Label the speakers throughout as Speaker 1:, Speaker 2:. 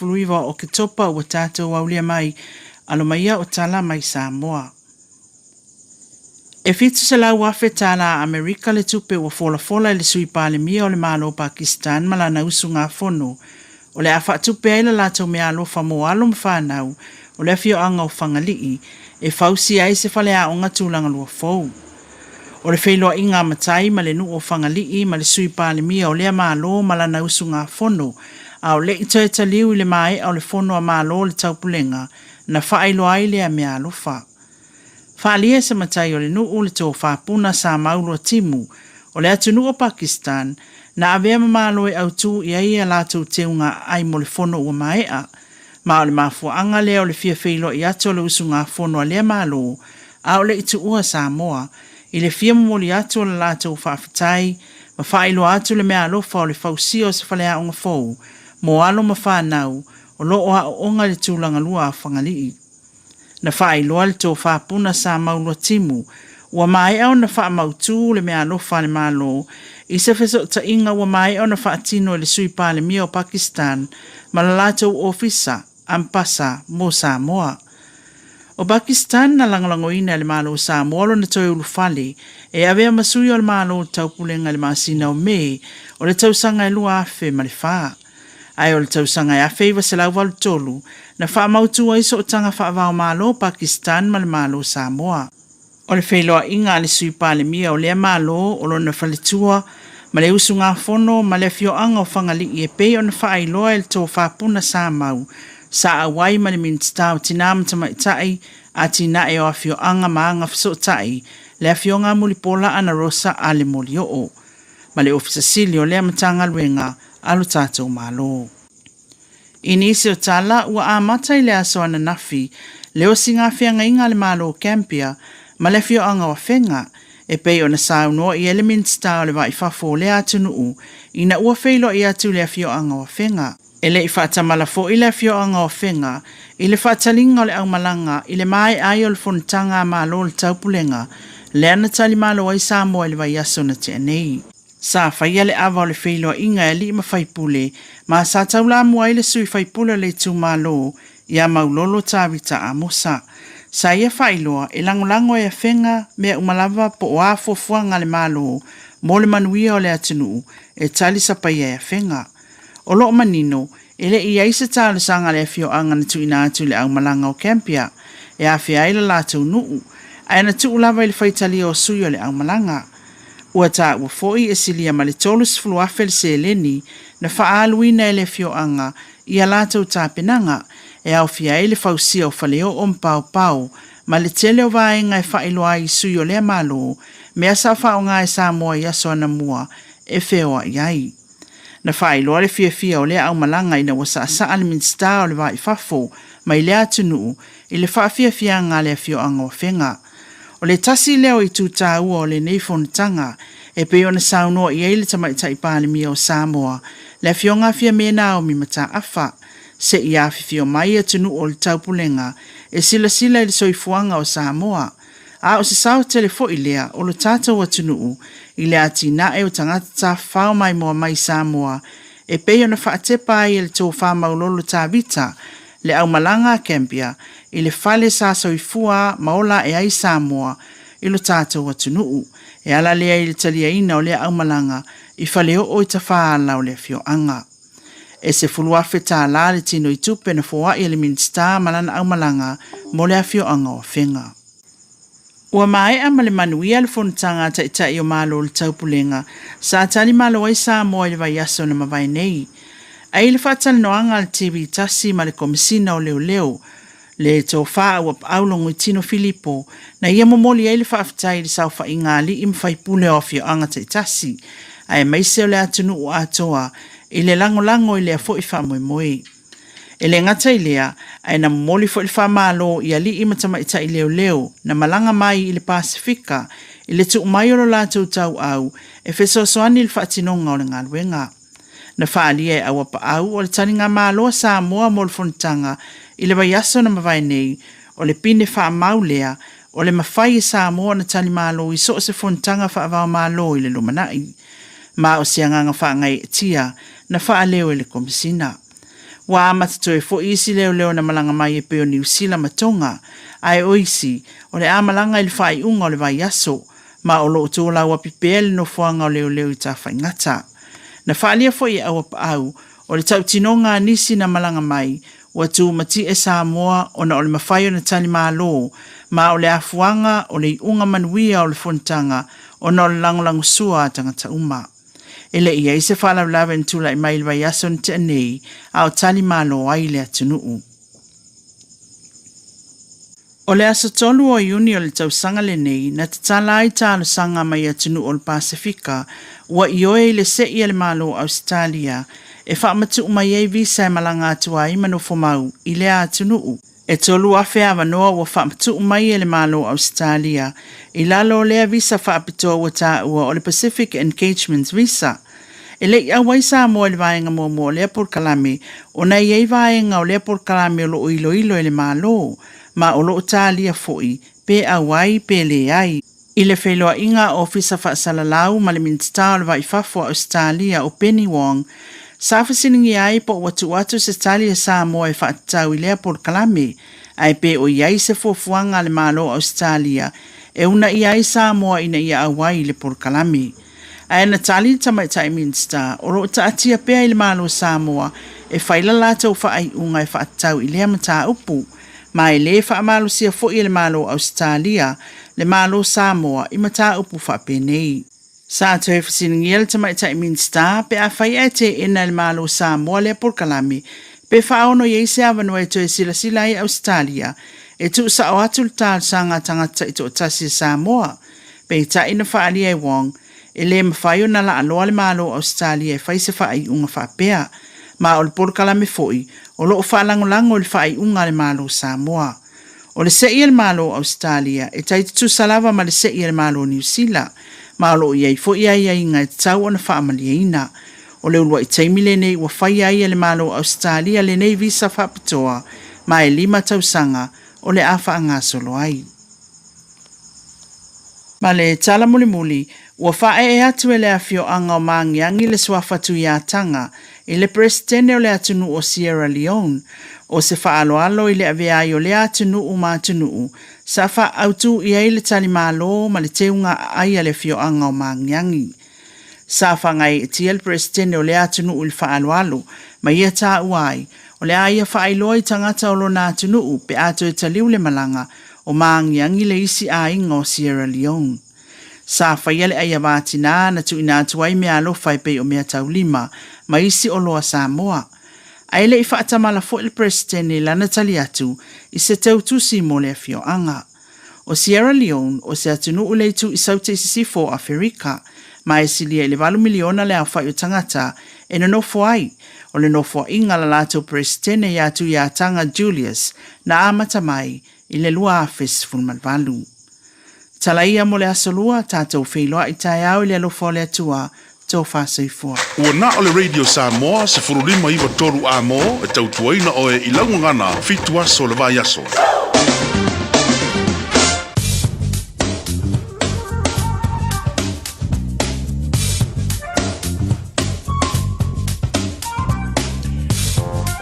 Speaker 1: fuluiva o ke topa ua tātou aulia mai alo maia o tala mai Samoa. E fitu se lau afe tala Amerika le tupe ua fola le sui pale mia o le malo Pakistan malana usu ngā fono. O le afa tupe aila lato me alofa mo alo mwhanau o le fio anga o whangalii e fausi ai se fale a o ngatulanga lua fau. O le whailoa inga matai ma le nu o whangalii ma le sui pale mia o lea malo malana usu ngā fono a o le itoe taliu i le mai o le fono a malo le taupulenga na whaelo ai lea me alofa. Whaalia se matai o le nuu le tō whapuna sa maulua timu o le atu nuu o Pakistan na avea mamaloe au tū i aia lātou teunga ai mo le fono ua maea. Ma o le mafuanga lea o le fia whilo i atu le usu ngā fono a lea malo a o le itu ua Samoa i le fia momoli atu o le lātou whaafitai ma whaelo atu le mea alofa o le fausio se whalea o ngā fau mo alo ma whanau o lo oa o onga le tūlanga lua a whangalii. Na whaeloa le tō whapuna sa maulua timu, ua mai au na wha mautū le mea alofa le malo, i se wheso ta inga ua mai au na wha atino le sui pale mia o Pakistan, ma la lātou ofisa, ampasa, mo Samoa. O Pakistan na langolangoina le malo Samoa lo na toi ulufale, e avea masui o le malo taupulenga le masina o me, o le tausanga e lua afe ma le wha. Ai o le tausanga e afe iwa se lau walu tolu, na wha mautua iso o tanga wha avao malo Pakistan ma le malo Samoa. O le whailoa inga le sui pale mia o lea malo o lo na whaletua, ma le usu ngā fono ma le fio anga o whangali i e pei o na wha ailoa e le tō whapuna sa mau, sa awai ma le minsta o tina matama i tai, a tina e o a fio anga ma anga fiso tai, le a fio ngā mulipola ana rosa a le moli o. Ma le ofisa sili o lea matanga luenga, alu tātou malo. Inisi o tala ua amata i le aso ana nafi, leo singa whianga inga le malo o Campia, ma le fio anga wa whenga, e pei o na saunoa i Elementstar o le vai fafo le atunuu, ina ua whilo i atu le fio anga wa whenga. E le i whaatamala fo i le fio anga wa whenga, i le whaatalinga o le au malanga, i le mai ai o le fontanga malo le taupulenga, le ana tali malo ai Samoa i le vai aso na te anei. Sa whaia le awa o le whiloa inga e li ma whaipule, ma sa taula mua i le sui whaipule le tū malo, i a maulolo tāwita a mosa. Sa ia whailoa e langolango e a whenga mea umalava po o a fofuanga le malo, mo le manuia o le atunu, e tali sa paia e a whenga. O lo manino, e le ia isa tāle sanga le fio anga na tu ina atu le au malanga o Campia, e a whia ila lātou nuu, a na tu ulava i le whaitali o sui o le au malanga. Ua tā ua foi e silia ma le tolus fulu afel se leni na whaaluina e le fio anga i a lātou tāpenanga e au fia e le fausia o whaleo o mpau pau ma le tele o vaenga e whailoa i sui o lea malo mea sa whaonga e Samoa i aso ana mua e wheoa i ai. Na whailoa le fia o lea au malanga ina wasa asa Elementstar o le vai fafo ma i lea tunu i le whaafia ngā lea fio anga o whenga. O le tasi leo i tūtā ua o le neifonitanga, e peo na saunoa i eile tamaita i pāle mia o Samoa, le fionga fia mena o mi mata afa, se i afi fio mai atunu o le taupulenga, e sila i le soifuanga o Samoa, a o se sao telefo i lea o lo tātou atunu i le ati na e o tangata tā whao mai moa mai Samoa, e peo na whaatepa i le tō whamaulolo tā vita, le au malanga Campia, i le fale sa soifua maola e ai Samoa, i lo tātou atunuu, e ala lea i le talia ina o lea au malanga, i fale o i tawhaala o lea fio anga. E se fuluafe tā la le tino i tupe na fua i Elementstar malana au malanga, mo lea fio anga o whenga. Ua mai ama le manuia le fonutanga ta ita i o malo le taupulenga, sa tali malo ai Samoa i le vai aso na mawai nei. Ai le whaatale noanga le TV tasi ma le komisina o leo, le tō wha ua aulongo i tino Filipo, na ia momoli ai le whaafitai le sauwha i ngā li im whaipule o fio angata i tasi, ai maise o le atunu o atoa, i le lango i le afo i wha moe. E le ngata i lea, ai na momoli fo i wha malo i a li imatama i ta i leo, na malanga mai i le Pasifika, i le tu mai o lo lātou tau au, e feso soani le whaatinonga o le ngā luenga. Na whaalia e awa pa au o le taninga māloa Samoa mo le fonitanga i le vaiaso na mawai nei o le pine wha maulea o le mawhai e Samoa na tani mālo i so se fonitanga wha avao mālo i le lumanai. Ma o sianganga wha ngai tia na wha leo e le komisina. Wa matatoe fo isi leo na malanga mai e peo New Zealand matonga, ai oisi, o le amalanga il fai unga o le vai aso, ma o lo uto la wapipele no fuanga o leo I ta fai ngata. Na whaalia fo I au, o le tau tinonga nisi na malanga mai, watu mati e Samoa o na o le mawhaio na tani malo, ma o le afuanga o le unga manuia o le fontanga, o na o le langolango sua tangata uma. Ele ia se whala lawe ntula I mai vai aso ni te anei, a o tani malo ai le atunuu. O le aso tolu o iuni o le tausanga le nei, na te tala ai talo sanga mai atunu o le Pasifika, ua ioe le se ia le malo Australia, e whaamatu mai ei visa e malanga atua I manofo mau I le atunuu. E tolu afe awanoa ua whaamatu mai e le malo Australia, I lalo lea visa whaapitoa ua ta ua o le Pacific Engagement Visa. E le ia waisa mo le vaenga mo le por kalame, o na iei vaenga o le por kalame o lo ilo e le malo, ma o lo talia foi, pe awai pe le ai. I le wheloa inga ofisa whaasalalau ma le minsta o le vaifafo Australia o Penny Wong, sa whasiningi ai po watu se talia sa mo e whaatau I lea por kalame, ai pe o iai se fofuanga le malo Australia, e una iai sa mo ina ia awai le por kalame. Ai na tali tamai tai minsta, o ro ta atia pea I le malo Samoa, e whaila lātou whaai unga e whaatau I lea mata upu, ma e le whaamalo sia fo I le malo Australia, le malo Samoa I mata upu whapenei. Sa to e whasiningiel tamai tai minsta, pe a whai e te ena le malo Samoa le por kalame, pe whaono ye se avano e to e sila I Australia, e tu sa o atu tal sanga tangata I to tasi Samoa, pe ta ina whaali e wong, e le mawhaio na la aloa le malo Australia e whaise whaai unga whapea, ma o le por kalame foi, o lo o whaalangolango le whaai unga le malo Samoa. O le sei le malo Australia, e taitutu salava ma le sei le malo New Zealand, ma o lo iai foi ai inga e tau ana whaamaliaina. O le ulua I taimile nei ua whai ai le malo Australia le nei visa whapitoa, ma e 5 tausanga o le awha anga solo ai. Ma le tala muli, ua whae e atu e le awhio anga o maangiangi le swafatu I atanga, I le presidente o le atunu o Sierra Leone, o se whaaloalo I le aveai o le atunu o maatunu, sa wha autu I le tali malo ma le teunga ai le fio anga o maangiangi. Sa whangai tia le presidente o le atunu o le whaaloalo, ma ia tā uai, o le aia whaailoa I tangata o lo na atunu pe ato e taliu le malanga, o maangiangi le isi a inga o Sierra Leone. Sa whaiale aia vātina na tu ina atuai mea alofa pe o mea taulima, ma isi o loa Samoa. Aile I whaatamala fo il presidente lana tali atu, I se tautusi mo le fio anga. O Sierra Leone, o se atunu ule tu I saute sisifo Afrika, ma e silia le 8 miliona le awhai o tangata, e na nofo ai, o le nofo inga la lato presidente ya tu ya tanga Julius, na amata mai, I le lua afes fulmalvalu. Talaia mo le asolua, tātou wheiloa I tai au le alofo le atua, tō whāseifua.
Speaker 2: Ua na o le Radio Samoa, se furulima iwa toru a mo, e tautuaina o e ilangungana, fitu aso le vai aso.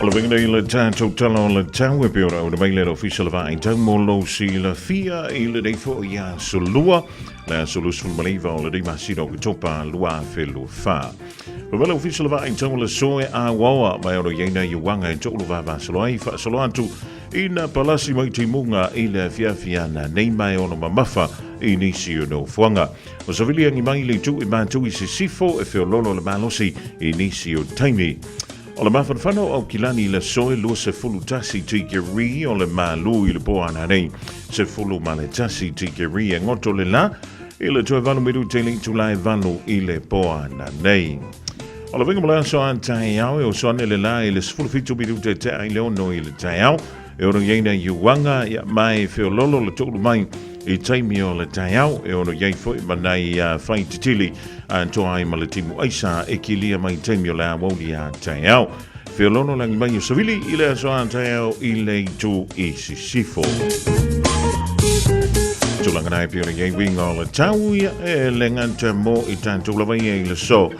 Speaker 3: O le wingina I le tātou tala o le tau e peora o le maile official vai tau molo si la fia I le deifo o ia solua le solus fulmaliva o le dima sino ki topa lua felu fa. O le official vai tau le soe a wawa mai o yeina I wanga I tolu va soloi fa soloatu ina palasi mai timunga I le fia na nei mai o no mamafa I nisi o no fuanga. O savilia ngi mai le tu I mātu I se sifo e feo lolo le malosi I nisi o taimi. O le mawhanwhano au kilani le soe lua se fulu tasi tikeri o le malu I le poana nei. Se fulu ma le tasi tikeri e ngoto le la I le tue vanu miru tele tulai vanu I le poana nei. O le vinga mala so an tai au e o soane le la I le sfulu fitu miru te te ai leono I le tai au. E ono yeina iuanga ia mai feo lolo le tolu mai I taimi o le tai au e ono yei foi manai whai titili an toa ai ma le timu aisa e kilia mai taimi o le awoli a tai au. Feo lono langi mai o savili I le asoa tai au I le tu I sisifo. Tulanga nai pio le yei winga o le tau ia e le nganta mo I tantou lawai e le so.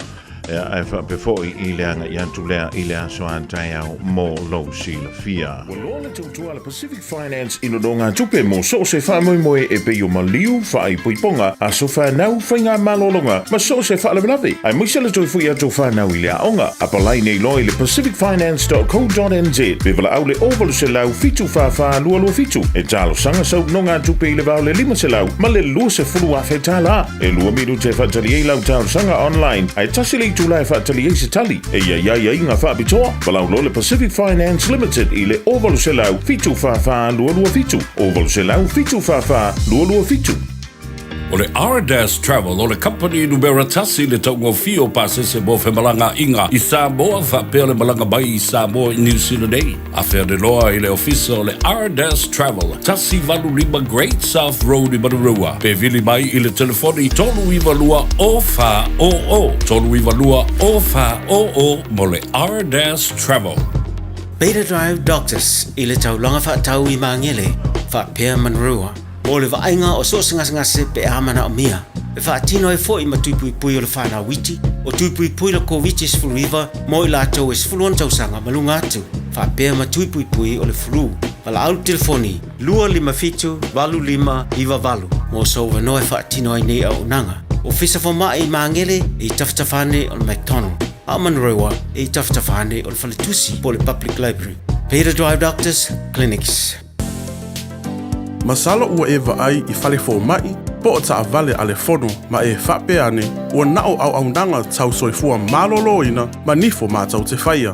Speaker 3: ai whapefo I leanga I antu lea I lea so antai au mo lo si la fia. Waloa le tautua le Pacific Finance ino donga tupe mo so se whamoimoe e pe o maliu whai puiponga a so whanau whainga malolonga ma so se whaalaminawe. Ai moisa le toi fui atu whanau I lea onga. Apalai nei loi le pacificfinance.co.nz pe wala au le ovalu se lau fitu whawha lua fitu. E talo sanga sau nonga tupe I le vau le 5 se lau ma le lua se fulu a whetala. E lua miru te whatali e lau tau sanga online. Ai tasili tu lai whatali e se tali. E ia inga whabitoa. Walau lo le Pacific Finance Limited I le ovalu se lau fitu whawha lua fitu. Ovalu se lau fitu whawha lua fitu.
Speaker 4: O le R-Dash Travel, o le company numera tasi le taungo fio pasese mo fe malanga inga I Samoa whapea le malanga mai I Samoa I New Zealand ei. A whea de loa I le ofisa o le R-Dash Travel, tasi valu lima Great South Road I Manarua. Pe vili mai I le telefoni tolu iwa lua o wha o o. Tolu iwa lua o wha o o mo le R-Dash Travel.
Speaker 5: Beta Drive Doctors I le taulanga whaatau I Mangele, whapea Manarua. O le vainga o so ngase pe amana o mia. E whaatino e fo I matupui pui o le whanau witi. O tupui pui le COVID is flu river, mo I lato is flu on tausanga malunga atu. Whapea matupui pui o le flu. Wala au telefoni, lua lima fitu, valu lima, iwa valu. Mo so wano e whaatino ai nei au nanga. O fisa fo maa I Mangele, I taftafane o le McDonald. A Manrewa, I taftafane o le Whaletusi po le Public Library. Beta Drive Doctors, Clinics.
Speaker 6: Masala ua e vaai I fale fo mai, po o taa vale ale fono ma e whape ane, ua nao au nanga tau soifua malolo ina ma nifo mātau te whaia.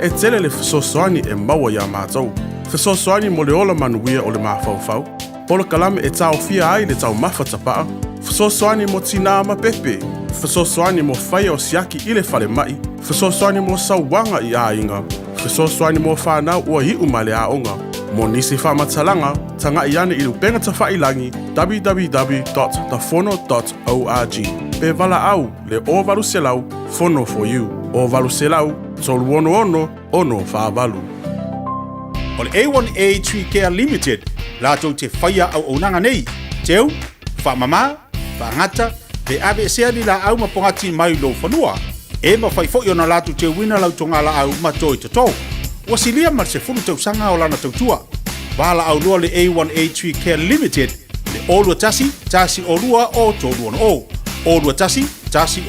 Speaker 6: E tele le whasosoani e maua ia mātau. Whasosoani mo le ola manuia o le mawhauwhau. Polo kalame e tau fia ai le tau mawhatapaa. Whasosoani mo tina ma pepe. Whasosoani mo whaia o siaki I le fale mai. Whasosoani mo sauwanga I a inga. Whasosoani mo whanau ua hiu ma le aonga. Mo nisi whamatalanga, tanga I ane I lupenga ta whailangi www.thefono.org. Pe vala au, le ovalu selau, fono for you. Ovalu selau, tolu ono whaavalu.
Speaker 7: O le A1A Tree Care Limited, lātou te whaia au onanga nei. Teu, whamama, whangata, pe ave sea ni la au mapongati mai lo whanua. E ma whaifoi ona lātou te wina lau tonga la au matoi tatou. Wasilia mar se fulu tausanga o lana tautua. Wala au lua le A1A Tree Care Limited, le olua tasi olua o tolu ono o. Olua tasi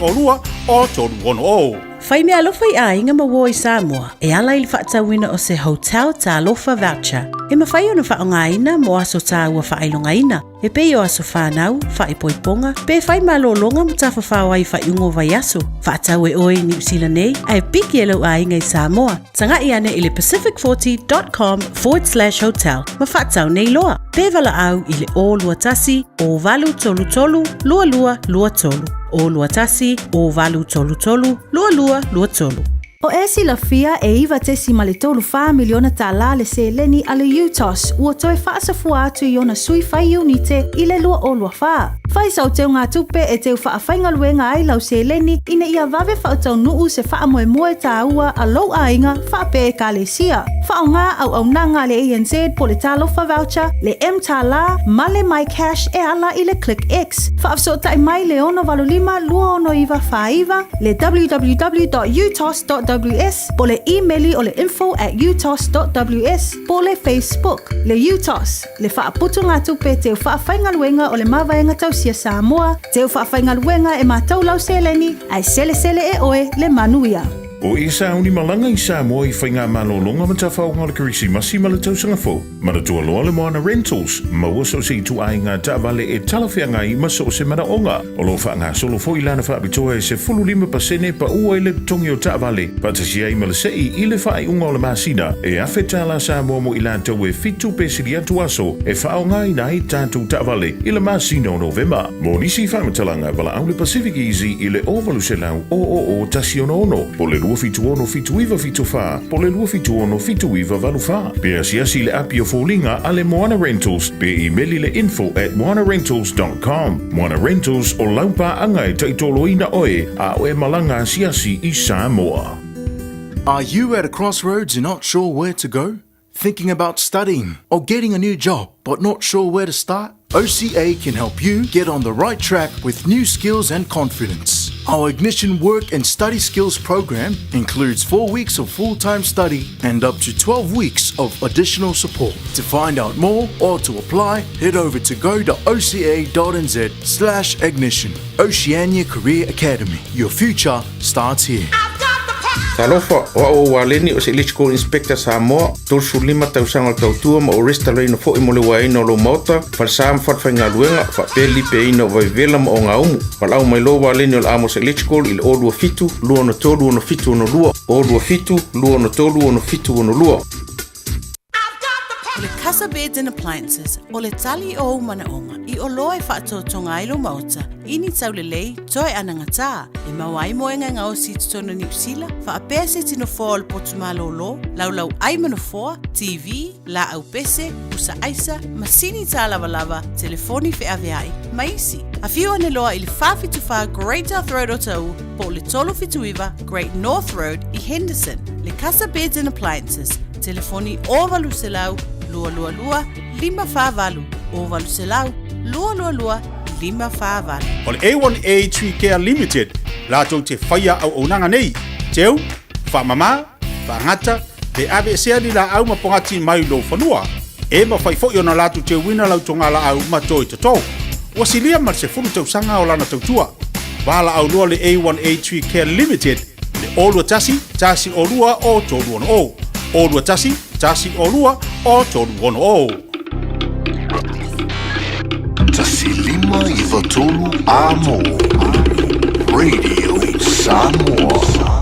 Speaker 7: olua o tolu ono o.
Speaker 8: Whai mea alofa I a inga mawo I Samoa, e ala I whaatawina o se hotel ta alofa voucher. E mawhai ona whaongaina mo aso ta ua whailongaina. E pei o aso whanau, whaipoiponga, pe whai malolonga mo ta whawhawa I whaiungo vai aso. Whaatau e oi New Zealand nei, ai piki e lau a inga I Samoa. Tanga I ane I le pacific40.com/hotel. Ma whaatau nei loa. Pe vala au I le o lua tasi, o valu tolu tolu, lua lua lua tolu. O lua tasi, o valu tolu tolu, lua lua lua tolu.
Speaker 9: O esi la fia e iwa te si male tolu wha miliona ta la le se leni ale UTOS ua toe whaasafua atu I ona sui whai unite I le lua o lua wha. Whai sau teo ngā tupe e teo wha whainga luenga ai lau se leni ina ia vave whautau nuu se wha moe moe ta ua a lau a inga wha pe e ka le sia. Wha o ngā au nanga le ANZ po le talofa voucher, le M ta la, ma le My Cash e ala I le Click X. Wha afso tai mai le ono valulima lua ono iwa wha iwa, le www.utos.ws, po le emaili o le info@utos.ws, po le Facebook, le UTOS, le wha putu ngā tupe teo wha whainga luenga o le mawaenga tau sia Samoa, teo wha whainga luenga e mātou lau seleni, ai sele e oe le manuia.
Speaker 3: O e sa uni malanga I Samoa I whainga malolonga ma tawhaunga le kirisimasi ma le tausanga fo. Ma le tua loa le Moana Rentals, ma ua so se tu ai ngā tawale e talawhia ngai ma so se mana onga. O lo wha ngā solo fo I lana wha abitoa e se 5% pa ua I le tongi o tawale. Pa tasi ai ma le sei I le whai unga o le masina. E awheta la Samoa mo I lātou e fitu pesiri atu aso e whao ngai nai tātou tawale I le masina o November. Mo nisi whamatalanga wala au le Pacific Easy I le ovalu se lau o tasi ono. Po le lua fitu ono fitu iwa fitu wha, po le lua fitu ono fitu iwa valu wha. Pe asiasi le api o fōlinga a le Moana Rentals, pe emaili le info@moanarentals.com. Moana Rentals o laupa anga e taitoloina oe a oe malanga asiasi I Samoa.
Speaker 10: Are you at a crossroads and not sure where to go? Thinking about studying or getting a new job but not sure where to start? OCA can help you get on the right track with new skills and confidence. Our Ignition Work and Study Skills program includes 4 weeks of full-time study and up to 12 weeks of additional support. To find out more or to apply, head over to go.oca.nz/ignition. Oceania Career Academy. Your future starts here.
Speaker 11: Talofa o au waleni o se electrical inspector Samoa tolsu lima tausaga tautua ma o resta leina fo'i mo le waina o lo mota falsa fatfaigaluega fa'apeli peina o vaivela ma o gaumu falau mai lo waleni o le amos electrical i le olua fitu lua ona tolu ona fitu ona lua olua fitu lua ona tolu ona fitu ona lua.
Speaker 8: O le Casa Beds and Appliances, o le tali o umanaonga, i o loa e whaatotonga ailo mauta, ini tau le lei, toi anangata, e mawai moenga ngao si tutona New Zealand, whaapea se tino fōa o le potumalo lo, laulau aimano fōa, TV, la au pese, usa aisa, masini tā lava, telefoni fe aveai, maisi. A whiu ane loa i le whawhituwha Great North Road o tau, po le tolo fituiva Great North Road i Henderson, le Casa Beds and Appliances, telefoni o valu se lau, lua 5 o valu se lau, lua 5
Speaker 7: O le A1A Tree Care Limited, lātou te whaia au aunanga nei, teu, whamama, whangata, te ave sea ni la au mapongati mai lo whanua, e ma whai fo na lātou te wina lau tonga la au matoi tatou. Wasilia mar se fulu tausanga o lana tautua, wala au lua le A1A Tree Care Limited, le olua tasi o lua o tolu ono o. Olua tasi o lua o tolu ono o.
Speaker 12: Tasi lima I vatolu amo. Radio Samoa.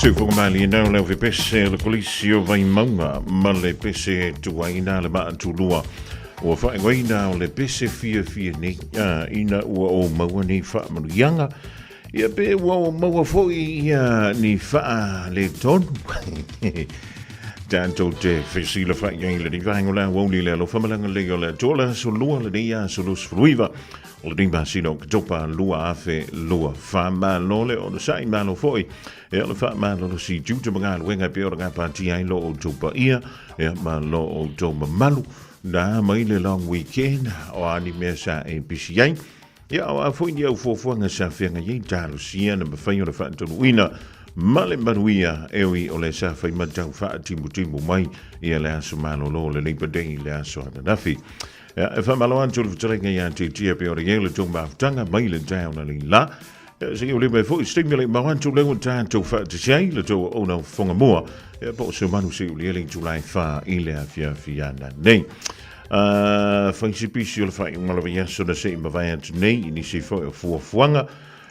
Speaker 3: Su fu mali na le ve pese le colisio vai maunga ma le pese tuaina le ba tulua o fa ngoina le pese fia ni ina o maua ni fa manuianga ia pe o maua foi ia ni fa le ton tanto te fesila fa yang le divangola woli le lo famalanga le le tola so lua le dia so los fruiva o le ba sino topa lua afe lua fa ma lole o sai ma no foi e le fa ma lo si juta manga wenga pe o ga party ai lo o topa ia e ma lo o toma malu na mai le long weekend o ani mesa e pisiai ia o foi dia o fofo nga sa fenga ye talo sia na fa yo le fa to wina Male maruia ewi o le sa fai matau fa timu mai ia le aso malo lo le leipa dei le aso ana nafi. E fa malo anto le vtrenga ia te tia pe o le yele tumba tanga mai le down ali la. Se eu le me foi stimulate ma anto le tanto fa te sei le to o no fonga moa. E po so manu se le le July fa ile afia fiana nei. Fa si pisio le fa malo via so na se ma vai anto nei ni si foi o fuanga.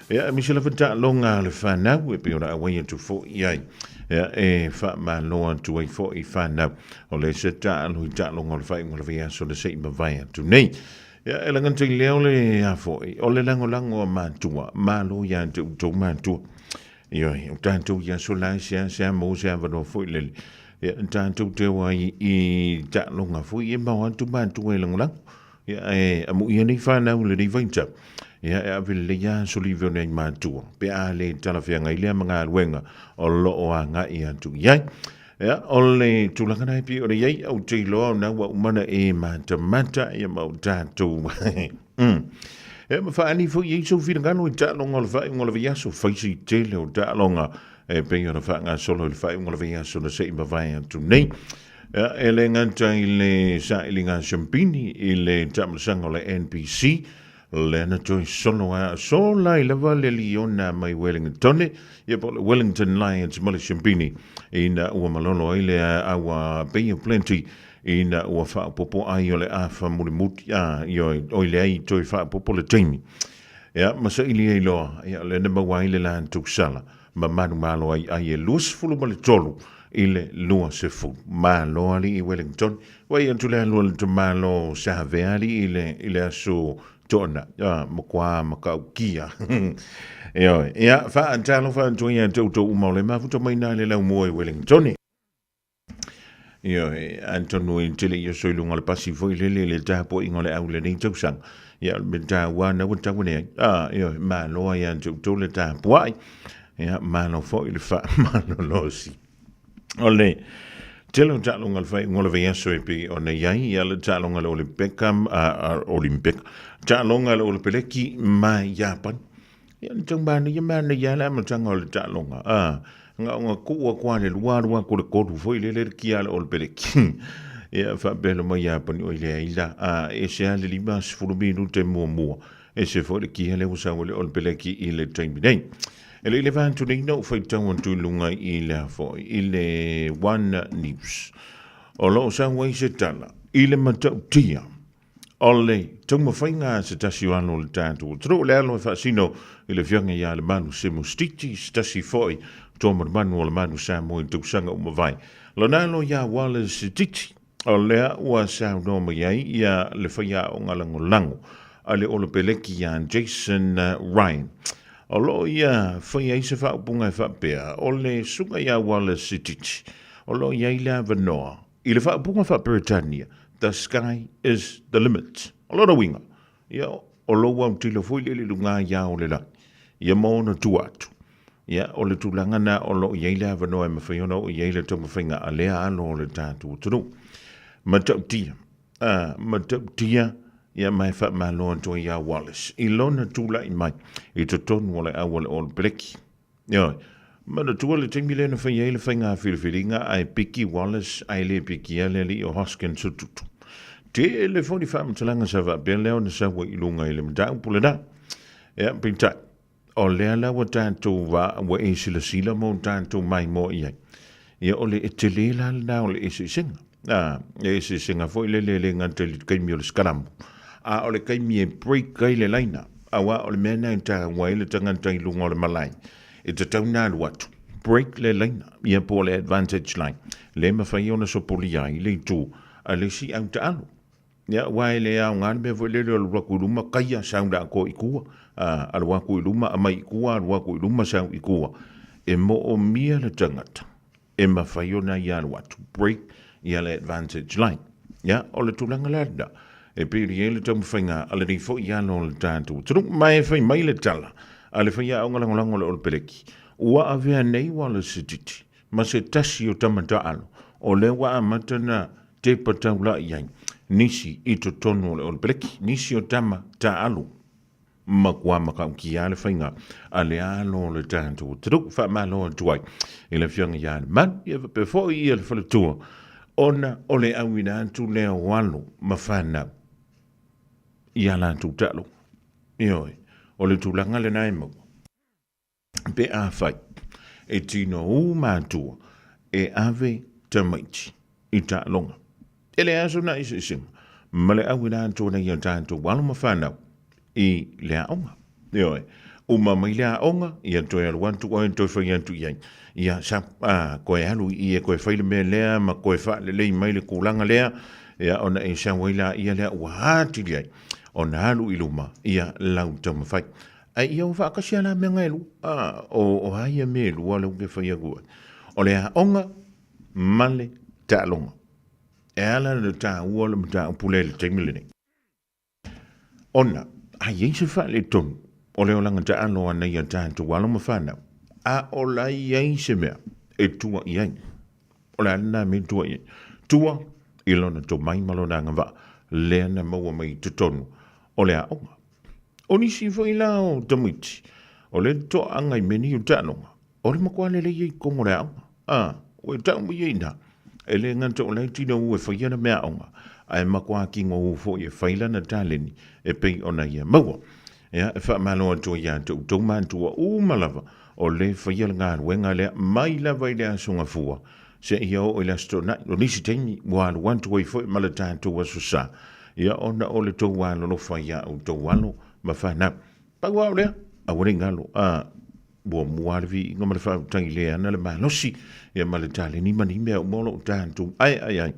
Speaker 3: Ja, mi sila vata longa le whanau e pe ora awai atu fo iai. Ja, e wha ma loa tu ai fo I whanau. O le se ta alui ta longa le whai ngala via so le se ima vai atu nei. Ja, e langan te leo le a fo I. O le lango a mātua. Ma lo ia te utou mātua. Ioi, o tātou ia so lai sea mo sea vano fo I lele. Ja, tātou te wai I ta longa fo I e mau atu mātua e lango. Ja, e amu ia nei whanau le nei vainta. Ia e avile le ia solivio nei mātua. Pe a le talawhianga I lea mga luenga o loo a ngai atu iai. Ia o le tūlangana I pi o le iai au te loa o naua umana e mata ia mau tātou. Ia ma whaani fu iei so whirangano I tālonga o le whai ngola viaso whaisi tele o tālonga e pei o le whaanga solo o le whai ngola viaso na se ima vai atu nei. Ia e le nganta I le sa ilinga Champini I le tamalasanga o le NPC Lena toi solo a so lai lava le liona mai Wellington ia po Wellington Lions male Champini ina ua malolo ai le awa Bay of Plenty ina ua wha popo ai o le afa murimuti a o le ai toi wha popo le teimi ia masa ili ei loa ia le nema wai le lan tuksala ma manu malo ai e luas fulu male tolu ile lua se fu malo ali I Wellington wai antu le lua le malo sa veali ile aso tona makwa makaukia ia fa antalo fa antoia toto umole ma futo mai na le la mo Wellington Antonio intele yo soy lunga le pasifo le tapo ingole au le ning sang ia benta wana wata wene ma lo ia toto le tapo ai ia ma no fo il fa ma no losi ole Telo talonga fai ngola vea so epi o na iai ia le talonga le Olympic Olympic talonga le Olympic mai Japan ia tang bana ia mana ia la ma tanga le talonga nga ku kwa le luarua ko le kodu foi le kia le Olympic ia fa belo mai Japan o ile ila e se ale lima sfuluminu te mo e se foi le kia le usa le Olympic ile time Ele levanto nei no fai tau antu lunga I le afo, I le One News. O lo sa wai se tala, I le matau tia. O le, tau mawhai ngā se tasi wano le tātu. Tro le alo e whaasino I le whianga ia le manu se mustiti, stasi foi, tō manu o le manu sa mo I tau sanga umawai. Lo nalo ia wale se titi. O lea ua sa no mai ai ia le whaia o ngalango lango. A le olo peleki ia Jason Ryan. O lo ia whai ai se whaupunga e whapea, o le sunga ia wala sitich, o lo ia ila vanoa, I le whaupunga wha Britannia, the sky is the limit. O lo na winga, ia o lo wau tila fui le lunga ia o le la, ia mo na tuatu, ia o le tulangana o lo ia ila vanoa e mawhaiona o ia ila tau mawhainga a lea alo o le tātu tunu. Matau tia, ia mai fa malo to ia Wallace I lona tula I mai I to ton wala awal ol bleki ia mana tuale tengile na fa yele fa nga filfilinga ai piki Wallace ai le piki ale li o Hoskins tutu te le foni fa mtlanga sa va bele on sa wa ilunga ile mda pulena ia pinta o le ala wa tanto wa e sila mo tanto mai mo ia ole etelela na ole isi singa isi singa foi le ngante kai mi ole skalambo a ole kai mi break kai le laina awa ole mena ta wai le tanga tai lunga le malai e te tau nā watu break le line ia po le advantage line le mawhai ona so poli ai le tū a le si au ta alo ia wai le au ngāni me voi le le waku luma kaia saunda ko i kua ala waku i luma a mai i kua ala waku i luma sau i kua e mo o mia le tangata e mawhai ona ia le watu break ia le advantage line ia o le tūlanga lada e piri e le tamu whainga ala ni fo ia no le tātou turung mai e whai mai le tala ale whai au ngalangolango le olpereki ua avea nei wala se titi ma se tasi o tamata alo o le wa amatana te pataula iai nisi i to tonu le olpereki nisi o tama ta alo ma kua makau ki ale whainga ale alo le tātou turung wha malo tuai i le whianga iane man i pe fo i le whalatua ona o le awina atu leo walo ma whanau i ala tu talo ioi o le tūlanga le nai mau pe a whai e tino u mātua e ave tamaiti i ta longa e le aso na isi sim ma le awina atu na ia tātou walo ma whanau i le aonga ioi uma mai le aonga ia toi alu antu o en toi whai antu iai ia sa koe alu i e koe whaile mea lea ma koe wha le lei mai le kūlanga lea ia ona e sa waila ia lea ua hati liai ona alu i luma ia lau tama whai ai ia o whaakasi ala mea ngailu o haia me lua lau ke whai agua o le aonga male ta longa e ala le ta ua le mta upule le teimile ona ai eise wha le tonu o leo langa ta aloa nei a tātou walo ma whanau a o la iai se mea e tua iai o la ana me tua iai tua i lona to mai malo nanga wa lea na maua mai te tonu o lea onga o nisi fo i lao tamiti o le to angai meni o tānonga o le makua le iai kongo lea onga o e tau mi iai na e le nganta o lai tina ue whaiana mea onga a e makua ki ngō ufo i e whaila na tāleni e pei ona ia maua ia e wha malo atua ia tau tau mātua malava o le whaiala ngā ruenga lea mai lava i lea sunga fua se ia o ila sto na o nisi tengi walu wantu wai foi mala tātua susa ia ona o le tau walo lo whaia o tau walo ma whanau pagua o lea a wale ngalo bua muarvi inga male whau tangi lea na le malosi ia male tale ni mani mea o molo o tātou ai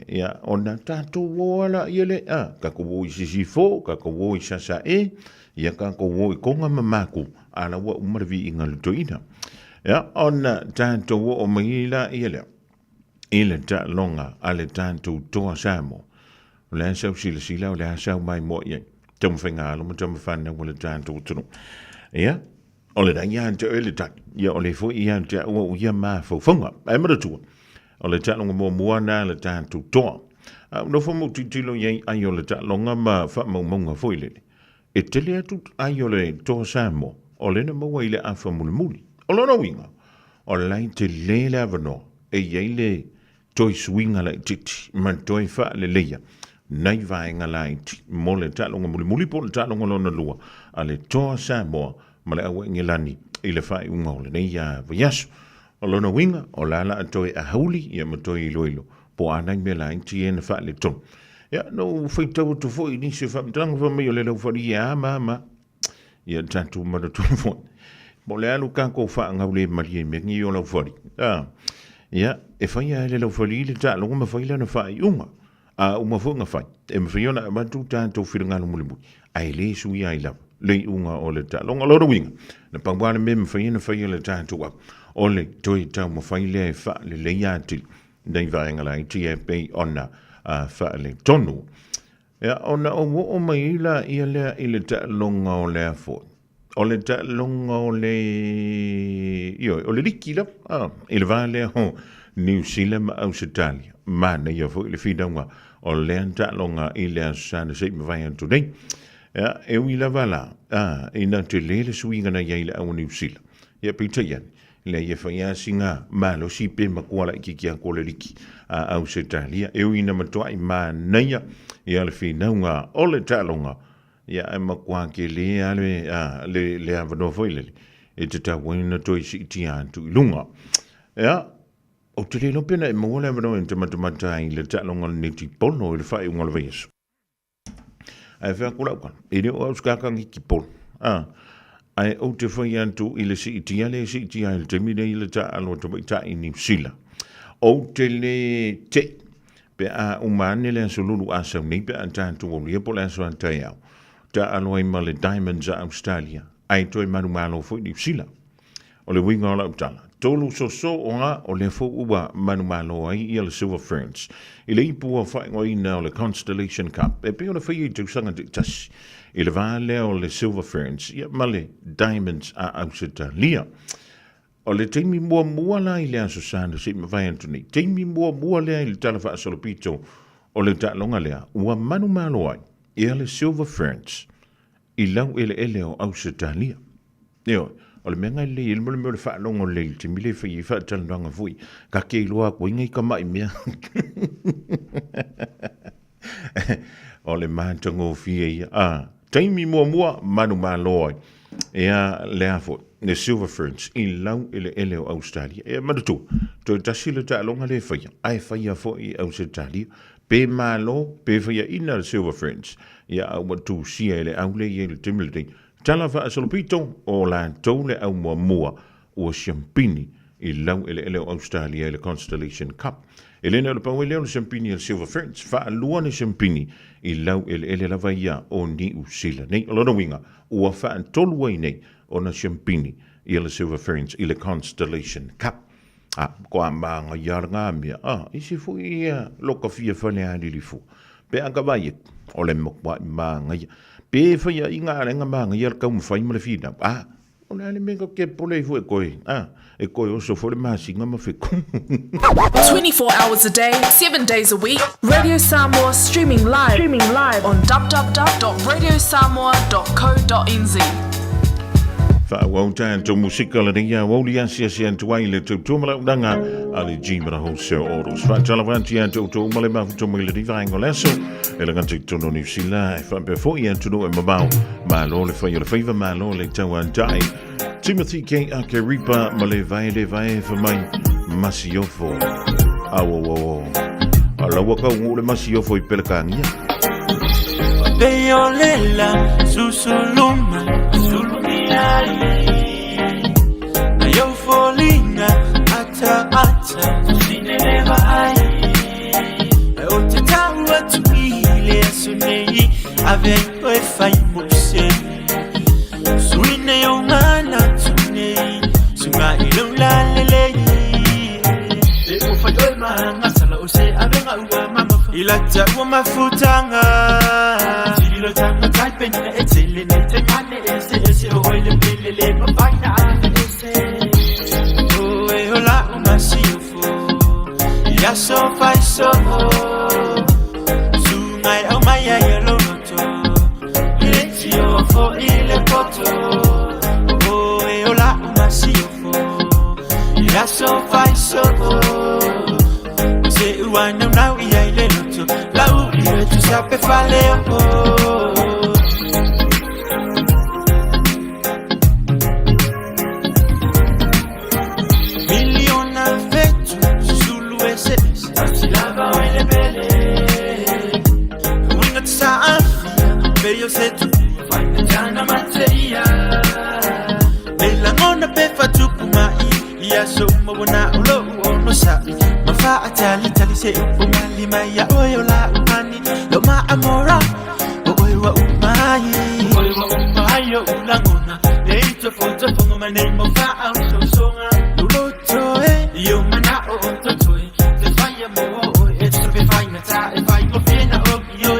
Speaker 3: ia ona tātou wala ia le ka kowo i sisifo ka kowo i sasa ia ka kowo i konga mamaku ala wa umarvi inga lutoina ia ona tātou o maila ia le ile ta longa ale tātou toa samo le asau sila o le asau mai mo ia tamu whainga alo ma tamu whana wale tātou tunu ia o le rangi ante o le tak ia o le fo i ante ua uia maa fauwhanga ai maratua o le talonga mo muana le tātou toa. No wha mo titilo iei ai o le talonga ma wha maunga foilele. E tele atu ai o le toa samo o le na maua i le awha muli muli. O lona winga, o lai te le avano e iei le toi swinga la titi ma toi wha le leia. Nai vaenga la iti mo le talonga muli muli po le talonga lona lua a le toa samo ma le awa ingilani i le wha i unga o le nei a vayasu. O lona winga, o lala atoe a hauli ia matoi iloilo, po anai me la inti e na wha le ton. Ia, no whaitau tu fo i nisi whamtanga wha mei o le lau whari ia ama, ia tātou maratu fo. Mo le alu kako wha ngau le mari e mengi o lau whari. Ia, e whai a le lau whari le tā longa ma whai lana wha i unga. Uma funga whai, e ma whai ona amatu tātou whirangano mulimu. Ai le sui ai lau, le unga o le tā longa lora winga. Na pangwana me ma whai na whai le tātou ap. Ole toi tau mo whai lea e wha le leiati nei vaenga lai ti e pei ona wha le tonu. Ia ona o mai ila ia lea i le ta longa o lea fo. O le ta longa o le o le liki la i le vaa lea ho New Zealand ma Australia. Mana ia fo i le whidaunga o lea ta longa i lea sana sei ma vai antu nei. Ia e ui la vala ina te lele suinga na iaile au New Zealand. Ia pita iani. Le ia whaia singa malo si pe makuala i kikia kole riki au se talia. Eo ina matua i maa neia i ale whinaunga o le talonga. Ia e makua ke le ale le avano foilele. E te tawaina toi si iti antu i lunga. Ia, o te lelo pena e maua le avano e te matamata i le talonga le neti pono i le whai unga le veiasu. Ai whea kula ukan. E reo au skakangi ki pono. ai o te whai antu i le si itia le si itia i le temine i le ta alo te maita i New Zealand. O te le te pe a umane le asolulu a sau nei pe a tātu o lia po le aso antai au. Ta alo ai ma le Diamonds a Australia. Ai toi manu malo fo i New Zealand. O le winga o la utala. Tolu so o ngā o le fo ua manu malo ai i le Silver Ferns. I le ipu o whai ngoi na o le Constellation Cup. E pe o le whai i tu sanga te tasi. I le vāle o le Silver Ferns. Ia ma le Diamonds a Australia. O le teimi mua la i le aso sāna si ma vai antoni. Teimi mua lea i le tala wha asolopito o le tālonga lea. Ua manu malo ai i le Silver Ferns. I lau ele o Australia. Eo, o le menga le ilmo le whaalongo le te mile whai i whaatalananga fui. Ka kei loa ko ingai ka mai mea. O le mātango fia ia. Taimi mua manu māloi. Ea le afo. Le Silver Ferns i lau ele o Australia. Ea manutu. Toi tasile ta alonga le whai. Ai whai a fo i Australia. Pe mālo, pe whai a ina le Silver Ferns. Ia au matu sia ele au le i le timilitei. Tala wha asolopito o la tau le au mua ua Champini i lau ele o Australia i le Constellation Cup. Ele na le pau ele o Champini i le Silver Ferns. Wha alua ni Champini i lau ele lava ia o New Zealand. Nei, alona winga, ua wha antolu ai nei o na Champini i le Silver Ferns i le Constellation Cup. Koa maanga iaranga mea. Isi fu ia loka fia whane ali fu. Pe anga vai o le mokwa maanga ia. Pe whaia inga arenga maanga ia kau mwhai ma le whina. O le ale menga ke pole fu e koe. E koe oso fo le masinga ma whiku.
Speaker 13: 24 hours a day, 7 days a week. Radio Samoa streaming live on www.radiosamoa.co.nz.
Speaker 3: Whao tātou musika le rea wauli asia tuai le tautua malaunanga a le jimara wholesale orders. Whaatalawanti tautua umale mafuto mai le rivaingo leso e le ngati tono New Zealand e whaapea i antuno e mamau malo le whai o le whaiva malo le tau antai Timothy K. Akeripa ma le vai whamai masiofo awo alawa ka ungu le masiofo i pelekangia
Speaker 14: Beolela susuluma Ayo folina ata sineleva ai O te taua tuile sunei ave o e fai mose Suine o mana tunei sunga ilula lele E o fai o manga sala o se avenga ua mama Ilata ua mafutanga Tilo tanga taipena e tele ne te mane ese o ele pelele mapaina ese O e hola uma siofo Ya so fai so Sungai au maya yelo noto Ileti o fo ile poto O e hola uma siofo Ya so fai so Se uana unau ia ile noto Lau ile tu sape fale Pero se tu vai jana materia Bella ngona pe fatu kuma ia so mo bona ulo no sa ma fa atali tali se uma lima ya oyo la umani lo ma amora oyo wa umai yo ulangona eito foto fongo mane mo fa au so songa lo to yo mana o to to te fai mo e to be fai na ta e fai go fina o yo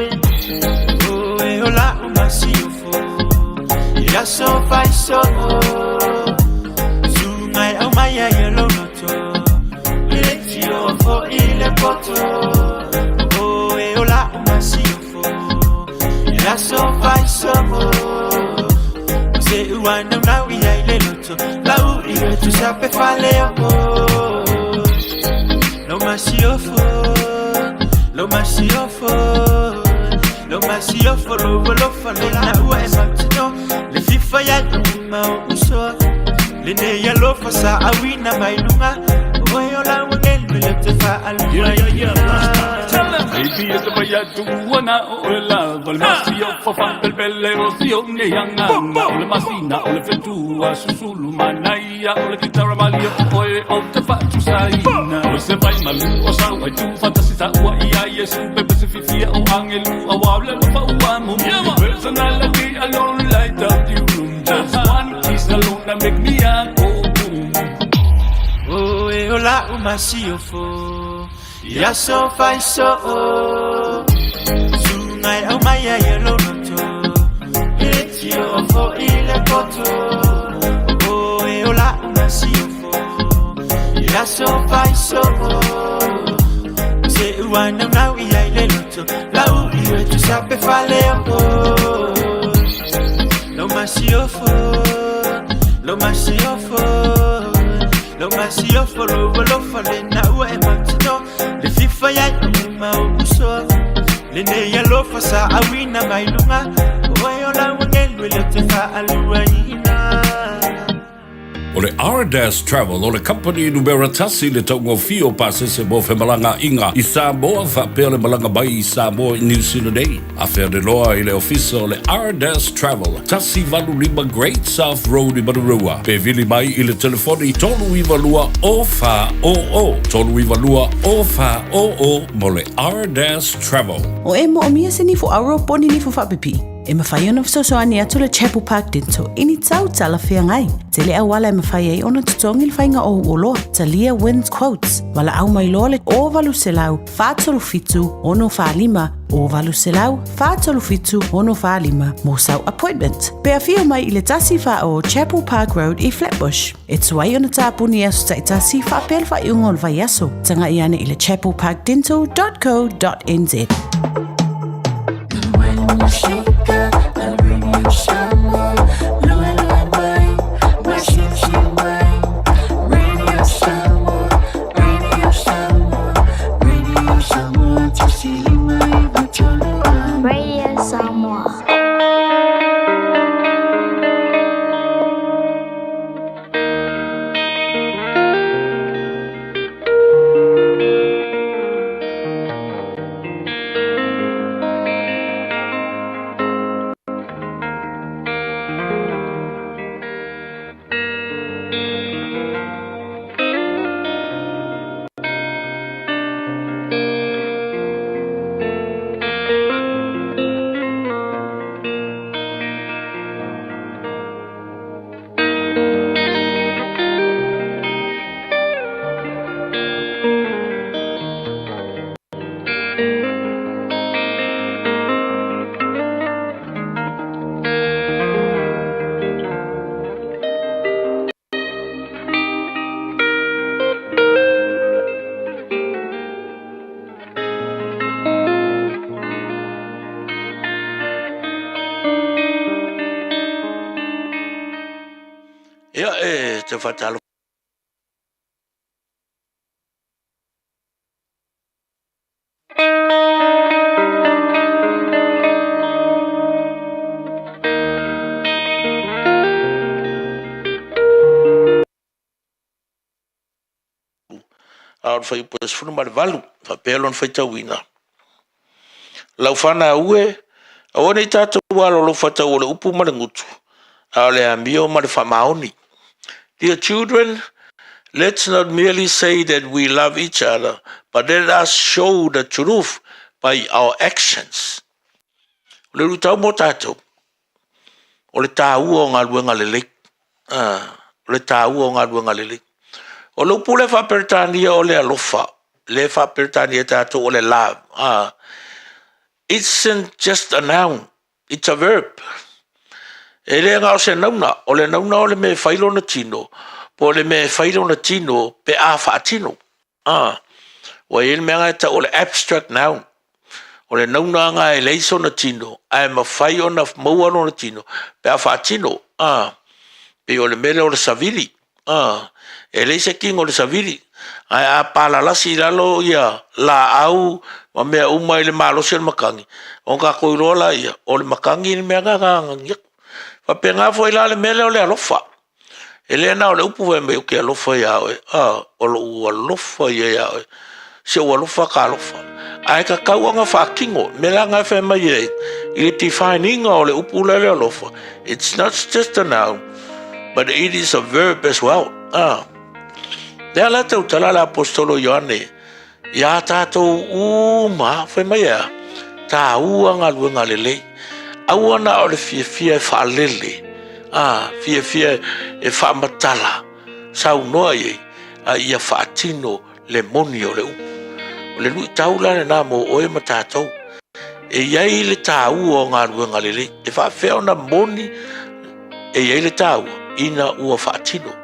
Speaker 14: Ya so fai so Sungai au maya yelo noto Ileti o fo ile poto O e ola umasiofo Ya so fai so Se uana unau ia ile noto Lau ile tu sape fale o Lo masiofo Lo masiofo Lo masiofo lo fale na ua e matino Le fifa ya luma o uso Le ne ya lo fasa awina mailunga Oyo la wangel me le te fa alunga
Speaker 15: Maybe it's a baya tu wana ola valmasio for fandel bellero sione yanga ole masina ole fetua susulu manaya ole guitarra malio oe of the fatu saina o se vai malu o sa vai tu fantasita ua ia yesu bebe se fifia o angelu a wale lo fa uamu personality alone light up the room just one kiss alone that make me a go boom
Speaker 14: oh e ola umasio fo ya so fai so sungai au maya yelo noto etio fo ile koto oh e ola umasio fo ya so fai so se uana na ia ile noto la u tu sabe fale lo masio fo lo masio fo lo masio fo lo fale na u e matino le fifa ya ma uso le ne ya lo fa sa awina mailunga o yo la ngelu le te fa aluaina
Speaker 4: O le Ardas Travel, o le company numero tasi le taungo fio pasese mo Whemalanga inga i Samoa whapea le malanga bai i Samoa i New Zealand ei. A whea de loa i le ofisa o le Ardas Travel, tasi valu lima Great South Road i Marurua. Pe vili mai i le telefoni tolu i valua o wha o o. Tolu i valua o wha o o mo le Ardas Travel.
Speaker 8: O e mo o mia se ni fu auro poni ni fu whapipi. E mawhai ona fisosoani atu le Chapel Park Dental ini tau tala whia ngai. Te le awala e mawhai ei ona tutongi le whainga o uoloa. Ta Lia Wins Quotes. Wala au mai loa le o valu se lau, whātolu fitu, ono whālima, o valu se lau, whātolu fitu, ono whālima, mo sau appointment. Pea whia mai i le tasi wha o Chapel Park Road i Flatbush. E tuai ona tāpuni asu ta i tasi wha pel wha iunga o le vai aso. Tanga i ane i le chapelparkdental.co.nz.
Speaker 16: te whatalo. Aon fai pos funu mar valu, fa pelon fai tawina. Lau fana ue, aone tata walo lo fata ole upu marangutu. Ale amio mar famaoni. Dear children, let's not merely say that we love each other, but let us show the truth by our actions. Le rutau mo tato. Ole tau o ngā luenga lelek. Ole tau o ngā luenga lelek. O lupu le whapertania o le alofa. Le whapertania tato o le love. It's just a noun. It's a verb. E le ngā o se nauna. O le nauna o le me whailo na tino. Po le me whailo na tino pe a whaatino. Wa e le mea ngai ta o le abstract noun. O le nauna ngā e leiso na tino. Ai ma whai o na maua no na tino. Pe a whaatino. Pe o le mele o le savili. E leise king o le savili. Ai a palalasi lalo ia la au ma mea umai le malosi le makangi. O ka koirola ia. O le makangi le mea ngā fa penga fo ila le mele o le alofa. E le na o le upu me o ke alofa ia oe. O lo alofa ia oe. se ua lofa ka lofa. Ai ka kauanga whakingo, me langa whai mai e, i le defininga o le upula le lofa. It's not just a noun, but it is a verb as well. Lea la tau tala la apostolo Ioane, ia tātou ma whai mai ea, tā ua ngā luenga lelei, aua na o le fia e whaalele, fia e whaamatala, sau noa ye, ia whaatino le moni o le upu. O le nui taula ne nā mo oe ma tātou, e iai le tā ua o ngā luenga lelei, e whaafeo na moni, e iai le tā ua, ina ua whaatino.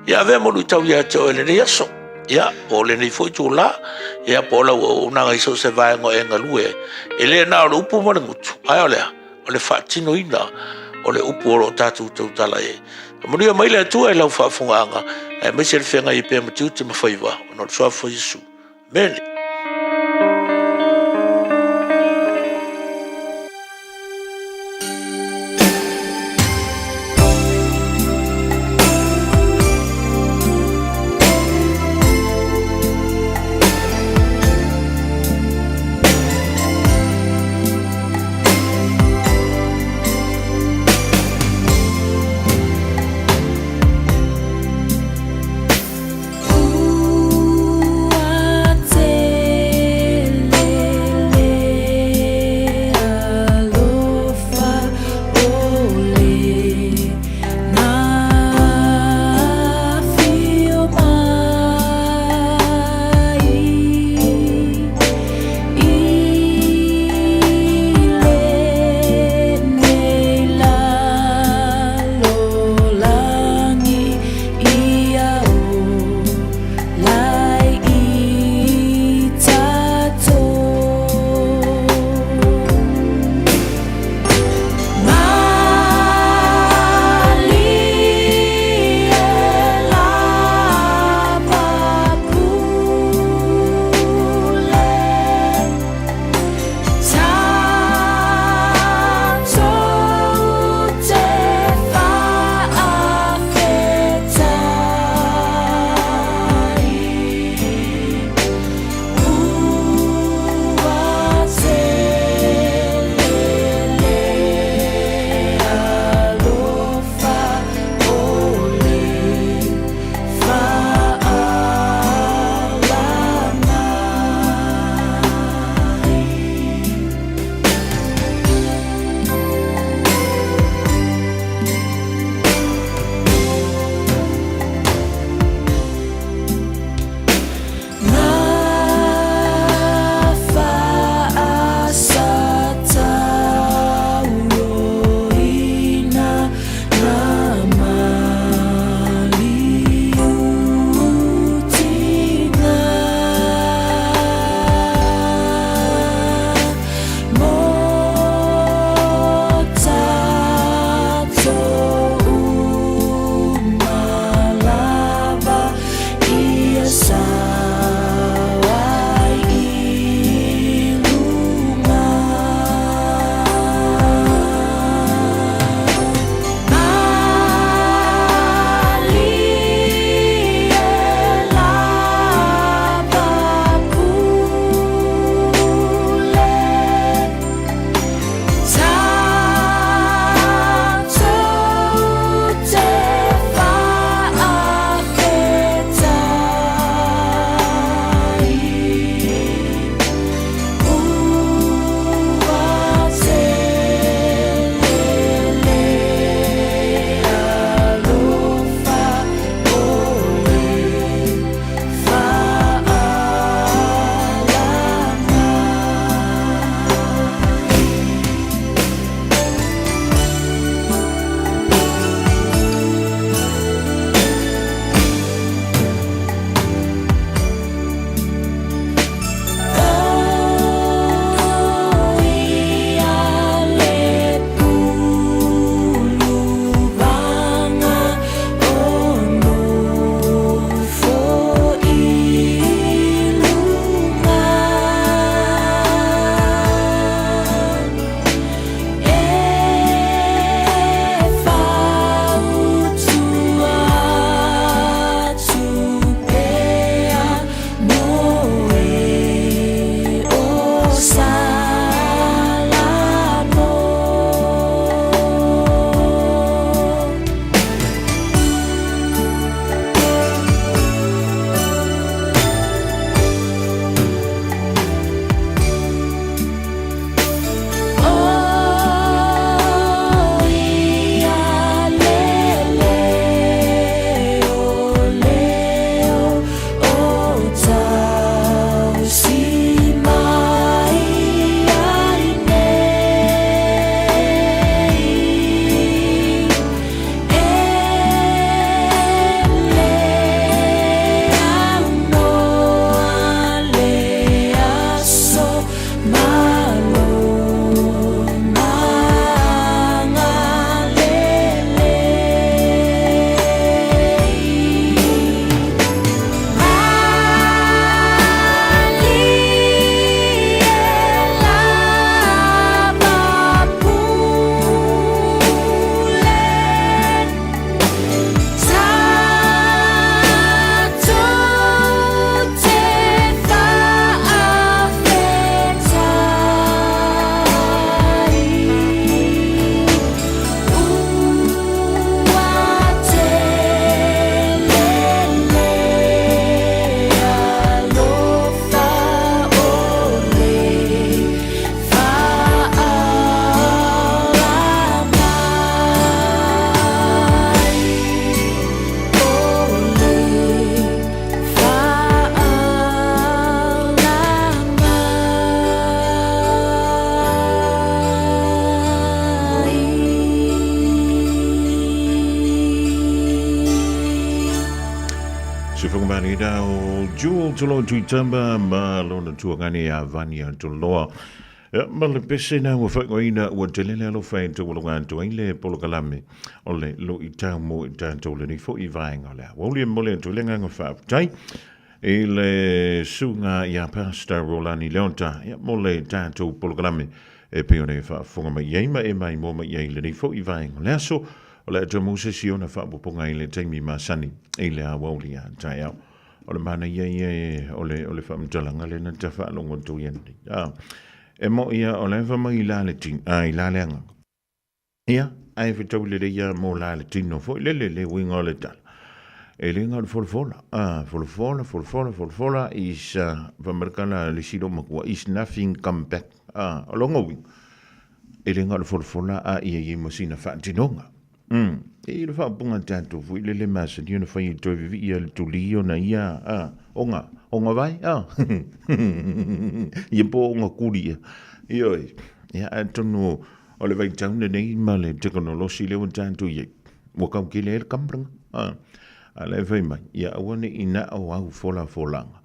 Speaker 16: Ia vea mo lui tau ia te o le nei aso. Ia, o le nei fwoi tū la. Ia po la o nanga iso se vai ngo e ngalue. E le na o le upu mana ngutu. Ai o lea, o le whaatino ina. O le upu o lo tātou tau tala e. Mo ria mai le atua e lau whaafunganga. E mai se le whenga i pēr matiu te mawhaiwa. O no le soafo Yesu. Mene.
Speaker 17: Te
Speaker 3: Se whakamani dao jewel tolo tui tamba ma lona tuangani a vania toloa. Ma le pese na ua whaingoina ua telele alo whain te walunga anto aile polo kalame o le lo i tau mo i tātou le ni fo i vaenga lea. Wauli e mole anto lenga ngā whaaputai e le sunga i a pasta Rolani Leonta mo le tātou polo kalame e peone whaafunga mai ieima e mai mo mai iei le ni fo i vaenga lea so o le atua mose si ona whaapuponga i le teimi masani e le a wauli a tai au. O le mana iei o le whaamtalanga le na ta whaalongo tu iendi. E mo ia o le wha mai la le ting, i la le anga. Ia, ai whetau le ia mo la le ting no fo, le winga o le tala. E le ngā le folfola, folfola is, whamarikana le siro makua, is nothing come back. O longa wing. E le ngā le folfola a ia i masina whaatinonga. E le whaapunga tātou fui le masa, ni ona whai toi vivi ia le tuli o na ia, onga vai, ia po onga kuria. Ioi, ia atonu o le vai tauna nei ma le teknolosi leo tātou iei. Wakau ke le kampranga, a le vai mai, ia awane ina au au folanga.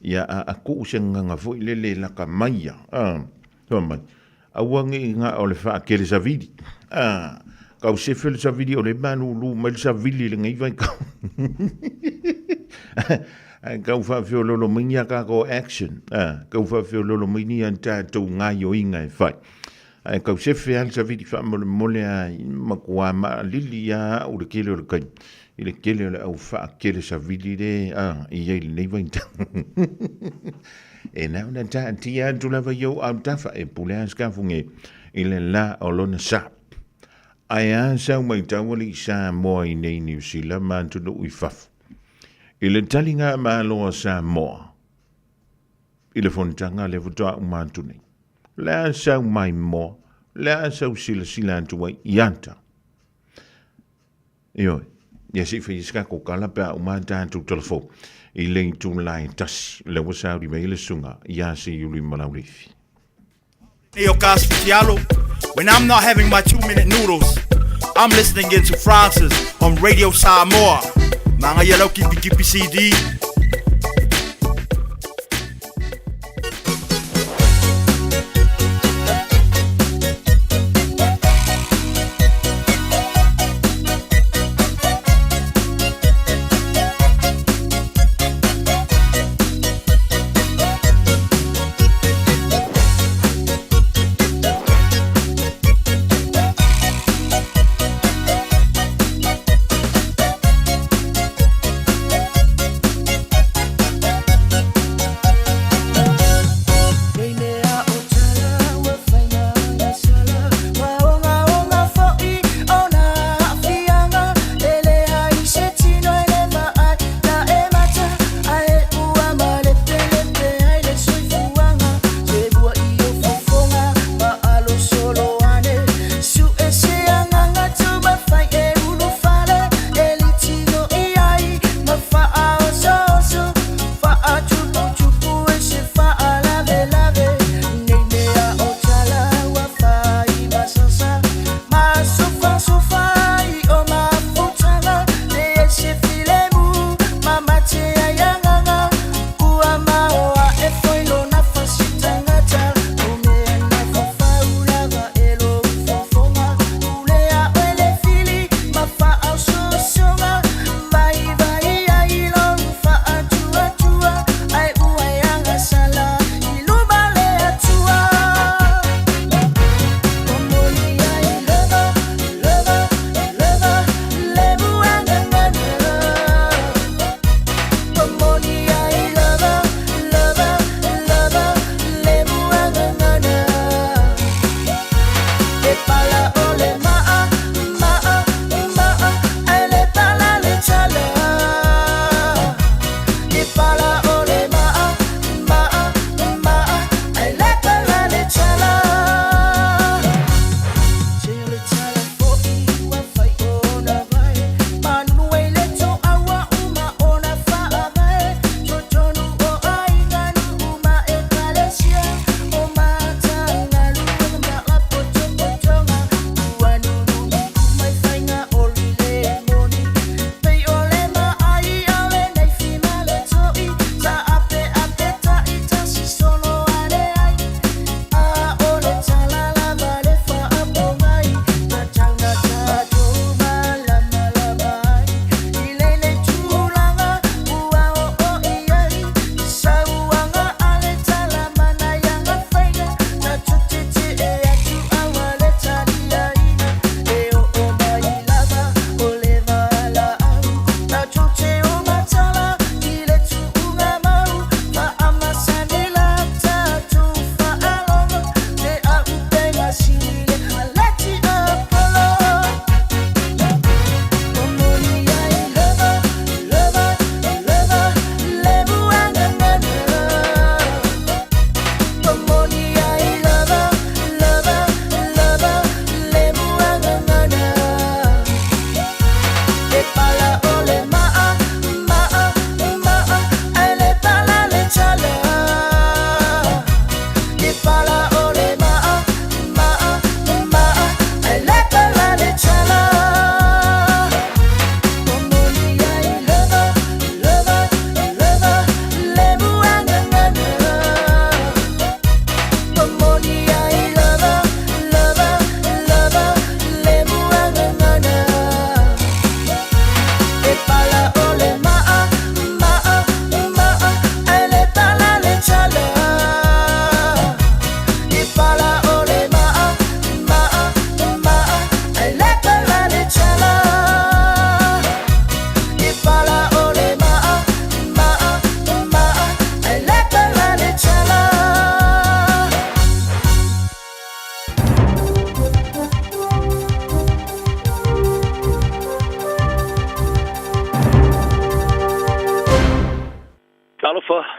Speaker 3: Ia a kuusenganga fui le laka maia, toa mai. Awange inga o le wha kele sa vidi, kau se fele sa vidi o le manu lu mai sa vili le ngai vai kau. Kau whawhio lolo minia ka ko action. Kau whawhio lolo minia tātou ngai o inga e whai. Kau se whea sa vidi wha mole a makua ma lili a o le kele o le kai. I le kele o le au wha kele sa vidi re i ei le nei vai ta. E nau na ta tia tu lava yo au tafa e pule a skafunge i le la o lona sa. Ai a sau mai tawali sa moa i nei New Zealand ma tunu ui fafu. I le talinga ma loa sa moa. I le fontanga le vutoa umantu nei. Lea sau mai moa. Lea sau sila antu wai ianta. Ioi. Ia si whi iska ko kalapea umanta antu telefo. I le tu lai tasi. Le wasau di mei le sunga. Ia si yuli malaurifi.
Speaker 17: Neo Castigialo. When I'm not having my 2-minute noodles, I'm listening into Francis on Radio Samoa. Mga yellow kipi CD.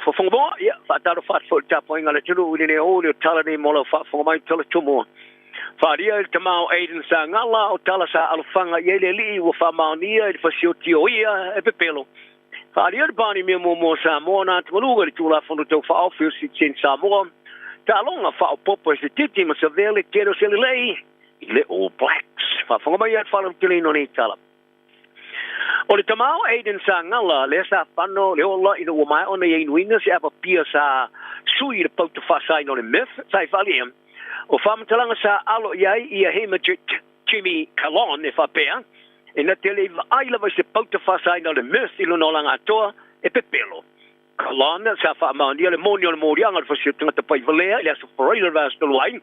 Speaker 18: for fongo ya fa ta fa fo ta po inga le tulu ni o le tala ni mo lo fa fongo mai tala tumo fa dia el tamao Aiden sa ngala o tala sa alfanga ye le li wo fa mania e fa sioti o ia e pepelo fa dia bani me mo sa mo na tulu le tula fongo to fa office si chen sa mo ta longa fa o popo se titi ma se vele quero se le lei le All Blacks fa fongo mai fa lo tuli no ni tala o le tamao Aiden sa ngala le sa pano le ola ina o mai ona ye nuinga se apa pia sa sui le pauta fasai no le myth sai valiam o famtalanga sa alo yai ia hemajit Jimmy Kalon if a pea ina tele ai lava se pauta fasai no le myth ilo no langa toa e pepelo Kalon sa fa maundia le monio le morianga fa se tanga pai valea le sa foreigner vas to line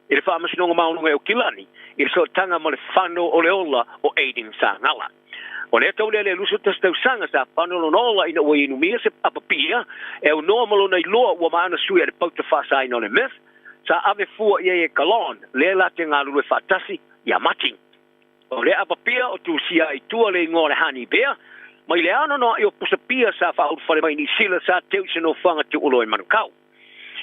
Speaker 18: ele fa mas no maunu e o kilani ele so tanga mo le fano o le ola o Aiden sa ngala o le tau le luso testau sanga sa panolo nola ina o inu mia se apapia e o normalo nei loa ua maana sui e pauta fasai no le myth sa ave fua ia e Kalon le la te ngā lue fatasi ia mating o le apapia o tu sia i tua le ngore hani bea mai le ano no i o pusapia sa fa fale mai ni sila sa teu se no fanga te ulo e manukau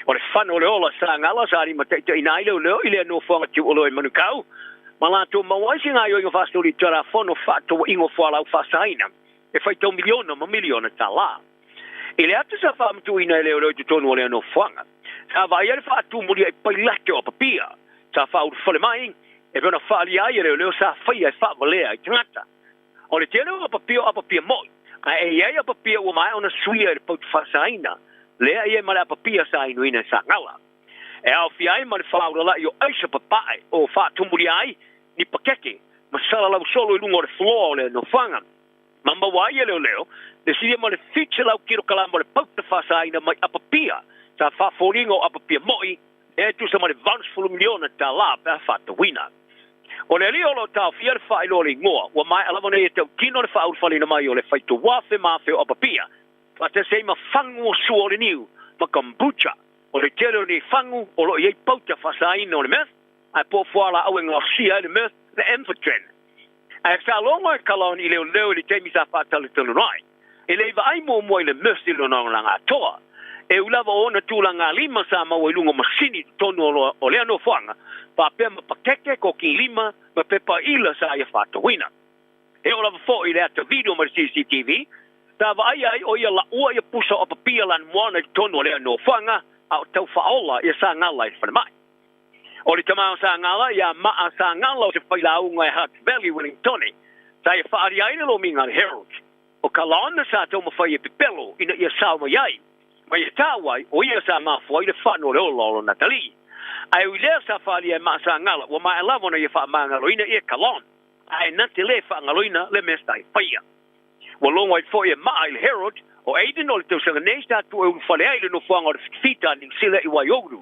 Speaker 18: o le whano le ola sa ngala sa ari mataita ina ile o leo ile no fanga te ulo e manukau Malato mawaisi nga yo inga fasto li tara fono fato ingo fuala u fasaina. E fai tau miliona ma miliona tala. Ile atu sa fa mtu ina ele o tu tonu ole no fuanga. Sa va ia fa tu muri e pai lake o papia. Sa fa u fale mai e vena fa ali ai ele o sa fa ia fa valea i tangata. O le tele o papia moi. A e ia papia o mai ona suia e pot fasaina. Lea ia mala papia sa inu ina sa ngala. E au fiai ma le fa la yo aisa papai o fa tu muri ai ni pakeke masala la solo lungo le floor le no fanga mamba wai le leo de si ma le feature la kiro kalamba le pauta fasa ina mai apapia sa fa foringo apapia moi e tu sa ma le vans full miliona ta la pa fa to wina o le rio lo ta fier fa ilo le ngoa wa mai ala mona e te kino le fa ul falina mai o le fai to wafe ma fe apapia fa te sei ma fango su le niu ma kombucha o le tele ni fango o lo ye pauta fasa ina o le mes ai po fuala au ngorsia le mes le emphatren ai sa longa Kalon ile leo le temi sa fa tale tele rai ele va ai mo le mes ile no langa toa e ulava ona tulanga lima sa ma welungo masini tono o le no fuanga pa pe ma pakeke ko ki lima ma pepa ila sa ia fa to wina e ola fo ile at video ma CCTV ta va ai o ia la o ia pusa op papia lan moana tono le no fuanga au tau fa ola ia sa ngala fa mai o le tamao sa ngala ia maa sa ngala o te whailau ngai Hutt Valley Wellingtoni sa ia whaari aina lo minga le Herald o Kalon sa tau mawhai e pipelo ina ia sauma iai mai e tāwai o ia sa mawhai le whano le ola o Natali ai uilea sa whaari e maa sa ngala wa mai alavona ia wha maa ngaloina ia Kalon ai nante le wha ngaloina le mesta i whaia wa longa i fo ia maa i le Herald o Aiden o le tau sanga neista tu e whale aile no whanga o le fita ni sila i Waiouru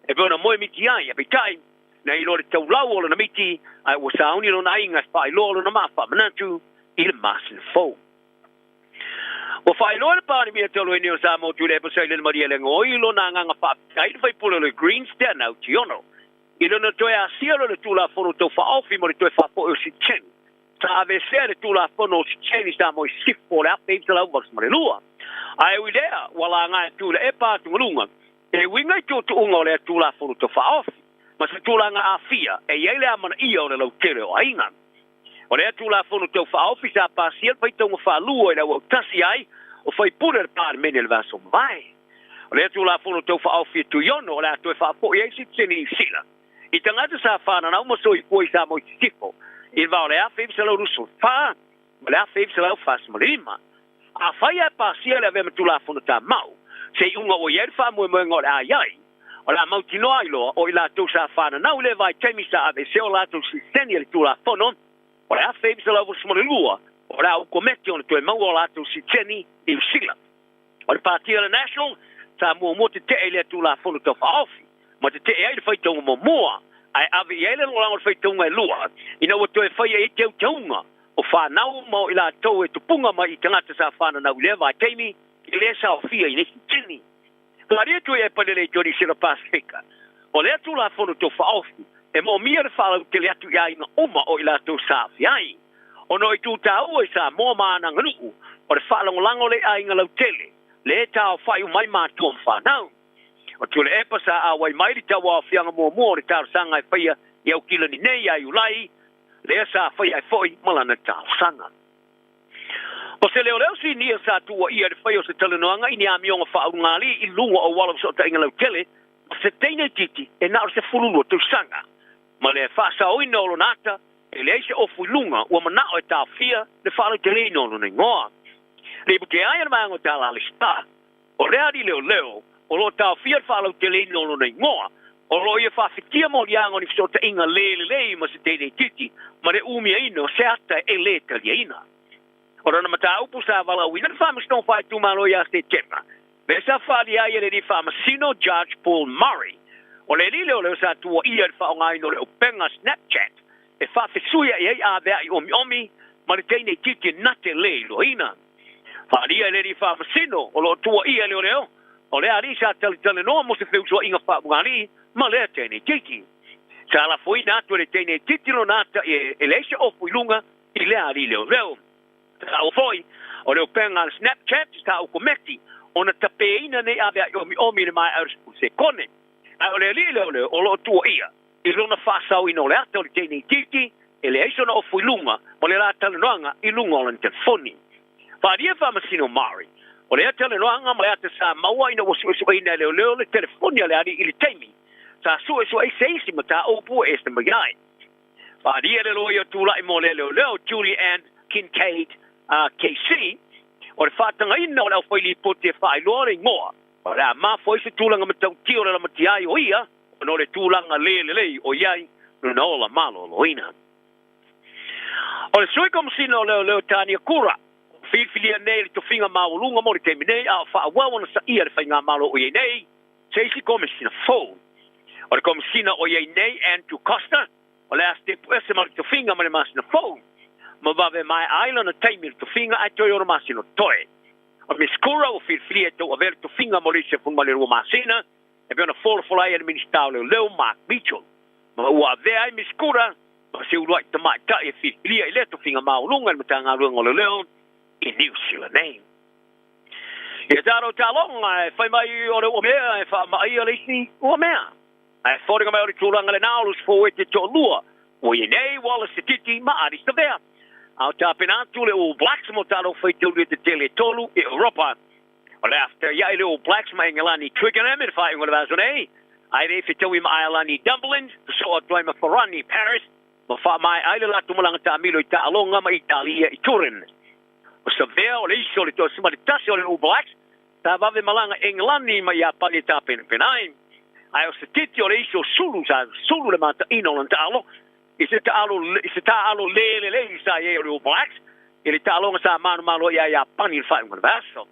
Speaker 18: e bona moe miti ai e pitai na i lore tau lau o na miti ai wa sauni lo na inga wha i loro na mawha manatu i le masin fau. Wa wha i lore pani mia talo e neo sa mo tu le pasai le maria le ngoi lo na nganga wha kai whai pula le green stand out i ono. I lo na toe a sialo le tula fono tau wha ofi mo le toe wha po o si chen. Sa ave sea le tula fono o si chen i sa mo i sifo le ape i tala uwas ma le lua. Ai uidea wala ngai tula e pātu ngalunga e winga i tūtu unga o le tūla fono to wha ofi. Ma se tūla ngā a fia e iele a mana ia o le lau tere o ainga. O le tūla fono to wha ofi sa pāsiel pai taunga wha lua e lau au tasi ai o whai pura le pāre mene le vaso mai. O le tūla fono to wha ofi e tu yono o le atu e wha po i eisi tini i sila. I tangata sa whana nau maso i koi sa mo i sifo. I vau le a whaiv sa lau ruso wha, ma le a whaiv sa lau whas marima. A whai a pāsiel a vema tūla fono ta mau. Se unga o ieri wha mue mue ngore a iai. O la mauti no ailoa o i la tau sa whana nau le vai temi sa ave se o la tau si seni ali tūla fono. O le a whaiv sa lau smole lua. O la au kometi ona tue mau o la tau si seni i usila. O le Pātia le National sa mua te te e le tūla fono tau whaofi. Ma te te e ai le whaitonga mo mua. Ai ave i ele longa le whaitonga e lua. Ina o tue whaia e teu taunga. O whanau mau i la tau e tupunga mai i tangata sa whana nau le vai temi. I le sa o fia i nesi tini. La rea tu e palele Johnny Sira Pasifika. O le atu la fono to whaofi. E mo mia le whalau te le atu ia inga oma o i la tau sa fiai. O no i tu tau e sa mua maana nganu. O le whalango lango le a inga lau tele. le tau fai mai ma tom whanau. O tule e pasa a wai mai li tau a whianga mua le tau sanga e whaia i au kila ni nei ai ulai, le sa whaia e foi malana tau sanga. O se leo si nia sa tua ia de whaia o se talanoanga i ni a mionga whaungali i lunga o wala so ta inga lau tele, o se teine titi e na o se fululu tau sanga. Ma le whaasa o ina olo nata, e le eise o fulunga ua manao e tau fia le whaala te le ino nei ngoa. Le buke aia na maango tala ali sta, o reari leo, o lo tau fia le whaala te le ino nei ngoa, o lo ia whawhitia mo liango ni so ta inga le ma se teine titi, ma le umia ino se ata e le talia ina. O rana mata upu sa wala wina na whamas no whai tumalo ia se tema. Le sa whali aia le ni whamasino Judge Paul Murray, o le leo sa tua ia le whaonga ino le upenga Snapchat, e whawhisuia e ei a vea i omi, ma le teine titi nate le lo ina. Whali aia le ni whamasino, o lo tua ia leo, o le ari sa tali noa mo se whiusua inga whaungani, ma le teine titi. Sa la fui natu le teine titi lo nata e leise o fuilunga i le ari leo. Sa o foi, o leo penga al Snapchat, sa o komekti, o na tapeina nei avea i omi le mai au se kone. A o le leo, o lo tua ia, i lona whaasau ino le ata o le teine titi, e le eiso na o fuilunga, o le la talanoanga i lunga o le telefoni. Wharia whamasino Mari, o le talanoanga ma le ata sa maua ina wasu ina leo le telefoni ale ari i le teimi, sa su e seisi ma ta opu e este magai. Wharia le loia tula i mo leo, Julie Ann Kincaid, KC, o le whatanga ina o le au whaili pote e whai loa le ngoa, o le a ma foi se tūlanga matau tio le matiai o ia, o no le tūlanga le o iai, no ola malo loina. O le sui komisina o leo Tania Kura, whiwhilia nei le tofinga maulunga mo le temi nei, a whaawawana sa ia le whainga malo o iei nei, seisi komisina fō. O le komisina o iei nei Andrew Costa, o le aste puese ma le tofinga ma le masina fō. Ma vave mai aila na taimi le tofinga ai toi ora masino toe. O Miss Kura o whiwhilia tau a vere tofinga mo le se funma le rua masina, e beona fola ia le ministau leo Mark Mitchell. Ma ua vea ai Miss Kura, ma se uruai tamai ta e whiwhilia i le tofinga maulunga le matanga ruanga o leo i New Zealand name. Ia taro talonga e whai mai o le ua mea e wha mai o le isi ua mea. E whoringa mai o le tūranga le naurus fo e te tō lua, o i nei wala se titi ma aris ta vea. Au tāpena atu le All Blacks mo talo whai tūri te tele tolu i Europa. O le after ia i le All Blacks ma ingalani Twickenham e whai ngore vaso nei. Ai re whitau i ma Ialani Dublin, so a doi ma Ferrani Paris, ma wha mai ai le latu malanga ta amilo i ta alonga ma Italia i Turin. O sa vea o le iso le tō sima le tasi o le All Blacks, ta vave malanga Englani ma Japani tāpena penai. Ai o sa titi o le iso sulu le mata ino lan ta alo, I se ta alo le sa ye o le All Blacks, I le ta alonga sa manu malo ia Japani il whai ngana vaso.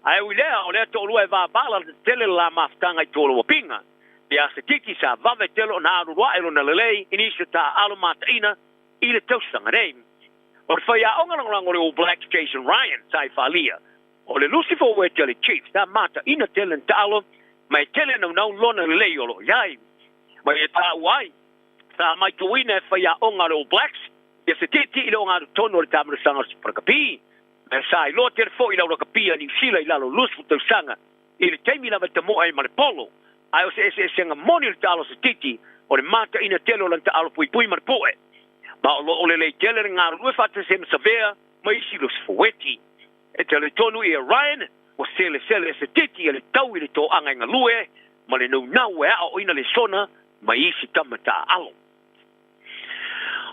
Speaker 18: Ai o lea tō lua e vā bala tele la maftanga I tōlo wapinga. Ia se titi sa vave telo na aru wa elo na lelei, ini se ta alo mata ina, I le tausanga nei. O le whai a ongarang o le All Blacks Jason Ryan, sa I whalia. O le Lucifer we tele Chiefs, ta mata ina tele ta alo, mai tele nau lona lelei o lo iai. Mai e ta uai. Sa mai tuina e whai a onga le All Blacks, ia se titi I le onga tono le tamara sanga o Parakapi. Me sa I lo tere fo I lau Rakapi a New Zealand I lalo lusu tau sanga, I le teimi lava te moa I ma le polo. Ai o se senga moni le talo se titi, o le mata ina telo lan ta alo pui ma le poe. Ma o le lei tele le ngā rue fata se msavea, ma isi los foweti. E tele tonu I Ryan, o sele se titi, e le tau I le tō anga inga lue, ma le nau e a o ina le sona, ma isi tamata alo.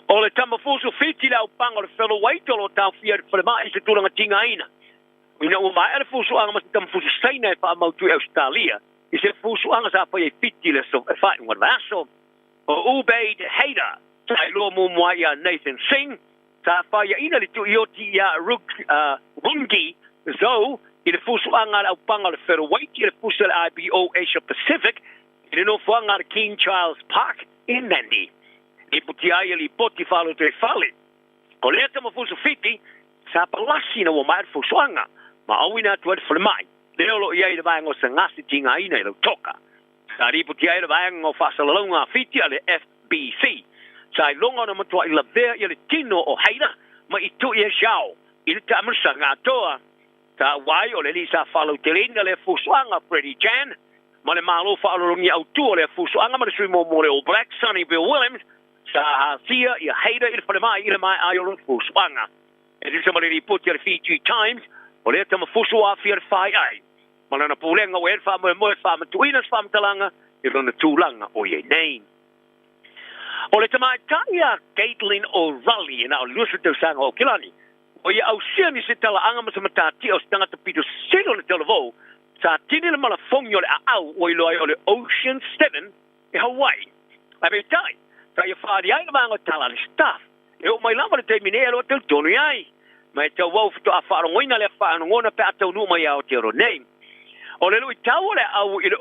Speaker 18: O le tamafusu fiti lau panga le fellow waitolo tau fia le whalemai se tūranga tinga ina. Ina ua mai ele fusu anga masi tamafusu saina e wha mautu Australia, I se fusu anga sa pa e fiti le so e whai ngā vaso. O Ubaid Hader, sa I loa mua ia Nathan Singh, sa whai ina le tu ioti ia Rungi, zo, I le fusu anga lau panga le fellow wait, I le fusu le IBO Asia Pacific, I le no fuanga le King Charles Park in Nandi. I puti ai li poti falo te fale. O lea tamafusu fiti, sa palasi na wa mai fusuanga, ma awina tu fale mai. Leo lo iai le vaengo sa ngasi tinga ina I lo toka. Sa riputi ai le vaengo whasalalonga fiti ale FBC. Sa I longa na matua I la vea I le tino o heina, ma I tu I e shao. I le tamarsa ngā toa. Ta wai o le lisa whalau te ringa le fusuanga Freddie Jan. Ma le malo whaalolongi au tua le fusuanga ma le sui mo le All Black, Sonny Bill Williams. Sa hafia i haida i le whalemai i le mai ai o le fusuanga. E risa ma le riputi le Fiji Times, o le tama fusu a fia le whai ai. Ma le na pūlenga o e wha mo e wha matuina wha matalanga, i rona tūlanga o ye nei. O le tamai taia Caitlin O'Reilly na o lusu tau sanga o Kilani. O ia au siani se tala anga ma se matati o stangata pito selo le televo, sa tini le malafongi o le au o iloai o le Ocean 7 e Hawaii. A me tai, ta ia whaari ai na manga tala le staff. E o mai lama le te minea lo te tonu ai. Ma e tau wau fito a whaarongoina le whaanongona pe atau nu mai au te ro nei. O le lui tau le au i le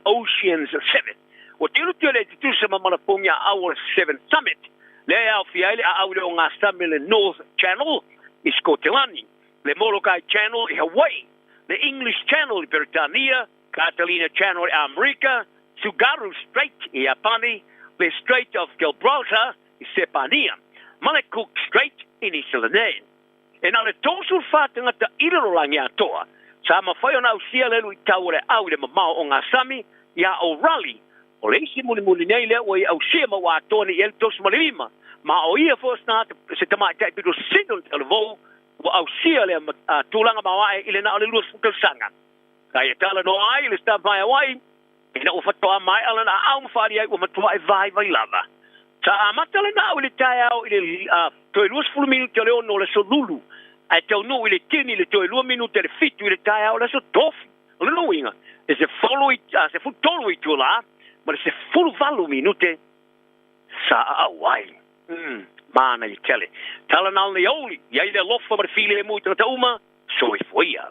Speaker 18: Oceans 7. O tiro tio le titu se mamalafongi a au le 7 Summit. Le au fiaile a au le o ngā sami le North Channel i Skotelani. Le Molokai Channel i Hawaii. Le English Channel i Britania. Catalina Channel i Amerika. Tsugaru Strait i Japani. Le Strait of Gibraltar i Sepania. Mane Cook Strait i New Zealand. E na le tōsu whātanga ta irarolangi atoa. Sa mawhai o nau sia lelu i tau le au le mamao o ngā sami i a O'Reilly. O le isi muli nei lea o i au sia ma wā tōni i el tosu malima. Ma o ia fos nā se tamai tai pito sinol te alevou o au sia lea tūlanga mawae i le na o le lua sanga. Ka ia tala no ai le sta mai awai. I na ufatoa mai ala na au mwhari ai o matua e vai lava. Sa amata le na o le tai au i le toi lua sfulu minu te leo no le so lulu. Ai tau nu i le tini le toi lua minu te le fitu i le tai au le so tofi. O le luinga. E se follow se fu tolu i tu la. Ma se fulu valu minute sa awai. Mana i tele. Tala na le oli. Ia i le lofa ma le fili e mui tata uma. So i fuia.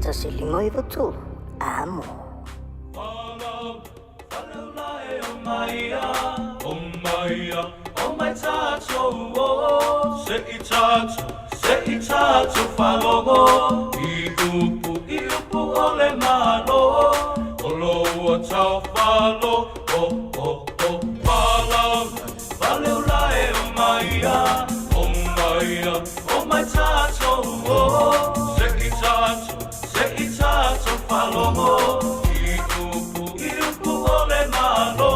Speaker 19: Tasi limo i votu. Amo.
Speaker 14: Oh my tato, oh, se i tato falogo, i upu ole malo, olo o tau falo, oh, fale ulae oh my tato, oh, se i tato falogo, i upu ole malo,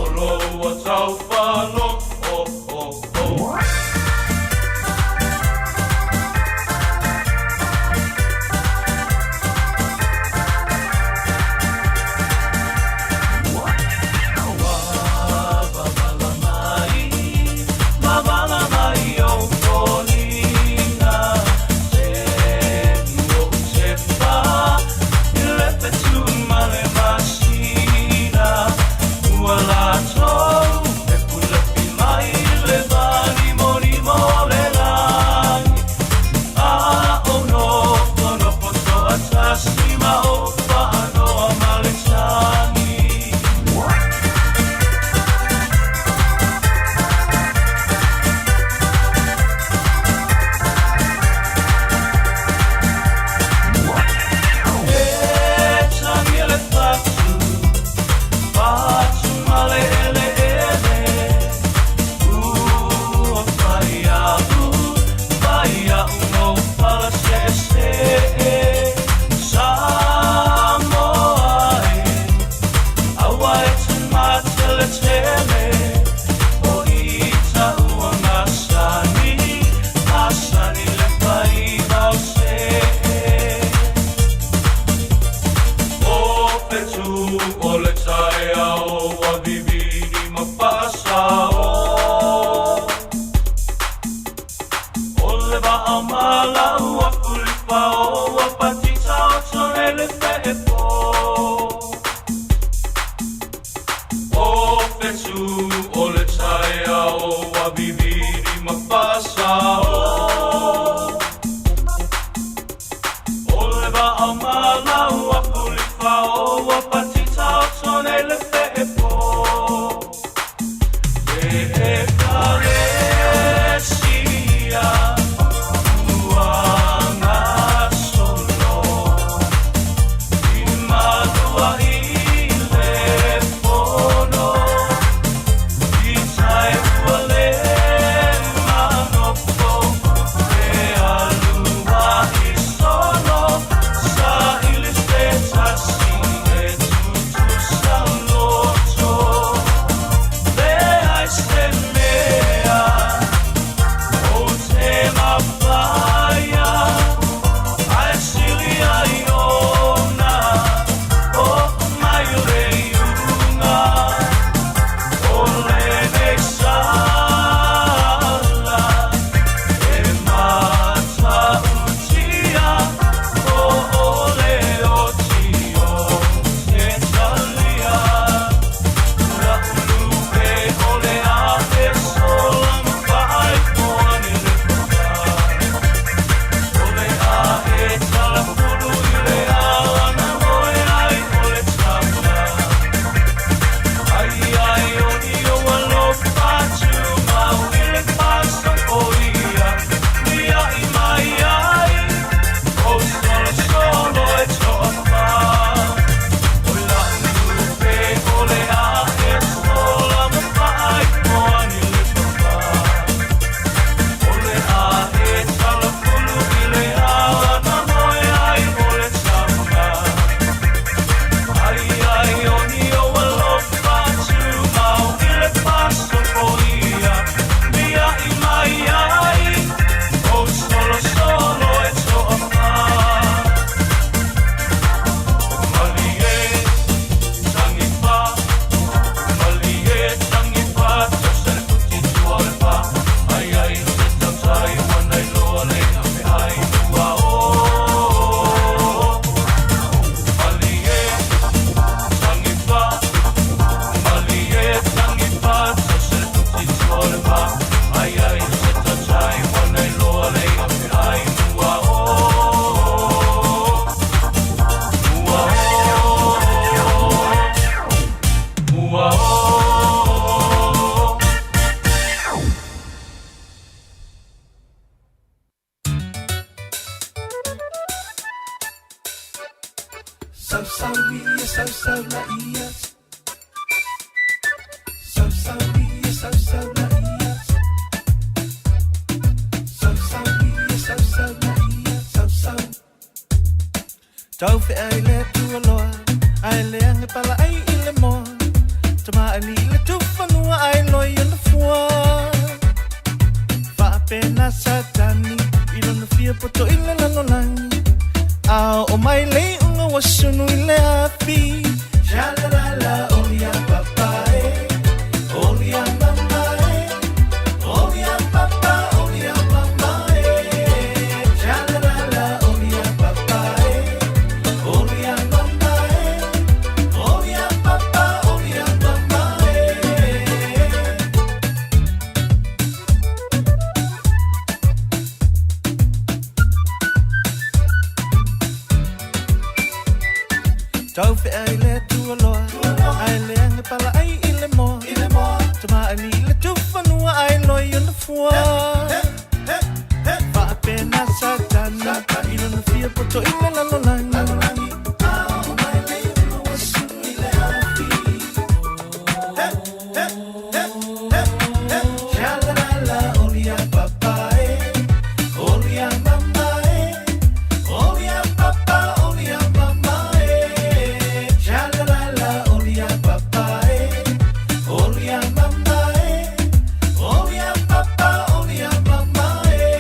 Speaker 14: olo o tau falo, Tau fe ai le tu aloa, ai le ange pala ai i le moa. Tama ali le tu whanua ai loi ana fua. Wha pena sa tani, i lona fia poto i le lalolangi. Ao o mai le unga wasunu i le api. Shalalala olia papae, olia mamae, olia papa, olia mamae. Shalalala olia papae. Olia mamae, olia papa, olia mamae. Tau fe ai le tua loa, ai le ange pala ai i le moa. Tama ali le tu whanua ai loi ona fua. Wha pena sa tana, i lona fia poto i le lalolangi. Shalalala olia papae, olia mamae, olia papa, olia mamae. Shalalala olia papae, olia mamae, olia papa, olia mamae.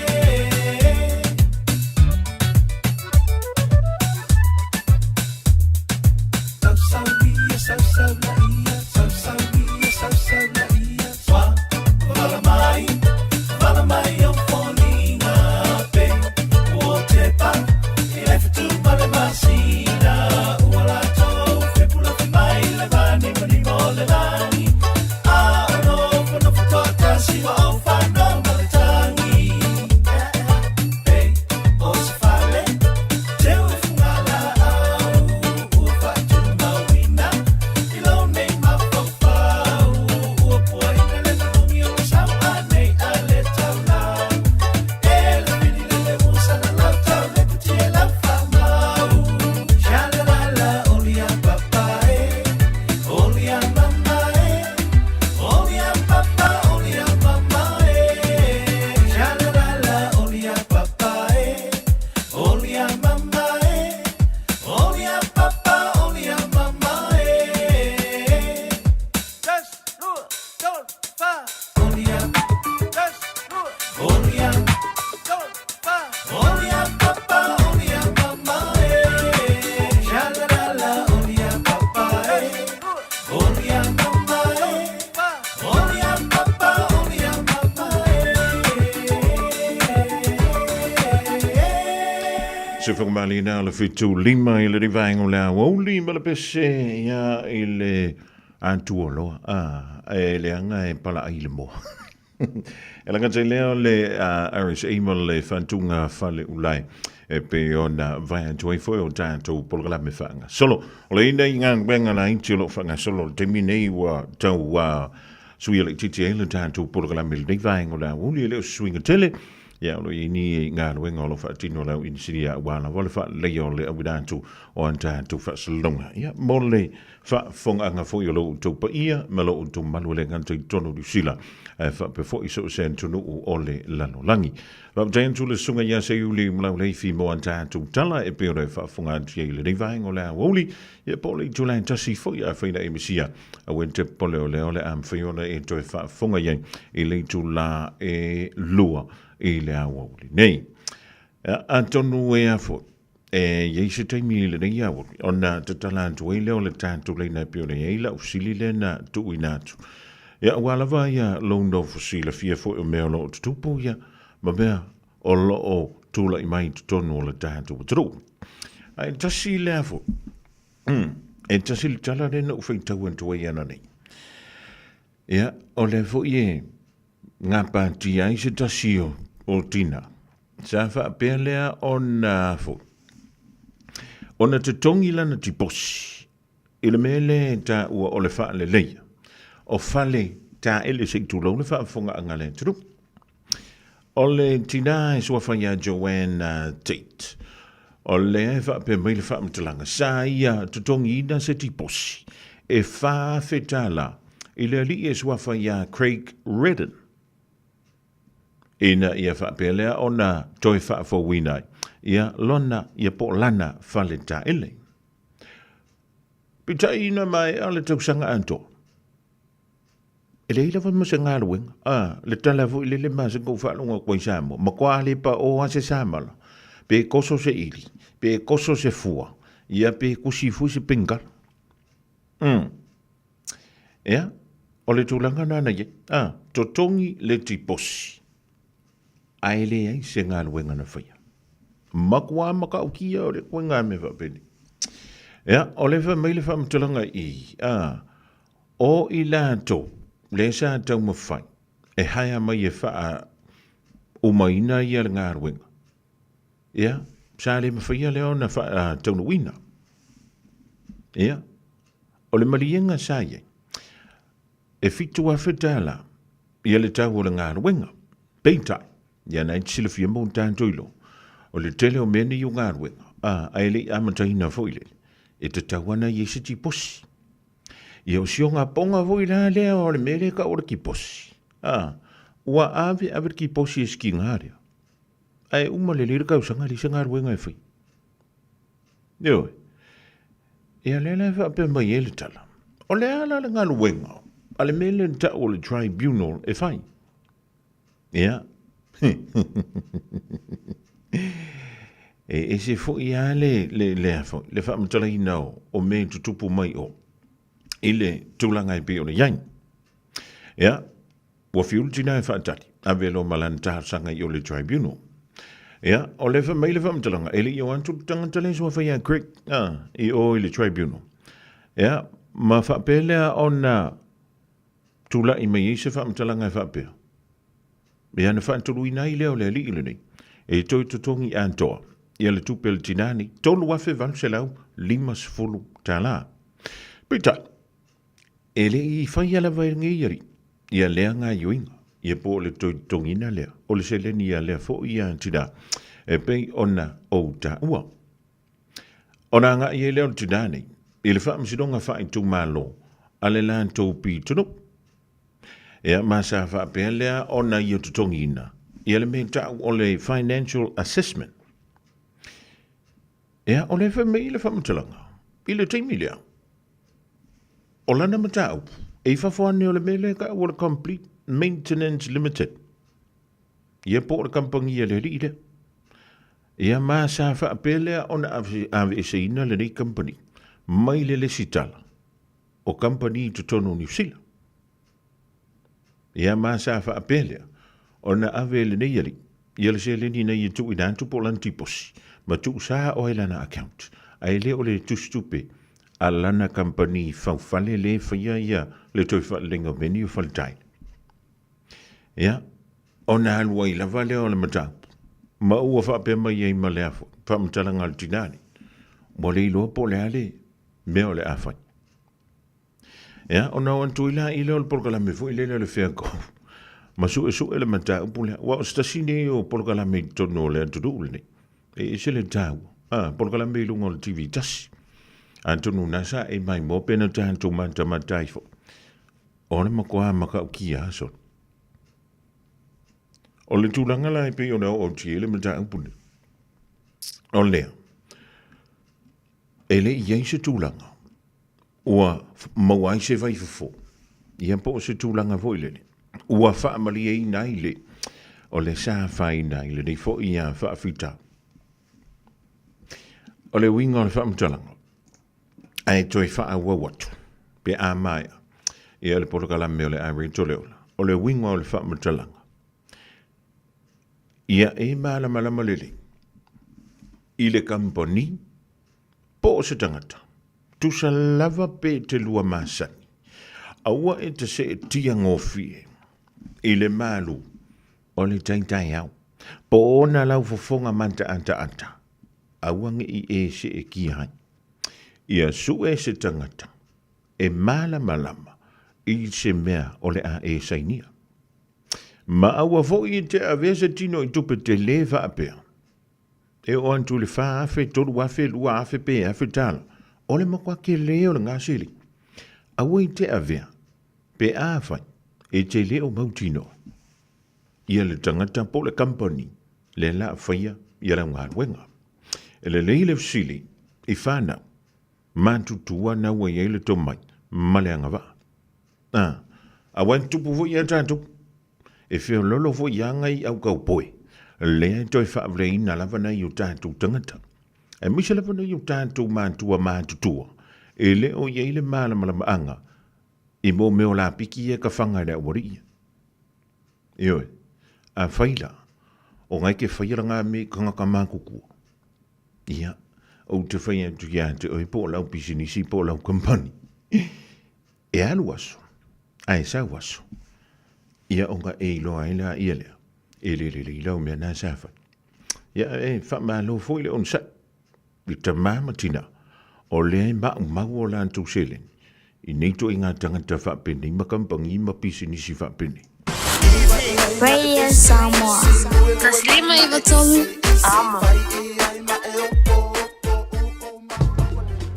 Speaker 3: Se whakamalina le whitu lima i le rivaengo lea wauli ma le pese ia i le antuoloa e le anga e pala ai le moa. E langa te leo le RSA ma le whantunga whale ulai e pe ona vai antu e foi o tātou polgala me whanga. Solo, o le ina i ngā ngwenga la inti o lo whanga solo te minei wa tau sui ele titi e le tātou polgala me le rivaengo lea wauli e leo swinga tele. Ya lo ini ngā luenga o lo whaatino lau in siria wana wale wha leo le awidantu o anta tu wha salonga. Ya mole wha whonganga fo i o lo tau pa ia ma lo tau malu le nganta i tono di sila wha pe fo i so sen tunu o le lano langi. Wa mtayantu le sunga ya se uli mlau leifi mo anta tu tala e peore wha whonga tia i le rivaeng o le awoli ya pole i tulain tasi fo i a whaina e misia a wente pole o le am whaiona e toi wha whonga iai i le tula e lua i le awoli. Nei, antonu e afo, e se taimi le nei awoli, ona te talantu e leo le tātu le na pio le eila usili le na tu inatu. Ia walawa ia londo fusila fia fo o mea lo tutupu ia, ma mea o lo o tula i mai tutonu o le tātu utru. Ai tasi le afo, e tasi le tala le na ufeitau antu e ana nei. Ia, o le fo ie, ngā pāti ai se tasi o tina. Sa wha pelea ona fo. Ona te tongi lana ti posi. Ile mele ta ua o le wha le leia. O whale ta ele se tu lau le wha fonga anga le turu. O le tina e sua whaia Joanne Tate. o le fa pe mai le fa mtalanga sa ia tutongi ina se tiposi e fa fetala ile li e swafa ia Craig Redden ina ia fa pe le ona toi fa fo winai ia lona ia po lana faleta ele pita ina mai ale tausanga anto ele ila fa masanga lueng le tala vo ile le mas ko fa longa ko isamo makwale pa o ase samala pe koso se ili pe koso se fua ia pe kusifu se pinga ia o le tulanga nana ye totongi le tiposi aile ai se ngā luenga na whaia makua maka ukia o le koe ngā me whapeni ia o le wha meile wha mtulanga i o i lato le sa tau mawhai e haia mai e wha umaina ia le ngā luenga ia sa le mawhaia leo na wha tau na wina ia o le marienga sa ye e fitu a whetala ia le tau o le ngā luenga peitai ia na sila fia mo tantoilo o le tele o mene i o ngā luenga ai le amataina foile e te tawana i se ti posi ia o sio ngā ponga foila lea o le mele ka ora ki posi ua ave ki posi e ski ngārea ai uma le lira kausanga li se ngā luenga e whai io ia le le wha pe mai ele tala o le ala le ngā luenga ale mele ta o le tribunal e whai ia e se fo ia le fo le fa mtala ina o me tutupu mai o ile tulanga i pe o le yang ia wa fiul tina e fa tati avelo malanta sanga i o le tribunal ia o le fa mai le fa mtala ele i o antu tanga tale so fa ia Craig i o le tribunal ia ma fa pele ona tula i mai se fa mtala ngai fa pe ia na fa tulu ina i leo le li ile nei e toi tutongi antoa ia le tupel tinani tolu wafe valselau limas fulu tala pita ele i fai ala vai ngeiri ia lea ngā yoinga ia po le toi tongina lea o le seleni ia lea fo ia tida e pei ona o ta ua ona ngā ia leo tinani i le fa msidonga fa i tu malo ale lan tau pi tunu ia masa fa pelea ona i tutongina ia le meta o le financial assessment ia o le fa me le fa mtalanga i le teimilia o lana matau e fa fo o le mele ka o le complete maintenance limited ia po le kampangia le ride ia masa fa pelea ona ave seina le company mai le sitala o company tutono New Zealand ia masa fa pelea ona ave le nei ia le se le ni nei tu ina tu polan tipos ma tu sa o lana account ai le o le tu stupe alana company fa fale le fa ia le tu fa lengo menu fa tai ia ona alwa ila vale o le mata ma u fa pe mai ai malefo fa mtalanga al tinani mo le lo po le ale me o le afa ia ona on tuila ilo el porkala me fu ile le fea ko ma su ele mata pule wa stasini o porkala me tono le tudule e se le tau porkala me lungo le tv tas antonu nasa e mai mo pena tanto manta matai fo ona makwa maka kia so o le tulanga la pe ona o tiele mata pule o le ele ye se tulanga ua mawai se vai fo ia po se tulanga voile ua fa mali e naile o le sa fai naile ni fo ia fa fita o le winga o le fa mtalanga ai toi fa awa watu pe a mai ia le porokala me o le ai toleola o le winga o le fa mtalanga ia e mala lele i le company po se tangata tu sa lava pe te lua masani. Aua e te se tia ngofie. I le malu. O le taitai au. Po ona lau fofonga manta anta. Aua nge i e se e kia. Ia su e se tangata. E malama. I se mea o le a e sainia. Ma aua fo i te avesa tino i tupe te leva apea. E o antu le wha afe, toru afe, lua afe pe, afe tala. O le makwa ke leo le ngā sili. Awa I te avea, pe awhai, e te leo mautino. Ia le tangata po le company, le la whaia, ia la ngā wenga. E le leile sili, I whanau, mātu tua na wa iei le tomai, male anga wa. Awa tupu vo ia tātou. E whio lolo vo ianga I au kau poe. Lea toi whaavlei na lava nei o tātou tangata. E misa lava nei o tātou mātua mātutua. E leo iei le mālamalama anga. I mō meo la piki e ka whanga rea waria. Ioe, a whaila, o ngai ke whairanga me kangaka mākukua. Ia, o te whaia tu kia te oi po lau pisinisi po lau kampani. E alu aso, ai sau aso. Ia onga e loa e la ia lea. E le lau mea nā sāwha. Ia e wha lo foi le on sa. I ta māma tina. O le mau o lāntou selen. I neito I ngā tangata whapene. I makampangi ma pisi nisi whapene.
Speaker 20: Radio Samoa. Taslima I Vatolu.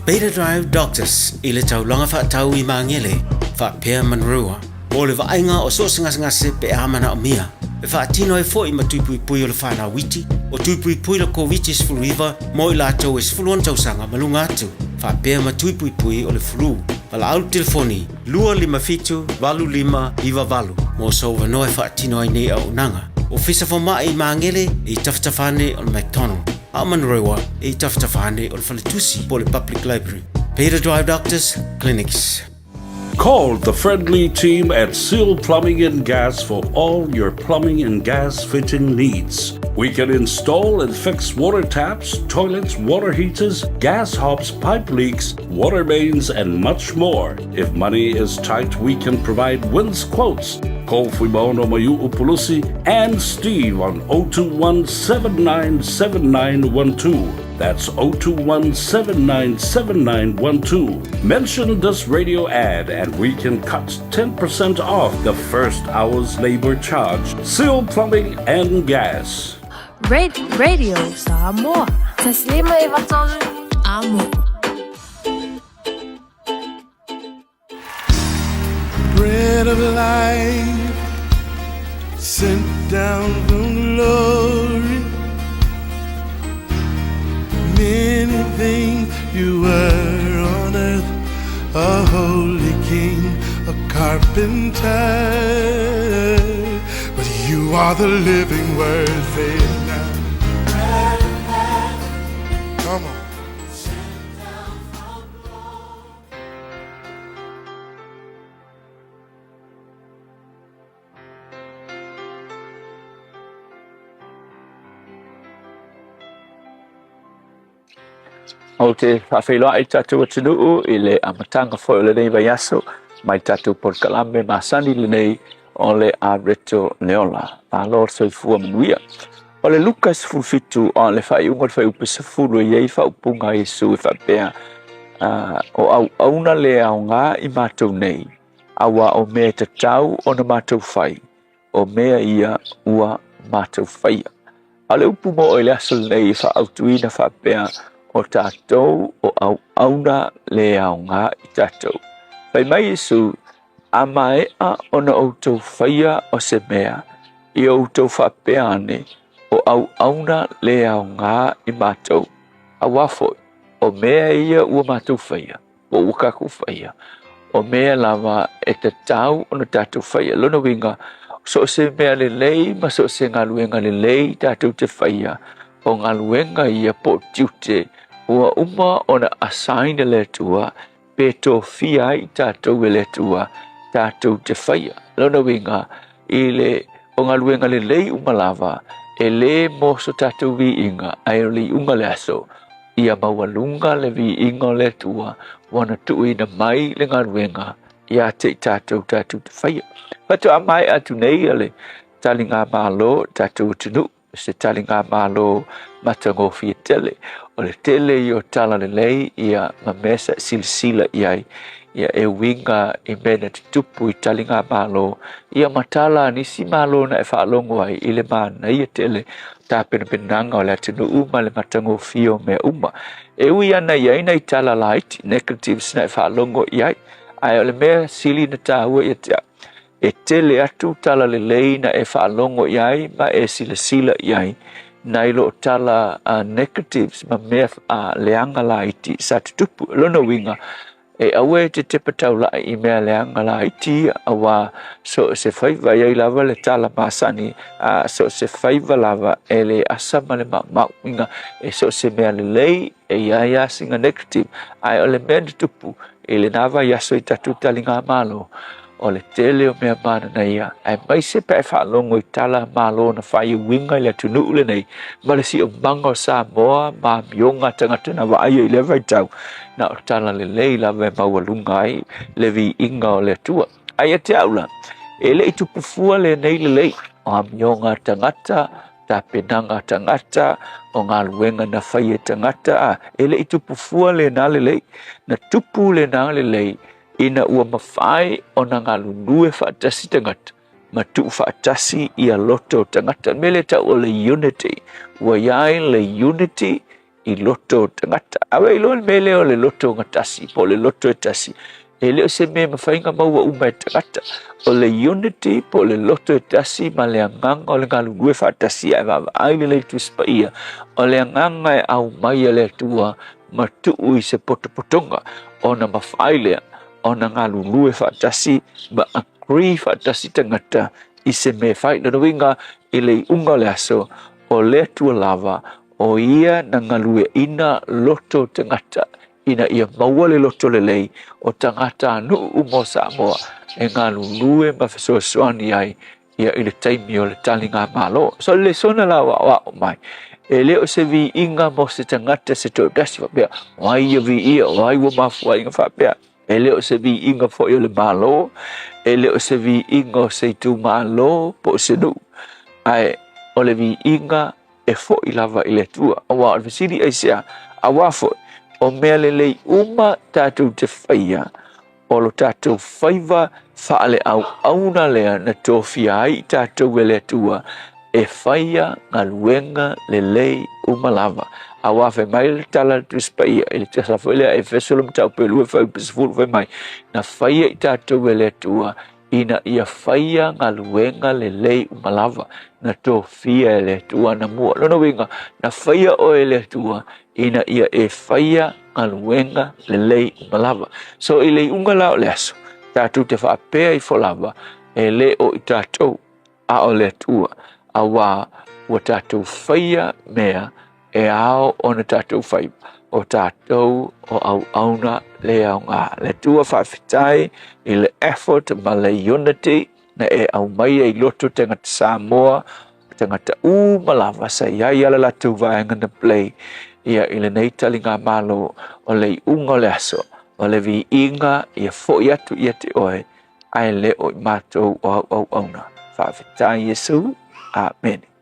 Speaker 5: Beta Drive Doctors I le taulanga whaatau I mangele whapea manrua. O le vainga o so ngase pe amana o mia. E whaatino e fo I matupui pui o le whana witi. O tupui pui la COVID is flu river. Mo I lātou is fuluan tausanga malunga atu. Whapea matupui pui o le flu. Pala au telefoni. 255 85 valu. Mo so wanoe whaatino ai nei au nanga. O fisa fo mai I mangele I taftafane o le McDonald. Amanrewa I taftafane o le Whaletusi po le Public Library. Beta Drive Doctors Clinics.
Speaker 4: Call the friendly team at Seal Plumbing and Gas for all your plumbing and gas fitting needs. We can install and fix water taps, toilets, water heaters, gas hobs, pipe leaks, water mains, and much more. If money is tight, we can provide wins quotes. Call Fuimaono Mayu Upulusi and Steve on 021-797912. That's 021-797912. Mention this radio ad and we can cut 10% off the first hour's labor charge. Seal Plumbing and Gas.
Speaker 20: Radio Samoa. Taslima I Vatolu. Amo.
Speaker 14: Bread of life sent down from glory. Many things you were on earth, a holy king, a carpenter, but you are the living word. Say it now. Come on.
Speaker 21: O te whawhiloa I tātou atunuu I le amatanga whoi le nei vai aso mai tātou porkalame masani le nei o le a reto leola a lor soifua manuia. O le Lukas fulfitu o le whaiunga le whaiupe sa fulu iei whaupunga Jesu I whapea o au auna le au ngā I mātou nei awa o mea tatau o na mātou whai o mea ia ua mātou whaia. A le upu mo o le aso le nei whaautuina whapea o tātou o au auna le au ngā I tātou. Whai mai Jesu, a maea o na outou whaia o se mea, I outou whapea ane o au auna le au ngā I mātou. A wafoi, o mea ia ua mātou whaia, o ukaku whaia, o mea lava e te tau o na tātou whaia. Lona winga, so se mea le lei, ma so se ngā luenga le lei tātou te whaia, o ngā luenga ia po tiute, ua uma ona asaina le tua pe to fia I tātou le tua tātou te whaia. Lona winga I le o ngā luenga le lei uma lava e le moso tātou vi inga ai li unga le aso ia mawalunga le vi inga le tua wana tuina mai le ngā luenga ia te tātou te whaia. Pato a mai atu nei ale tali ngā mālo tātou tunu se tali ngā mālo matango tele. O le tele I o tala le lei ia ma mesa silsila iai ia e winga I mena te tupu I talinga malo ia matala nisi malo na e whaalongo ai I le mana ia tele ta penanga o le atinu uma le matango fio me uma e ui ana ia ina I tala light negatives na e whaalongo iai ai o le mea sili na tāua ia tea e tele atu tala le leina e whaalongo iai ma e sila iai na ilo tala negatives ma mea leanga laiti sa tutupu lona winga e awe te patau la I mea leanga laiti awa so se whaiva iai lava le tala masani so se whaiva lava e le asama le mauinga e so se mea le lei e iai asinga negative ai o le mea tutupu e le nava yaso I tatu talinga malo o le tele o mea mana na ia ai mai se pe whaalongo I tala malo na whai winga le tunu ule nei ma le si o manga o Samoa ma mionga tangata na waia I le vaitau na o tala le leila ve maualunga ai le vi inga o le tua ai a te aula e le itu pufua le nei le lei o mionga tangata ta penanga tangata o ngā luenga na whai tangata e le itu pufua le na le lei na tupu le na le lei ina ua mawhai o na ngā lunue whaatasi tangata ma tu whaatasi ia loto tangata mele ta o le unity ua iai le unity I loto tangata awe ilo mele o le loto ngatasi po le loto etasi e leo se me mawhainga maua uma tangata o le unity po le loto etasi ma le anganga o le ngā lunue whaatasi ai le tuspa ia o le anganga e au mai le tua ma tuu I se potopotonga o na mawhai lea ona ngā lulue whaatasi ma agree whaatasi tangata I se me whai na winga I le unga le aso o le tua lava o ia na ngalue ina loto tangata ina ia maua le loto le lei o tangata anu umo Samoa e ngā lulue ma whesoasoani ai ia I le taimi o le talinga malo so le sona la wa o mai e leo se vi inga mo se tangata se to dasi wapea wai ia vi ia wai wa mafua inga wapea e leo se vi inga fo i le malo e leo se vi inga se tu malo po se nu ai o le vi inga e fo I lava I le tua awa o visiri ai sea awa fo o mea le lei uma tātou te whaia o lo tātou whaiva whaale au auna lea na tōwhia ai tātou e le tua e whaia ngā luenga le lei uma lava awa fe mai le tala tu spai ele te sa foi e fesolum tau pelu fe pesful fe mai na faia I tātou ele tua ina ia faia ngaluenga le lei malava na to fia ele tua na mua no winga na faia o ele tua ina ia e faia ngaluenga le lei malava so ile ungala o leso tātou te fa pe I folava ele o I tātou a o le tua awa o tātou faia mea e ao o na tātou whai o tātou o au auna le au ngā le tua whawhitai I le effort ma le unity na e au mai e loto tangata Samoa tangata malawa sa iai ala la tu vaenga na play ia I le nei talinga malo o le unga le aso o le vi inga ia fo iatu ia te oe ai le o mātou o au auna whawhitai Yesu Amen.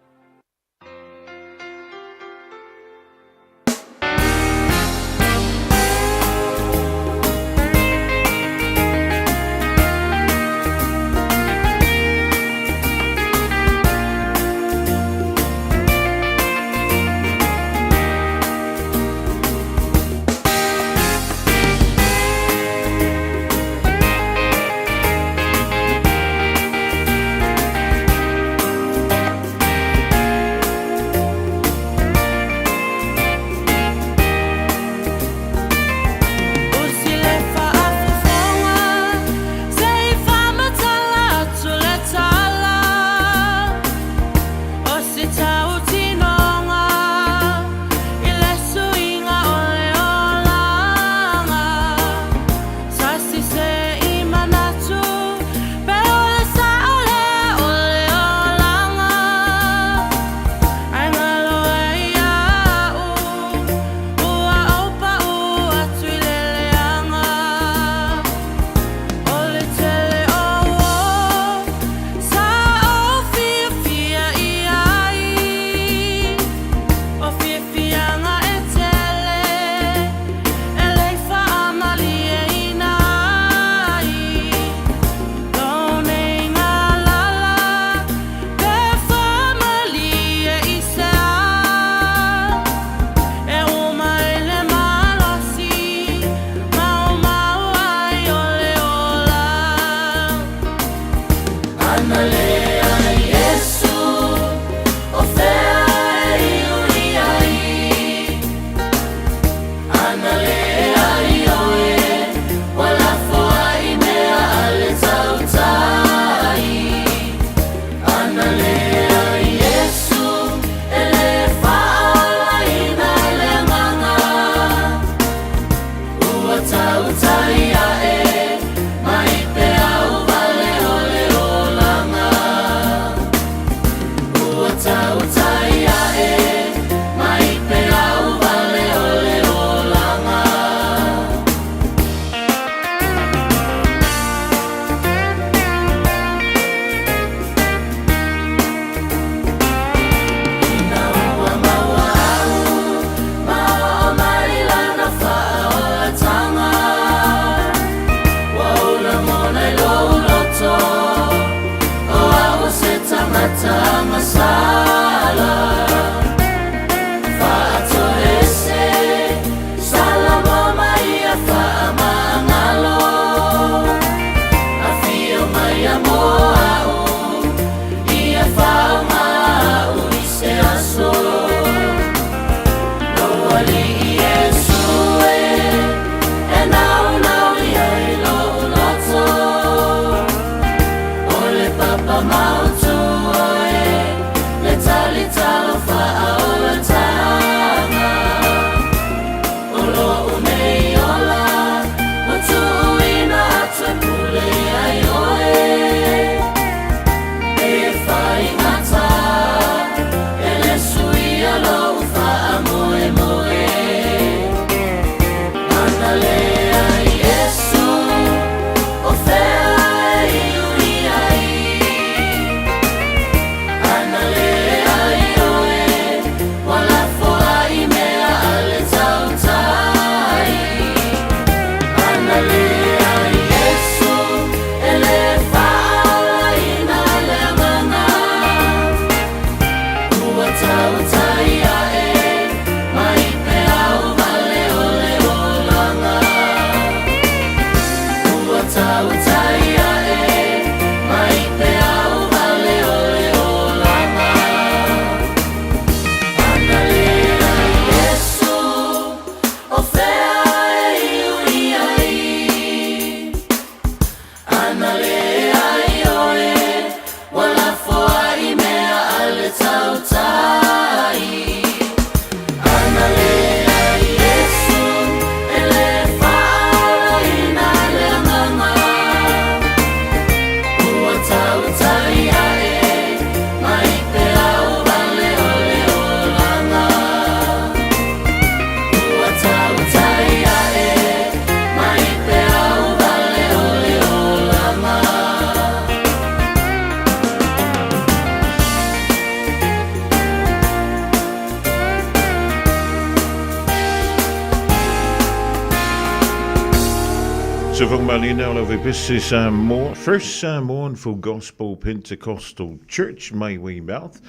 Speaker 3: Malina Lovibisi Samoa, First Samoan Full Gospel Pentecostal Church, my way mouth.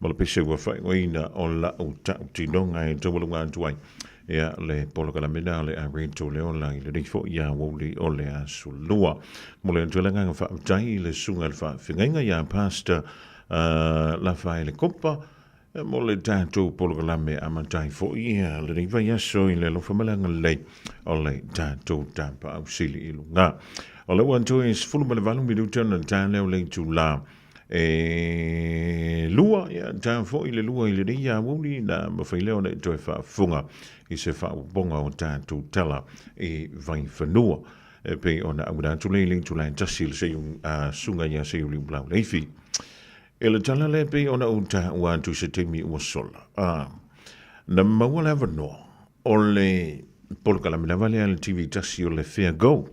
Speaker 3: Malapisi wa whainga o la o tautinonga e tawalunga tuai. Ea le polokala mena le a rento le online le rifo ia woli o le a sulua. Mole antuelanga nga whautai le sunga le whafingainga ia pastor la whae le kopa. Mole tātou polokala me amatai fo ia le riva yaso i le lofamalanga lei o le tātou tāpa au sili ilu ngā. O le wanto e sfulu le valu minutana tāleo le tu la lua ia tā fo i le lua i le ria wuli na mawhaileo ne toi whaafunga i se whaubonga o tātou tala i vai whanua. Pe o na awura tu le tu la tasil se yung sunga ia se yung blau leifi. E le tala le pe ona uta ua tu se temi ua sola. Na maua lava no, o le polkala mina vale al TV tasi o le Fair Go.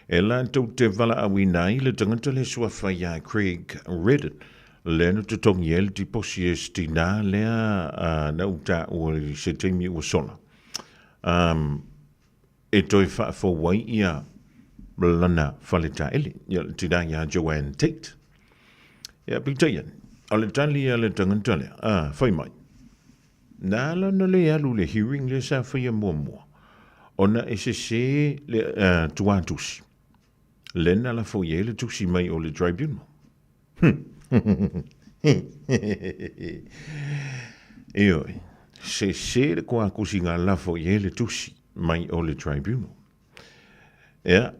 Speaker 3: E la tau te vala awina i le tangata le sua whaia Craig Redden. Le no te tongi el ti posi estina lea na uta ua se temi ua sola. E toi wha fo wai ia lana whaleta ele. Tida ia Joanne Tate. Ya pitayan, ale tali ale tangantale, fai mai. Nala na le alu le hearing le sa fai mua. Ona se le tuatusi. Lena la foye le tusi mai o le tribunal. Ioi, se le kwa kusinga la foye le tusi mai o le tribunal. Ya,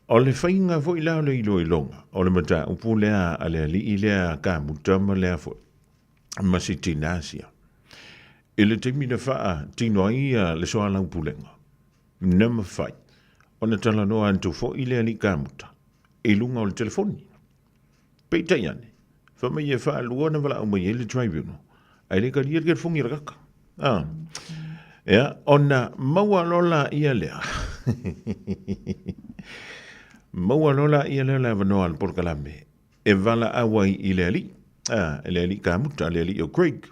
Speaker 3: o le whainga fo i lao le ilo i longa, o le mata upu lea a lea li i lea ka mutama lea fo masi tinasia. I le temi na whaa tino ia le soa lau pulenga. Nama whai, ona tala noa antu fo i le ali kamuta, e lunga o le telefoni. Peita iane, fa mai e wha alua na wala o mai e le tribunal, ai le ka lia ke fungi rakaka. Ona maua lola ia lea. Maua lola ia lea la vanoa al porkalame, e vala awai i le ali, le ali kamuta, le ali o Craig.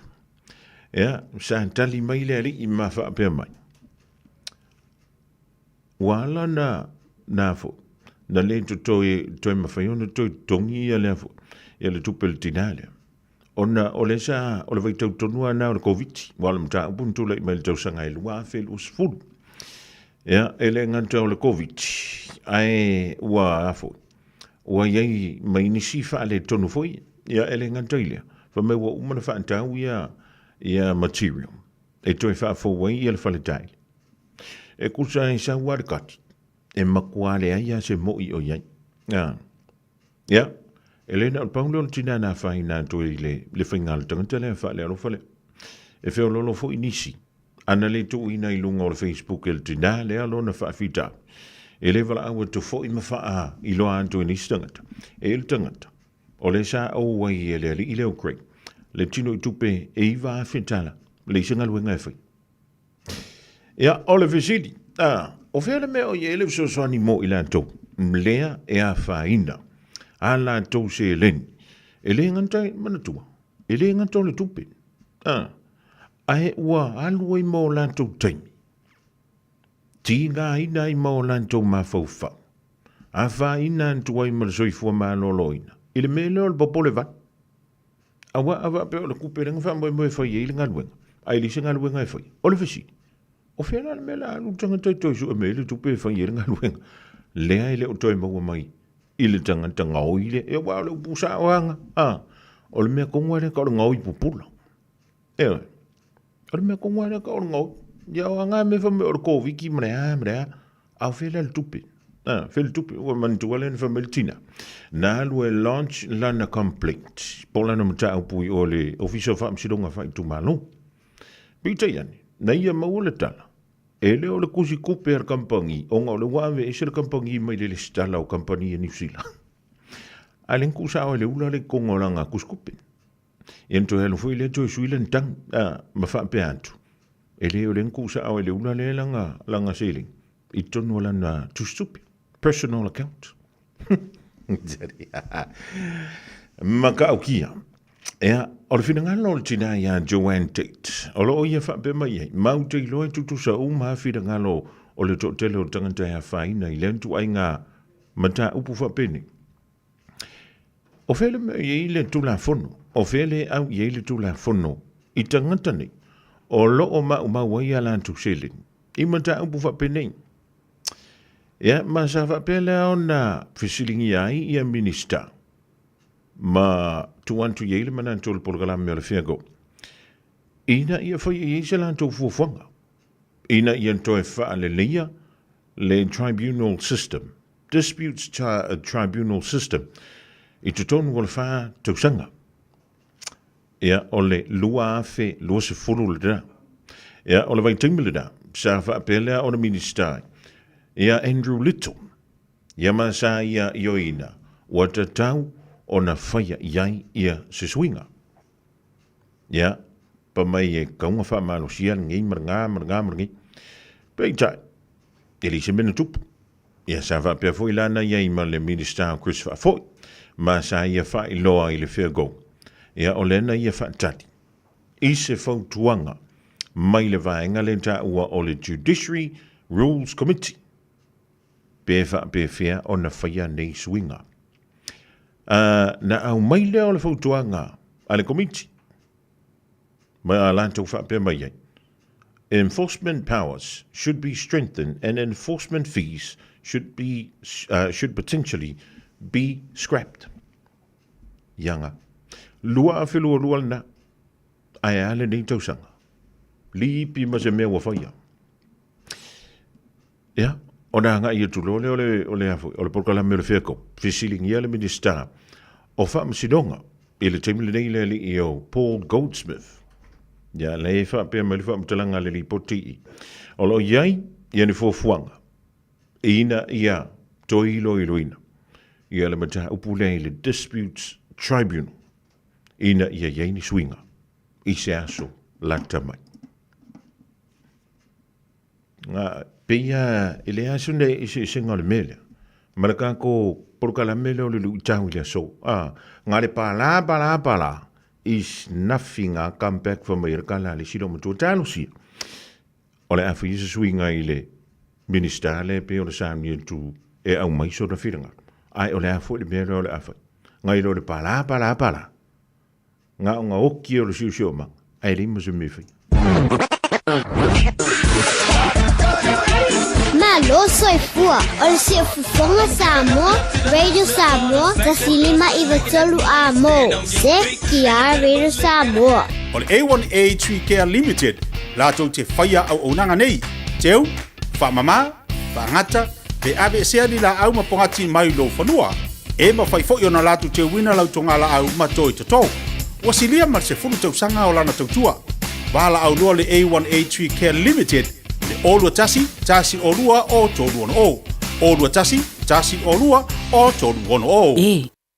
Speaker 3: Sa tali mai le ali i mawha apea mai. Wala na fo, na le toi mawhaiona toi tongi ia lea fo, ia le tupel tinalea. Ona o le sa, o le vaitau tonua na o le COVID, wala mta ubuntu le mai le tausanga e lua fel usfulu. E le nganta o le COVID, ai ua afo, ua iei mai nisi wha le tonu foi, ia ele nganta ilea, fa me ua umana wha antau ia material, e toi wha fo wai ia le whale taile. E kusa e sa warikati, e makua le aia se moi o iei. Ia, Elena o paulo o tina na whai nā toi le whainga le tangata le wha le alofa le. E wheo lolo fo inisi. Ana le tu ina i lunga o le Facebook e le tina le alo na wha whita. E le wala awa tu fo ima wha i loa anto inisi tangata. E le tangata. O le sa au wai e le ali i leo krei. Le tino i tupe e i wā whitala. Le isinga luenga e whai. Ia, o le visiti. O whea le mea o i ele so soani mo i lantou. Mlea e a whaina. Ala tau se len. E le ngantai manatua. E le ngantau le tupe. Ae ua alua i mo lantou taimi. Ti ngā ina i mo lantou mawhauwhau. A wha ina antua i marasoifua maloloina. I le mele o le popole van. Awa pe o le kupe renga wha moe whai e le ngaluenga. Ai li se ngaluenga e whai. O le whesi. O whiana le mele alu tanga tai toisu e mele tupe e whai e le ngaluenga. Lea i le o toi maua mai. I le tangata ngau i le, e wā le upusa oanga. O le mea kongwa le ka o le ngau i pupula. O le mea kongwa le ka o le ngau. Ia o anga me whame o le kōwiki mrea. Au whela le tupe. Whela tupe, ua manitua le whame le tina. Nā lue launch lana complaint. Pola na mata upui o le official whamsidonga whai tumalo. Pita iane, na ia maua le tala. E le o le kusi kupe ar kampangi, o ngā o le wawe e se le kampangi mai le stala o kampani e New Zealand. A le nkusa o le ula le kongolanga kuskupe. E nto helo fui le toi sui le ntang, ma whape antu. E le o le nkusa o le ula le langa sailing. I tonu lana tustupi. Personal account. Maka au kia. Ea, o le whinganga o le tina ia Joanne Tate. O lo o ia whape mai ei. Mau te iloe tutu sa maa whinganga o le tōtele o tangata ia whaina i lentu ai ngā mata upu whapene. O whele me i le tula whono. O whele au i le tula whono. I tangata nei. O lo o mau ai alantu selin. I mata upu whapene. Ea, ma sa whapele o na whisilingi ai i a minister. Ma tuantu yele mana tol porgala me le fiago. Ina ia foi e se lan to fuanga. Ina ia to fa le leia le tribunal system. Disputes tribunal system. I to ton wol fa to sanga. Ia ole lua fe lo se fulu le da. Ia ole vai tingmele da. Sa fa pele o minister. Ia Andrew Little. Ia ma sa ia yoina. What a tau o na whaia iai ia se swinga. Ia, pa mai e kaunga wha malo sia ngei maranga. Pei tai, e li se mena tupu. Ia sa wha pia foi lana iai ma le minister Chris wha foi, ma sa ia wha i loa i le whea go. Ia o lena ia wha tati. I se whau tuanga, mai le vaenga le ta ua o le Judiciary Rules Committee. Pe wha pe whea o na whaia nei swinga. Na au mai leo le fautuanga ale komiti. Mai a lantou whapea mai ai. Enforcement powers should be strengthened and enforcement fees should potentially be scrapped. Yanga. Lua a whelua lua na. Ai ale nei tausanga. Li pi ma se mea wa whaia. Ia. O nā ngā ia tulo o le porkala me o le wheko, whisiling ia le minister, o whaamasidonga, i le teimile nei le i o Paul Goldsmith. Ia le wha pia me le whaamatalanga le li poti. O lo iai, ia ni fōfuanga. ina ia toilo iloina. Ia le mata upule le Disputes Tribunal. Ina ia yaini swinga. I se aso lata mai. Nga pia ile aso ne isi singa le mele. Malaka ko porka la mele o le lu tahu le so. Nga le pala. Is nothing a come back from America la le silo mo totalo si. Ole afi isi swinga ile minister le pe o le sami tu e au mai so da firanga. Ai ole afu le mele ole afa. Nga ilo le pala. Nga oki o le siu ma. Ai le mo se mifi.
Speaker 20: Malo soy fua, ol si fufonga Samoa, Radio Samoa, tasilima iwatolu amo, se kia Radio Samoa.
Speaker 7: O le A1A Tree Care Limited, lātou te whaia au onanga nei, teu, whamama, whangata, pe ave sea ni la au mapongati mai lo whanua, e ma whai fo na lātou te wina lau tonga la au matoi tatou. Wasilia mar se fulu tau sanga o lana tautua. Wala au lua le A1A Tree Care Limited, le olua tasi olua o tolu ono o. Olua tasi olua o tolu ono o.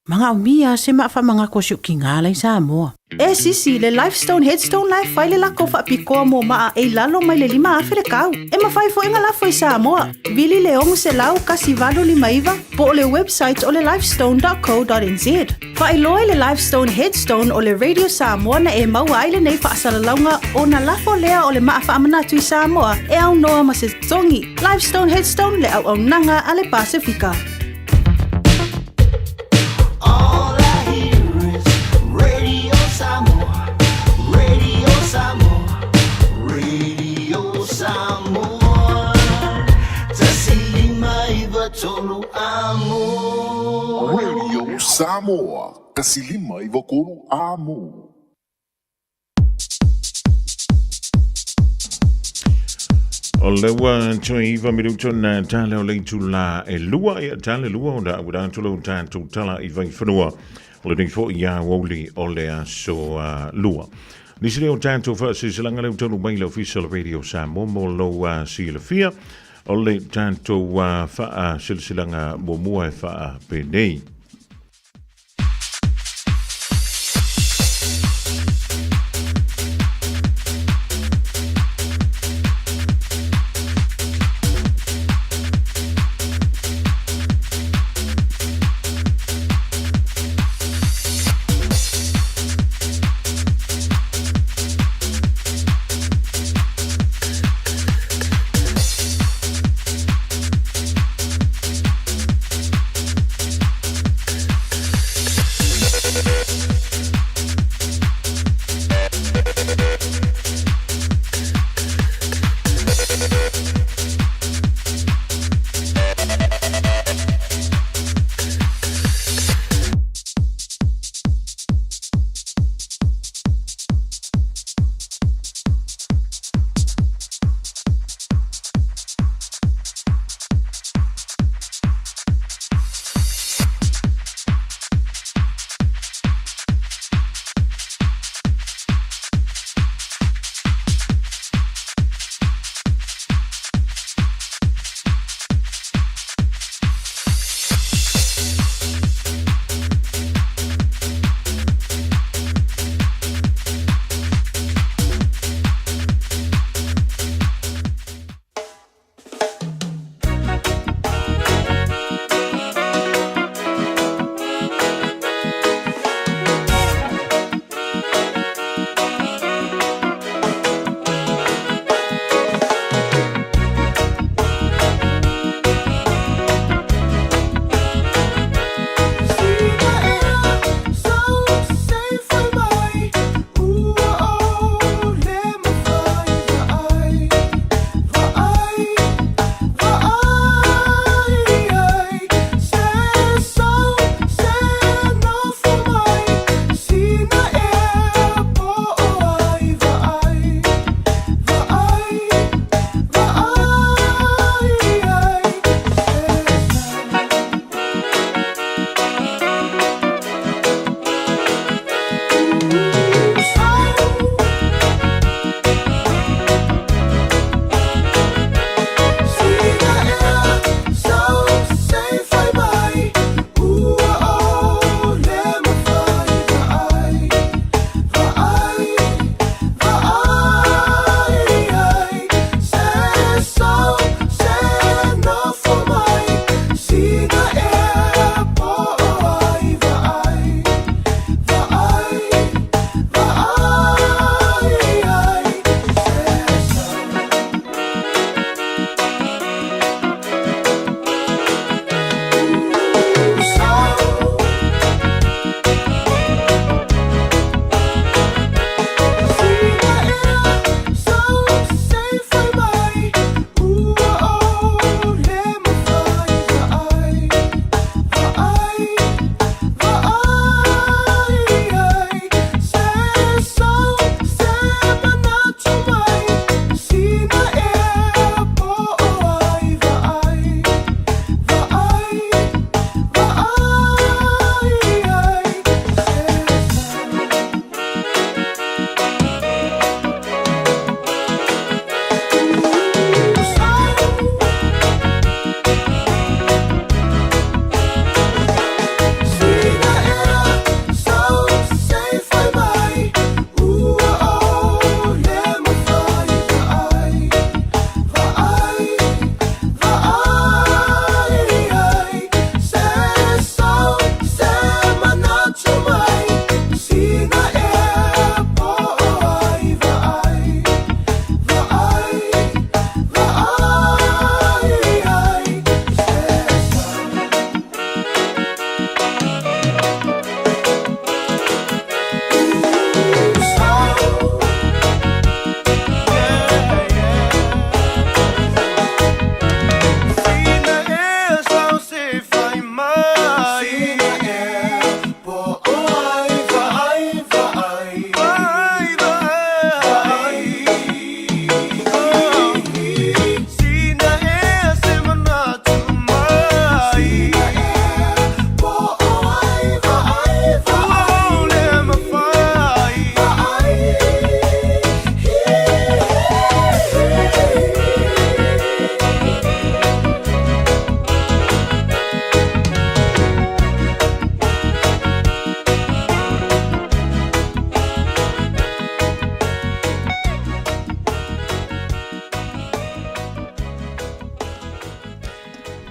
Speaker 8: Mga umia se maa mga kosyo kingalay sa mo.
Speaker 9: Sisi le Lifestone Headstone Life fai le lako fa piko mo maa e lalo mai le lima afere kau. Ma fai fo inga la foi sa mo. Vili leong se lau kasi valo lima iwa po le website o le lifestone.co.nz. Fa iloi le Lifestone Headstone o le Radio Samoa na e maua ile nei fa asalaunga o na lafo lea o le maa fa amanatui Samoa e au noa ma se tongi. Lifestone Headstone le au nanga ale Pasifika.
Speaker 12: Radio Samoa, kasilima i vakolu amo.
Speaker 3: O lewa tui iwa minuto na tale o leitu la e lua ia tale lua o da uda tulo tātou tala i vai whanua o le nifo ia woli o le aso lua. Nisi leo tātou whasisilanga leo tonu mai le official Radio Samoa mo lo sila fia o le tātou wha silsilanga mo mua e wha penei.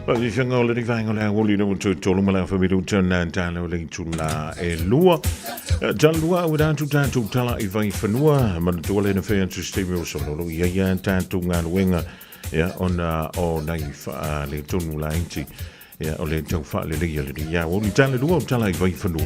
Speaker 3: Og det er jo lidt vang og lave lige nu til Tolumala for vi til en tale lidt til lua. Jalua udah tu tala i vai fanua man dole na fe system so no ya tantu ngan wenga ya ona o nai fa le tonu la inti ya o le tau fa le ya o ni tala du o tala i vai fanua.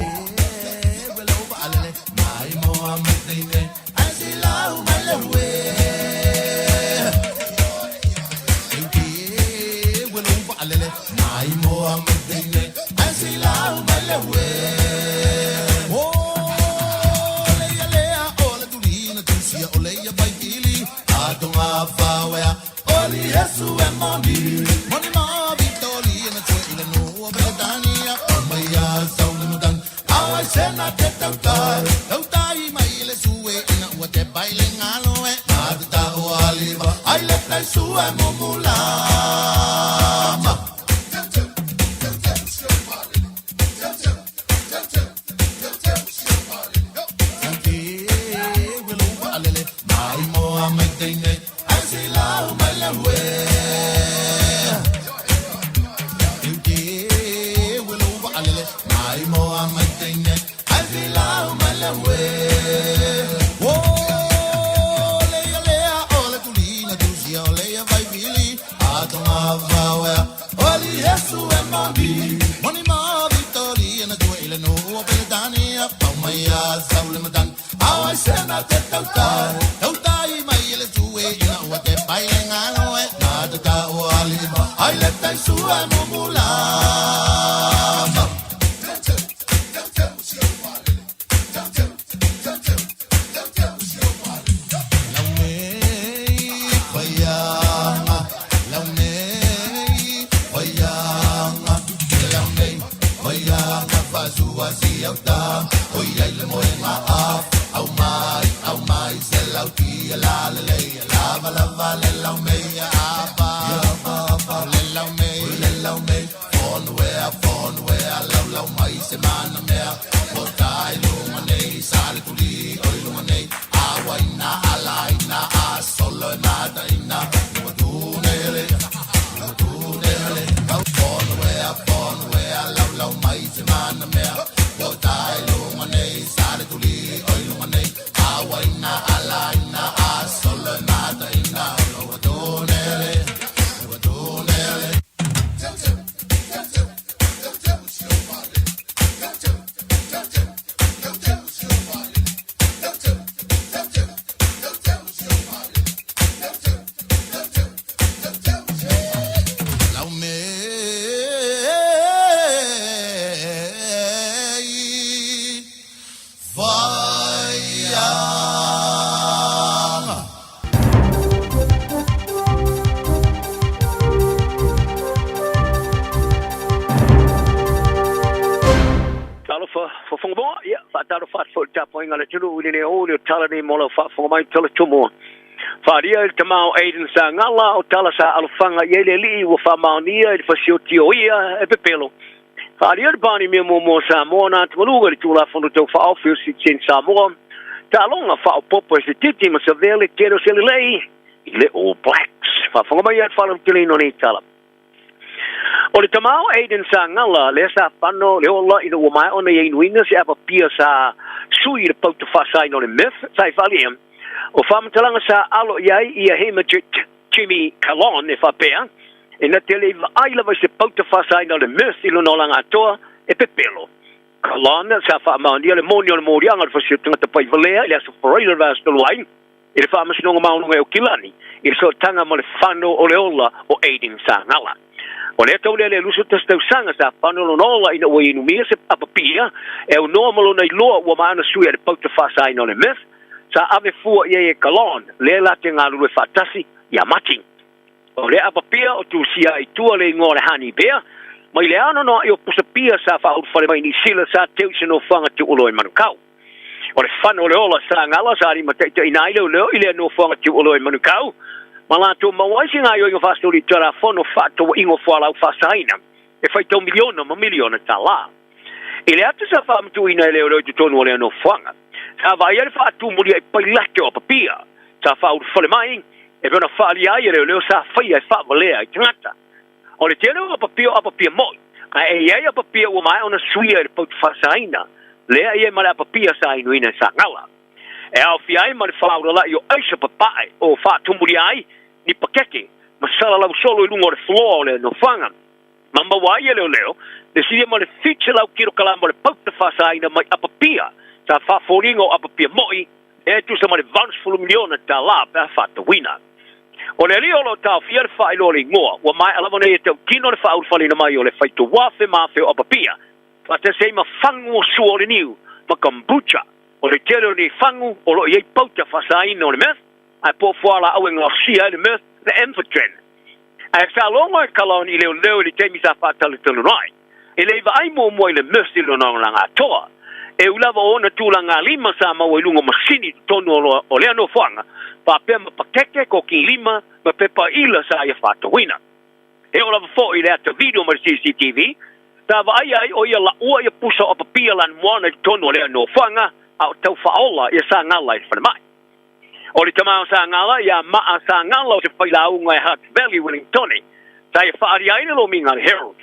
Speaker 18: Faria il tamau Aiden sa ngala o tala sa alfanga yele li wa famaunia il fasiotia e pepelo. Faria bani me mo sa mona tuluga tula fondo to fa office sin sa mo. Ta longa fa popo se titi ma se vele quero se lei le All Blacks. Fa fonga mai at fala tilino ni tala. O le tamau Aiden sa ngala le sa pano le ola i do mai ona ye winga se apa pia sa sui le pauta fa sai no le myth sai falia. O whamatalanga sa alo iai ia hemajit Jimmy Kalon e whapea, e na te le ailawa se pauta whasai na le myth ilo no langa atoa e pepelo. Kalon sa whamaundia le moni o le morianga le whasiutunga te pai valea, ile aso whareira vas no luain, i le whamasinonga maununga e o kilani, i le so tanga mo le whano o le ola o Aiden sa ngala. O le tau le lusu tas tau sanga sa whano lo nola ina ua inumia se apapia, e o normalo nei loa ua maana sui e le pauta whasai na le myth, sa ave fua ye Kalon le la te ngalu e fatasi ya mati o le apapia o tu sia i tua le ngore hani bea mai le ano no i o pusapia sa fa ut fale mai ni sila sa teu se no fanga te ulo e manukau o le fano le ola sa ngala sa ri mate te inaile leo ile no fanga te ulo e manukau mala to mawaisi nga yo fa stori tara fono fa to ingo fala fa saina e fai to miliona ma miliona tala ile atu sa fa mtu ina le o te tonu le no fanga sa vai ele fa tu muri ai pai lake o papia sa fa ut fale mai e vena fa ali ai le sa fa ia fa valea i tangata O le tele o papia mo. Ai ai o papia o mai ona suia le pot fasaina. Le ai mai papia sa ina sa ngala. E au fiai ma le whaura la i o aisa papai o wha tumuri ai ni pakeke. Ma sala lau solo i lunga o le floor le no whanga. Ma mawai e leo, le siria ma le fiche lau kiro kalama le pauta whasaina mai apapia. Ta whaforinga o apapia moi, e tu sa ma le vansfulu miliona ta la pe whata wina. O le rio lo tau fia le whailo le ngoa, wa mai alamane e tau kino le whaul whalina mai o le whaitu wafe mafe o apapia. Whata se ma whangu o sua le niu, ma kombucha. O le tero ni whangu o lo iei pauta whasaina o le meth, ai po whala au e ngasia le meth, le Emphatren. Ai sa longa e kalon i leo li teimi sa whatale telu nai. E leiva ai mo mo i le meth i lo nanga toa. E ulava o na tūlanga lima sa mau i lunga masini tonu o lea no whanga, pa pia ma pakeke ko ki lima, ma pepa ila sa ia whatawina. E o lava fo i lea ta video ma CCTV, ta wa ai o ia la ua ia pusa o papia lan moana i tonu o lea no whanga, au tau whaola ia sa ngala i whanamai. O li tamau sa ngala, ia maa sa ngala o te whailaunga e Hutt Valley, Wellingtoni, sa ia whaari aina lo minga le Herald.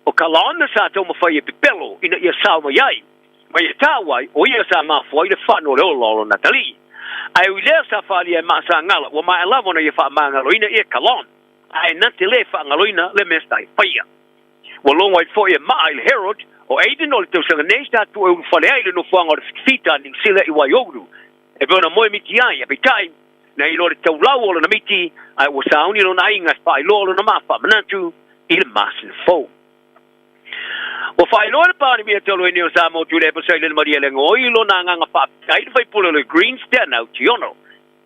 Speaker 18: O ka laona sa tau mawhai e pipelo, ina ia sauma iai. Ma ia tāwai, o ia sa mawhai le whano le ololo Natali. Ai uilea sa whaari e maa sa ngala, wa mai alavona ia wha maa ngaloina ia kalon. Ai nante le wha ngaloina le mesta i whaia. Wa longa i fo ia maa i le Herald, o eiden o le tau sanga neista tu e whale aile no whanga o le fita ni sila i Waiouru. E bona moe miti ai, e pitai, na i lore tau lau olo na miti, ai wa sauni lo na inga wha i lolo na mawha manatu, i le masin fau. O wha i lore pāri mia talo e neo sa mo tu le pasai le maria le ngoi lo na nganga wha kai whai pula le green stand au ti ono.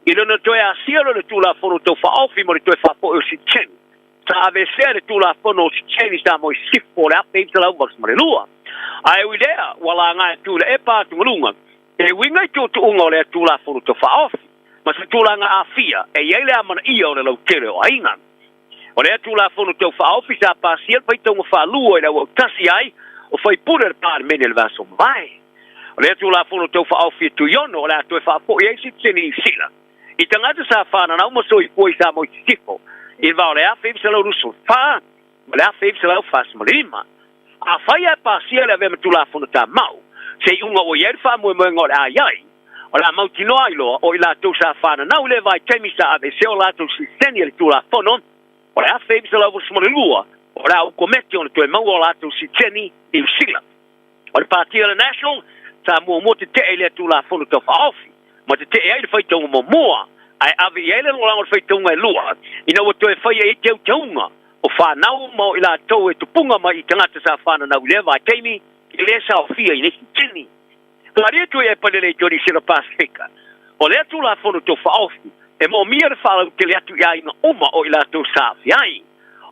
Speaker 18: I lo na toe a siaro le tula fono tau wha ofi mo le toe wha po o si chen. Sa ave sea le tula fono o si chen i sa mo i sifo le ape i tala umas ma le lua. Ai uidea, wala ngai tula e pātu ngalunga, e winga i tūtu unga o lea tūla fono to whaofi. Ma sa tūla nga a fia, e iei amana ia o le lau tere o ainga. O lea tūla fono to whaofi sa pāsiel pai taunga whalua e lau au tasi ai, o whai pura le pāre mene le vaso mai. O lea tūla fono to whaofi e tu yono, o lea toi whapo i eisi tini i sila. I tangata sa whana nau maso i poi sa mo i tifo, i vau lea whebi sa lau rusu wha, ma lea whebi sa lau whas malima. A whai e pāsiel e vema tūla fono ta mau, se unga o ieri wha mue mue ngore a iai. O la mau tino ai loa, o i la tau sa whana nau le vai teimi sa ave se o la tau si seni le tūla fono, o le a whebi sa lau smole lua, o la u kometi o le tue mau o la tau si seni i usila. O le Partia le National, sa mua te te e le tūla fono tau whaofi, ma te te e ai le whaitonga mo mua, ai ave i ele longa le whaitonga e lua, ina o tue whai e teu taunga, o whanau mau i la tau e tupunga mai i tangata sa whana nau le vai teimi, i le sa o fia i nesi tini. La ria tu e palele Johnny Sira Pasifika. O lea tu la fono to whaofi, e mo mia re whala te lea tu ia inga oma o i la tu sa fiai.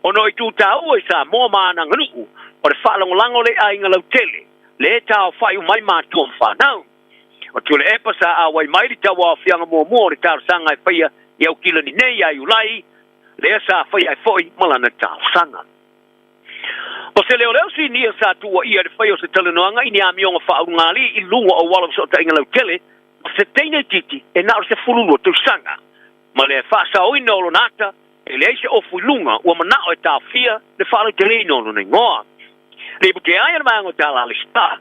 Speaker 18: O no i tu ta ua sa mo maana nganuku, o le whala ngolango le a inga lau tele, le ta o whai umai mātua mwhanau. O tu le epa sa a wai mai li ta wa fianga mua mua o le tau sanga e whaia i au kila ni nei ai ulai, le sa whaia e foi malana tau sanga. O se leo leo si nia sa tua ia de whai o se talanoanga i ni a mionga whaungali i lunga o wala so ta inga lau tele, o se teine titi e nao se fululu tu sanga. Ma le whasa o ina olo nata, e le eise ofu lunga ua manao e tau fia le whalu te le ino nei ngoa. Le buke aia na maango tala ali sta,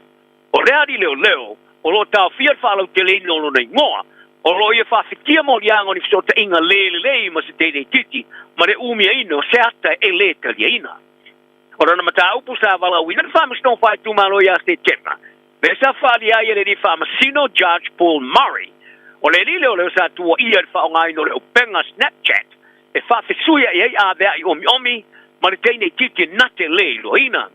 Speaker 18: o rea di leo leo, o lo tau fia le whalu te le ino nei ngoa, o lo ia whawhitia mo liango ni so ta inga le ma se teine titi, ma le umia ino se ata e le talia ina. Ora na mata upu sa vala wina na whamas no whai tumalo ia se tema. Besa whali aia le ni whamasino Judge Paul Murray. O le li leo leo sa tua ia le whaongai no le upenga Snapchat. E whawhisuia i ei a vea i omi, ma le teine titi nate le lo ina.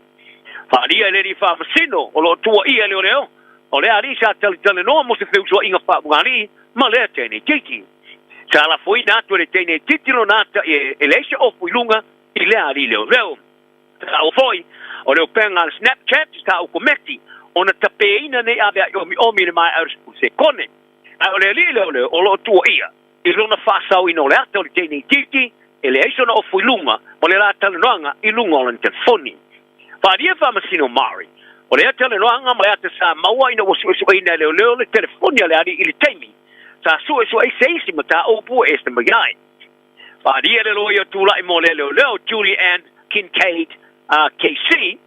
Speaker 18: Whali ia le ni whamasino, o lo tua ia leo leo. O le ari sa tali noa mo se whiusua inga whaungani, ma le teine titi. Sa la fui natu le teine titi lo nata e leise ofu ilunga i le ari leo leo. Ta o foi, o leo penga Snapchat, ta o kometi, o na tapeina nei avea omi ne mai au se kone. A o le li leo, o lo tua ia, i lona whasau ino le ata o le teine titi, e le eiso na ofu ilunga, o le la talanoanga i lunga o le telefoni. Wharia whamasino Mari, o le talanoanga ma le ata sa maua ina o suesua ina leo le telefoni ale ari i le teimi, sa suesua e seisi ma ta opu e este magyai. Wharia le loia tula i mo leo, Julie Ann Kincaid KC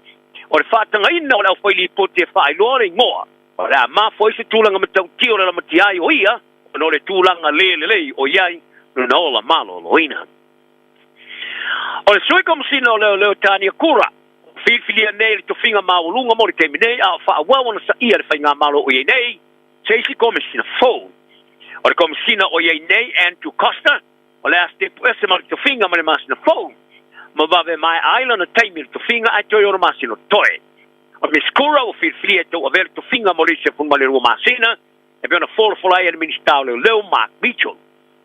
Speaker 18: o le whātangaina o le au whaili pote e whaeloa le ngoa. O le a mawhoi se tūlanga matau tio le matiai o ia, o no le tūlanga le o iai, no ola malo loina. O le sui komisina o leo tānia kura, whiwhilia nei le tofinga maulunga mo le temi nei, a whaawawana sa ia le whainga malo o iei nei, seisi komisina fōu. O le komisina o iei nei, Andrew Costa, o le aste puese ma le tofinga ma le masina fōu. Ma vave mai aila na taimi le tofinga ai toi ora masina toe. O Miss Kura o whiwhilia tau a vele tofinga mo le se funga le rua masina, e beona fola ia le ministau leo Mark Mitchell.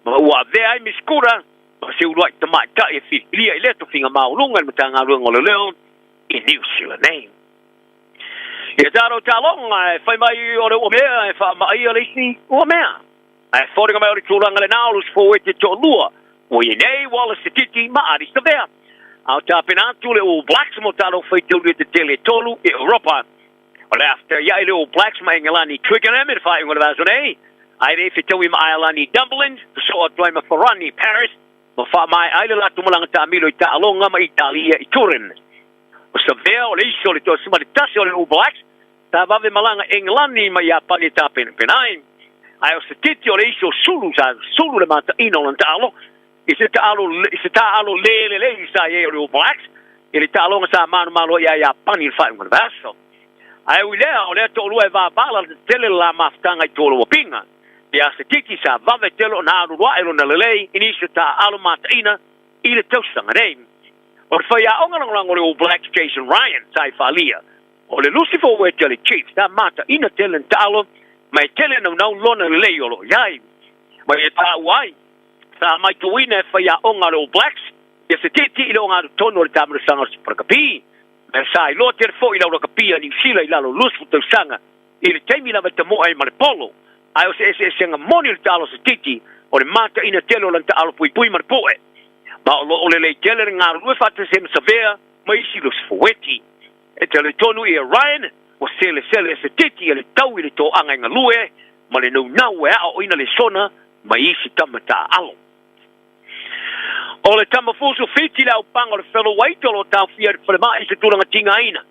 Speaker 18: Ma ua vea ai Miss Kura, ma se uruai tamai ta e whiwhilia i le tofinga maulunga le matanga ruanga o le leo, i New Zealand nei. Ia taro talonga e whai mai o le ua mea e wha mai o le isi ua mea. E whoringa mai o le tūranga le naulus fo e te tō lua, o i nei wala se titi ma aris ta vea. Au tāpenatu le All Blacks mo talo whaitau le te tele tolu e Europa. O le after ia le All Blacks ma Engelani Twickenham e whai ngona vaso nei. Ai re whitau i ma Iolani Dublin, so a doi ma Ferrani Paris, ma wha mai ai le latu malanga ta milo i ta alonga ma Italia i Turin. O sa vea o le iso le tō sima le tasi o le All Blacks, ta vave malanga Engelani ma Japani ta penai. Ai o sa titi o le iso sulu le mata ino lan ta alo, I se ta alo le sa ye o Blacks e le ta alo sa malo ia Japani il fai un verso ai o le to lo va bala tele la maftanga I tolo pinga ia se tiki sa va vetelo na ru wa elo na le ini se ta alo matina I le tosanga nei o fai a onga o le Blacks Jason Ryan sai falia o le Lucifer we tele Chiefs ta mata ina tele ta alo mai tele no lona le o yai mai ta wai sa mai tuina e whai a onga le Blacks, ia se titi I le onga tono le tamara sanga o Sipurakapi. Me sa I loa tere fo I lau rakapi a New Zealand I lalo lusfu tau sanga, I le teimi lava te moa I ma le polo. Ai o se senga moni le talo se titi, o le mata ina telo lan ta alo pui ma le poe. Ma o le le tele le ngā rue fata se msavea, ma isi lusfu weti. E te le tonu I Ryan, o se le se titi, e le tau I le to anga inga lue, ma le nau e a o ina le sona, ma isi tamata alo. O le tamafusu fiti la upanga le fellow white o tau fia le mai se tulanga tinga ina.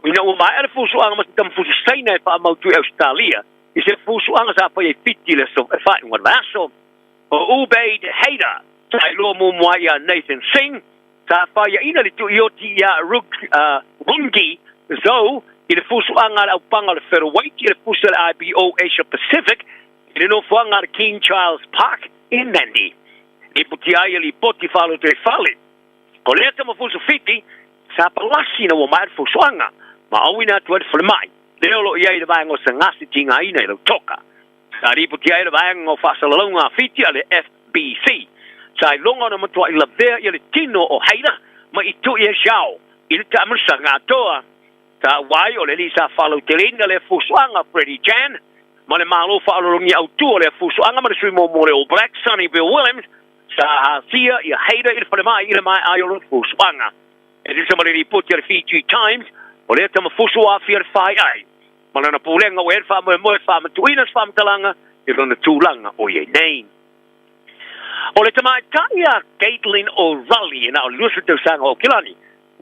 Speaker 18: Ina o mai le fusu anga mas tamafusu saina e pa mautu Australia. I se fusu anga sa pa e fiti le so e fai ngwa vaso. O Ubaid Hader, sa ilo mo mwaya Nathan Singh, sa pa ya ina le tu ioti ya Rungi, zo, I le fusu anga la upanga le fellow white, I le fusu le IBO Asia Pacific, I le no fuanga le King Charles Park in Nandi. I puti ai li poti falo te fale. O lea tama fusu fiti, sa palasi na wa mai fusuanga, ma awina tu fale mai. Leo lo iai le vaengo sa ngasi tinga ina I lo toka. Sa li puti ai le vaengo fasalalonga fiti ale FBC. Sa I longa na matua I la vea I le tino o haina, ma I tu I shao. I le tamarsa ngā toa. Sa wai o le li sa falo te linga le fusuanga Freddie Jan, ma le malo faalolongi au tua le fusuanga ma le sui mo le All Blacks, Sonny Bill Williams, sa hasia I haida I le mai ai o le fusuanga. E disa ma le puti le Fiji Times, o le tama fusu a fia fai ai. Ma lana pulenga o erfa mo fa ma tuina fa talanga I lona tūlanga o ye nei. O le tama taia Caitlin O'Reilly na o lusu te sanga o Kilani.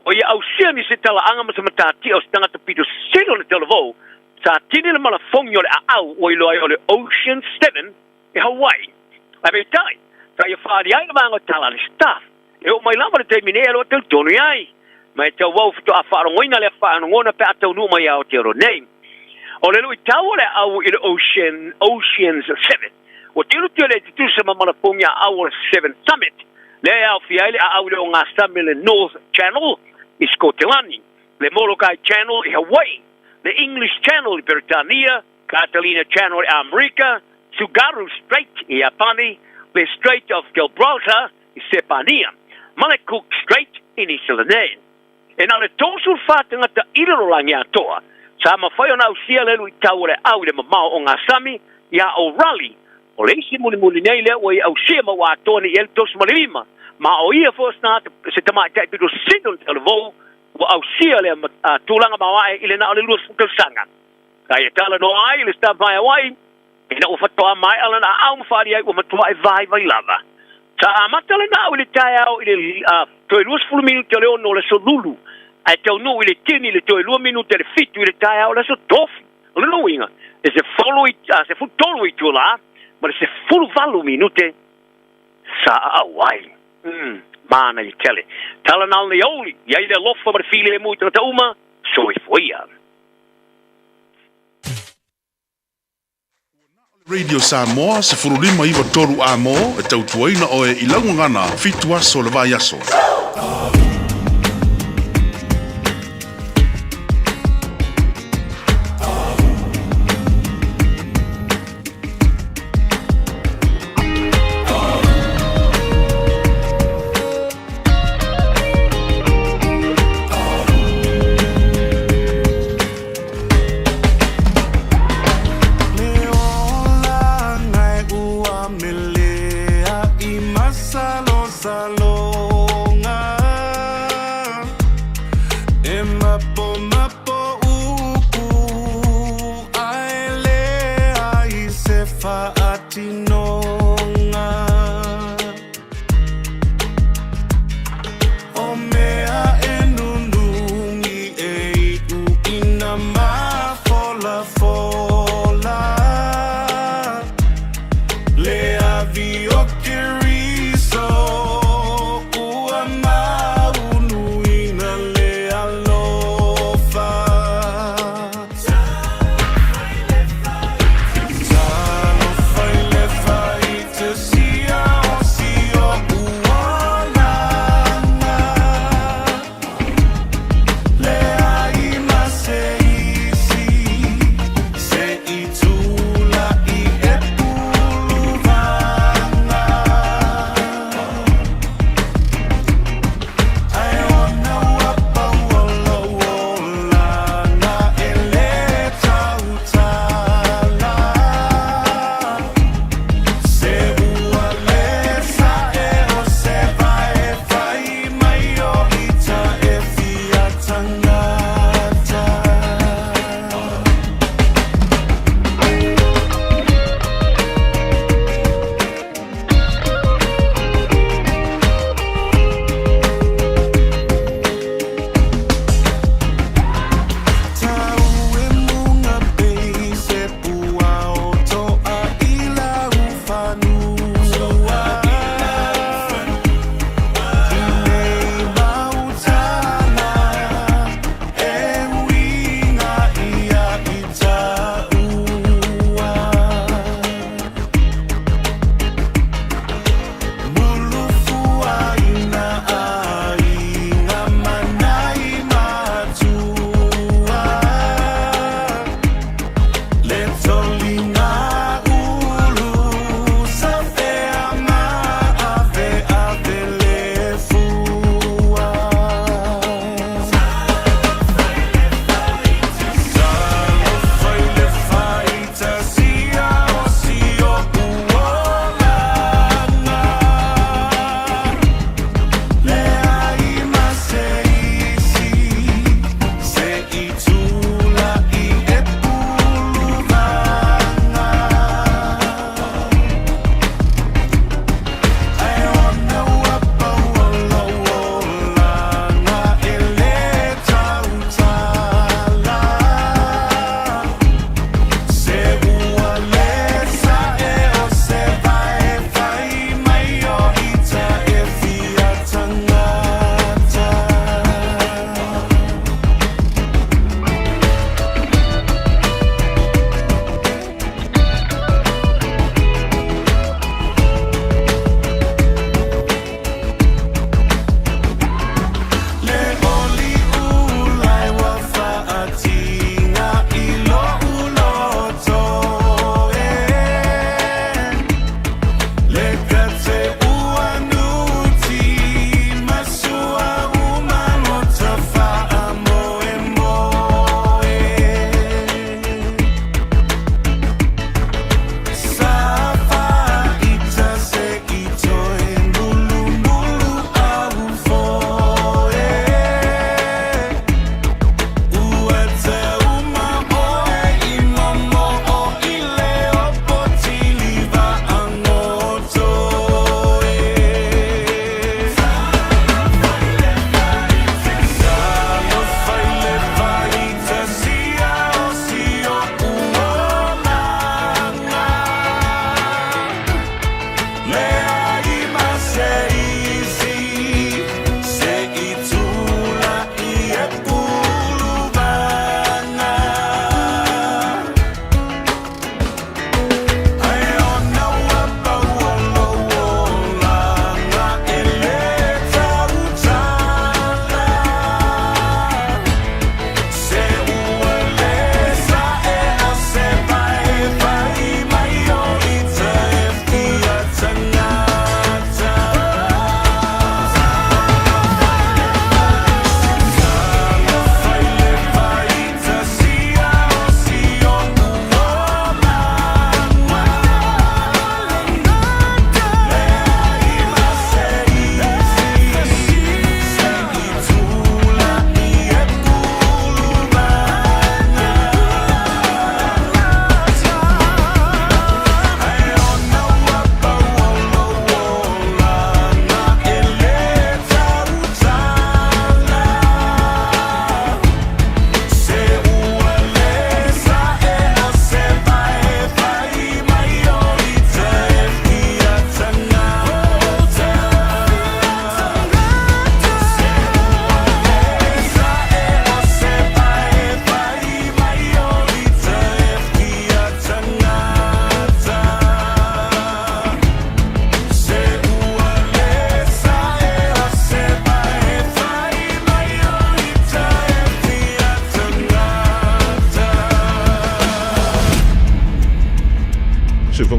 Speaker 18: O ia au sia ni se tala anga ma se matati o stanga te pito selo le televo, sa tini le mala fongi o le au o ilo ai o le Ocean 7 I Hawaii. A me tai. Sa ia whaari ai na mga tala le staff. E o mai lama le te mine alo te tonu ai. Mai te wau fito a whaarongoina le whaarongona pe atau nu mai au te ro nei. O le lui tau le au I le Oceans 7. O te ru te le te tusa ma malapongi a au 7 Summit. Le au fi ai le au le o ngā sami le North Channel I Skotelani. Le Molokai Channel I Hawaii. Le English Channel I Britannia. Catalina Channel I Amerika. Tsugaru Strait I Japani. Le Strait of Gibraltar I Sepania, Malekuk Strait I Isilane. E na le tōsul whātanga ta irarolangi atoa, sa mawhai o na usia lelu I tau le au le mamao o ngā sami, ia O'Reilly, o le isi muli nei lea o I au sia ma wa atoa ni el tos malima, ma o ia fos na se tamai tai pido sinol te alevou, o au sia le tūlanga mawae I le na o le luas fukausanga. Ka ia tala no ai le staff mai awai, ina o fatoa mai ala na au mawhari ai o matua vai lava. Sa amata le na au le tai au I le Toi 20 minuta le ono le so lulu. Ai tau no ile tini le toi 2 minuta le fitu ile tai au le so tofi. Le no inga. E se follow it, se fu tolu i tu la, ma se fu valu minute sa awai. Mana i tele. Tala na le oli, ia ile lofa ma file mo tra tauma, so i foia.
Speaker 2: Radio Samoa se furulima iwa toru a mo e tautuaina o e ilaungangana fitua so le vai aso.
Speaker 14: Salo, salo, nga.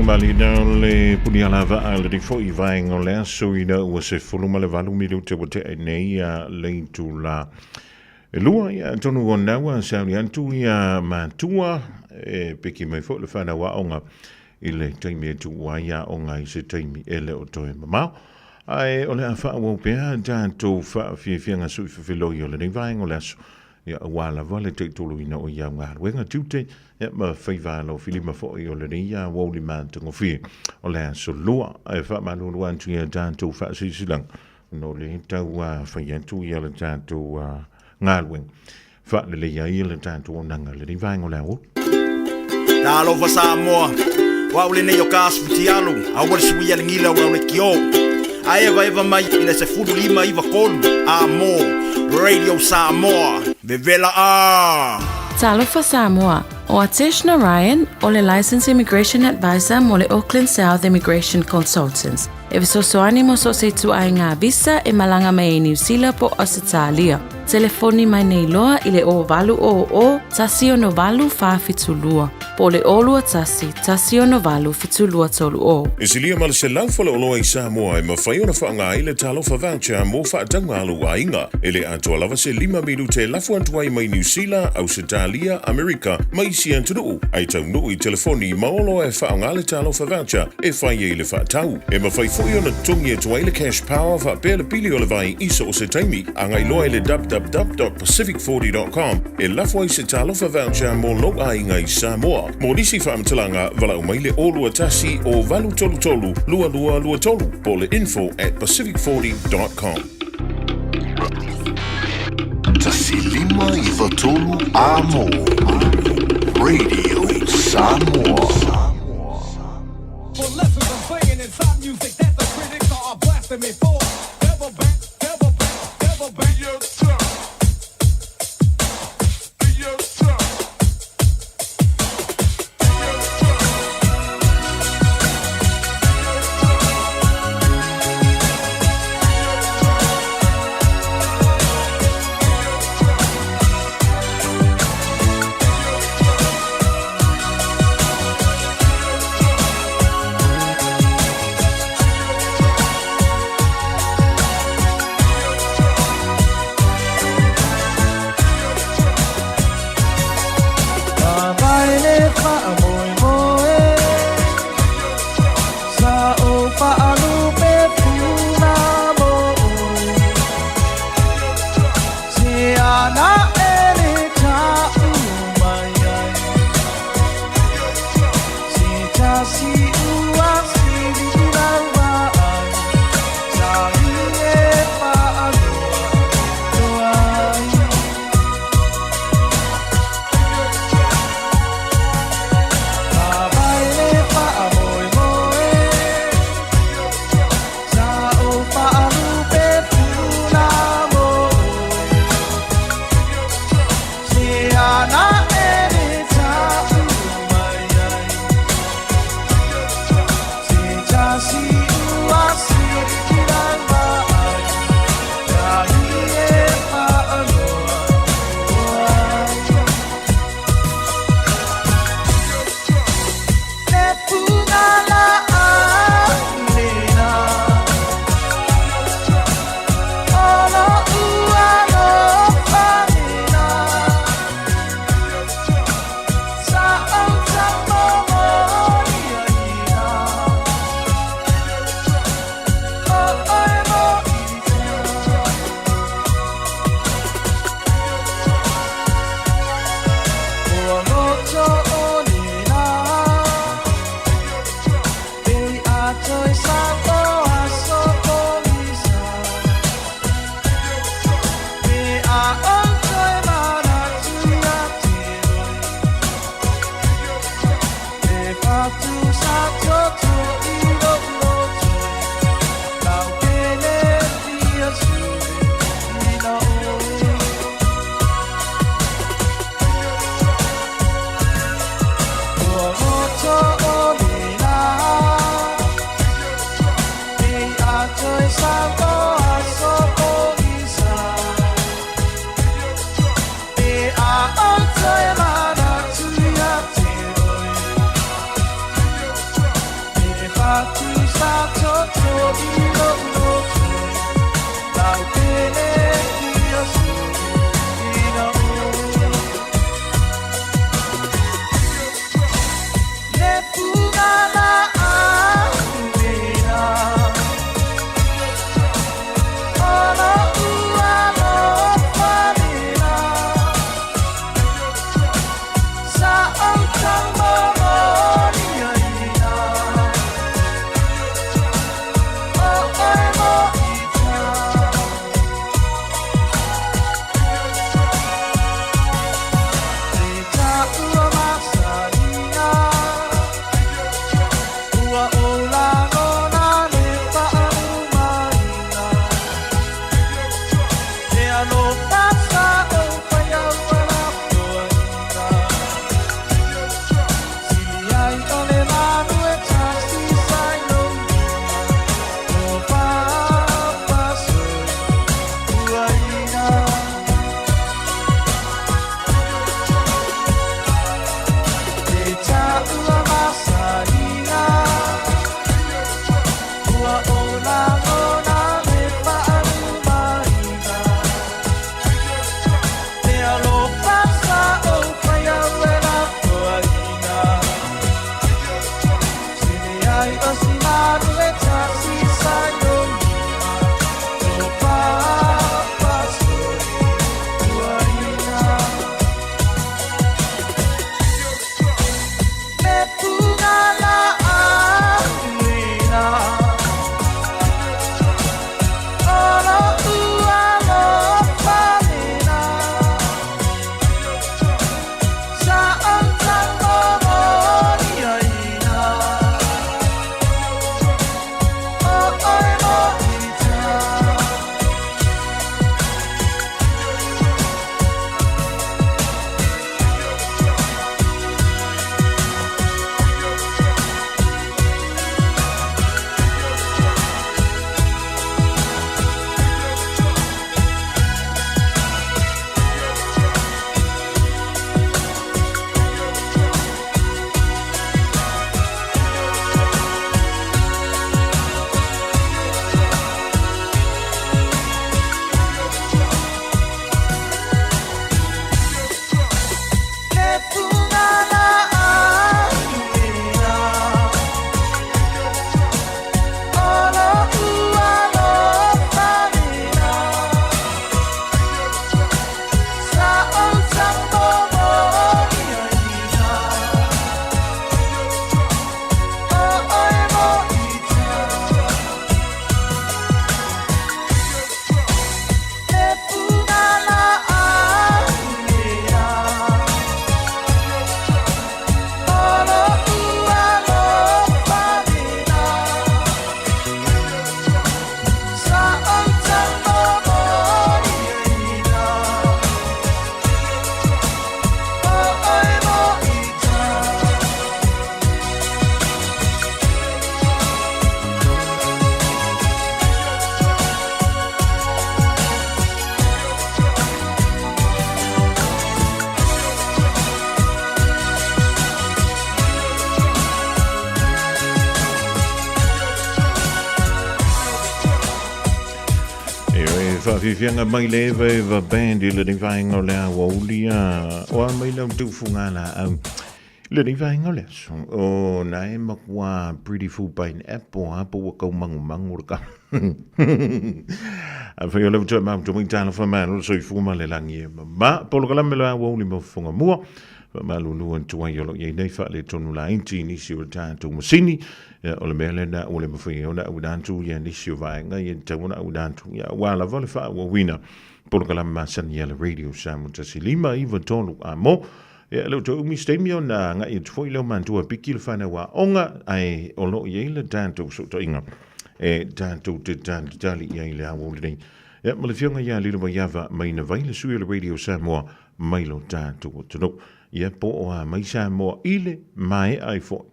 Speaker 3: mali na le punia lava le di fo I vaing o le aso ina ua se fuluma le valu milu te wate nei a le tu la e lua ia tonu o nawa sauni antu ia mantua e peki mai fo le whana wa onga I le taimi e tu wa ia onga I se taimi ele o toe mamau ai o le a wha wau pēa tātou wha whiawhianga sui whiwhiloi o le nei vaing o le aso ia wala vale te tolu ina o ia ngā ruenga tiute ia ma whaiwalo whilima fo I o le nei ia wau li mātango whi o le aso lua ai wha malulu antu ia tātou wha sisilang no le tau whaiantu ia le tātou ngā ruenga wha le leia ia le tātou o nanga le nei vaing o le au
Speaker 17: Na alofa Samoa wa ule nei o kasputi alu a wale sui ale ngila wa ule kio a eva mai ina se fudu lima iwa kolu a mo Radio Samoa Vevela a
Speaker 1: Talofa Samoa o Ateshna Ryan o le Licensed Immigration Advisor mo le Auckland South Immigration Consultants e visosoani mo so se tu ai ngā visa e malanga mai New Zealand po Australia. Telefoni mai nei loa I le o valu o tasi o no valu wha fitulua. Po le olua tasi o no valu fitulua tolu o.
Speaker 3: E silia mal se laufala o loa I Samoa e mawhai ona whaanga I le talofa voucher mo whaatanga alu a inga. E le atua lava se 5 milu te lafu antuai mai New Zealand, Australia, Amerika, mai si antunu. Ai tau nui telefoni maolo e whaanga le talofa voucher e whai e le whaatau. E mawhai fui ona tungi e tuai le cash power wha pēle pili o le vai iso o se taimi. Angai loa e le www.pacific40.com e lafu ai se talofa voucher mo loa inga I Samoa. Mo nisi whaamtalanga wala umai le olua tasi o valu tolu tolu, lua lua lua tolu, po le info@pacific40.com.
Speaker 12: Tasi lima I watolu a mo. Radio Samoa. For lessons I'm playing in top music that the critics are blasting me for. Never back, never back, never back. Yes, sir. Yes, sir.
Speaker 3: Whawhiwhianga mai lewe wa band I le ni whainga lea wa ulia o mai lau tufunga la au le ni whainga lea so o na e makua pretty full pain apple hapo wa kau mangu ka a whaio lau tua mau tuming tala whamano so I fuma le langi e ma polo kalame lea wa uli mo funga mua malu nuan tuai yolo ye nei fa le tonu la inti ni si urta tu musini o le mele na o le mafai ona u dantu ye ni si vai nga ye tawona u dantu ya wala vale fa wa wina por kala masan ye le radio samu tasilima even tonu amo ya lo to mi stemio na nga ye foi lo man tu a pikil fa na wa onga ai o lo ye le dantu so to inga e dantu te dantu dali ye le awo le ya mo le fionga ya le ba yava mai na vai le su le radio samu mai lo dantu to ia po o mai sa mo ile mai ai fo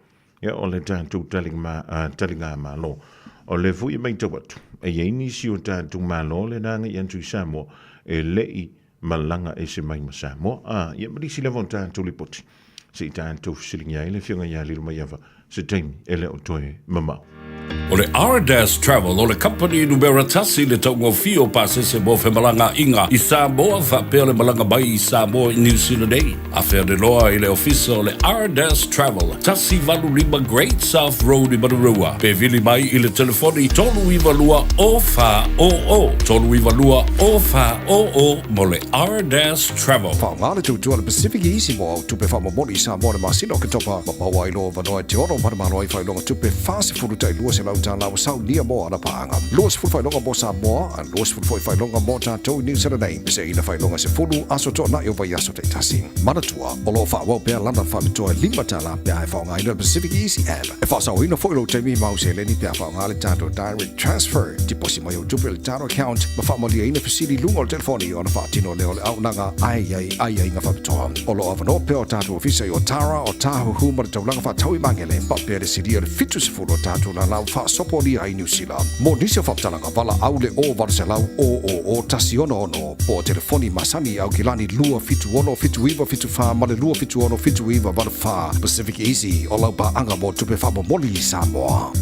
Speaker 3: ia o le tantu talinga ma lo o le fu I mai tawatu e ye ni si o tantu ma lo le nanga ia tu sa mo e lei malanga e se mai sa mo ia mari si le von tantu li poti si tantu silinga ile fionga ia li mai ava se taimi ele o toe mama
Speaker 4: O le R-Dash Travel o le company numera tasi le tau ngofio pasese mo Whemalanga inga i Samoa whapea le malanga bai i Samoa i New Zealand ei. A whea de loa i le ofisa o le R-Dash Travel. Tasi valu lima Great South Road i Marurua. Pe vili mai i le telefoni tolu iwa lua o wha o o. Tolu iwa lua o wha o o mo le R-Dash Travel.
Speaker 6: Whaongale tūtua le Pacific Easy mo au tupe whamamoni sa mo le masino ke topa mapawa i loa vanoa te ono paramano ai whailonga tupe whase furutai lua se lau tā lau sau nia mo ana paanga. Lua se furu whailonga mo sa moa, an lua se furu whailonga mo tātou New Zealand nei. Se ina whailonga se furu aso tō na iwa i aso te tasi. Manatua, o loa whaawau pēr lana whamitoa lima tāla pēr ai whaonga ina Pacific Easy app. E whaasau ina whailo teimi mau se leni pēr whaonga le tātou direct transfer. Tiposi mai o tupe le tātou account, ma whaamalia ina fasili lunga o telefoni o na whaatino leo le aunanga ai ngā whamitoa. O loa whanau pēr o tātou ofisa i o Tara o tāhu huma le taulanga whaatau i mangele. Pa pēr le siria le fitu se furu o tātou la lau whaasoponi ai New Zealand. Mo nisi o whaptalanga wala au le o varse lau o tasi ono po telefoni masani au kilani lua fitu ono fitu iwa fitu wha ma le lua fitu ono fitu iwa wala wha Pacific Easy o lau pa anga mo tupe wha momoli i Samoa.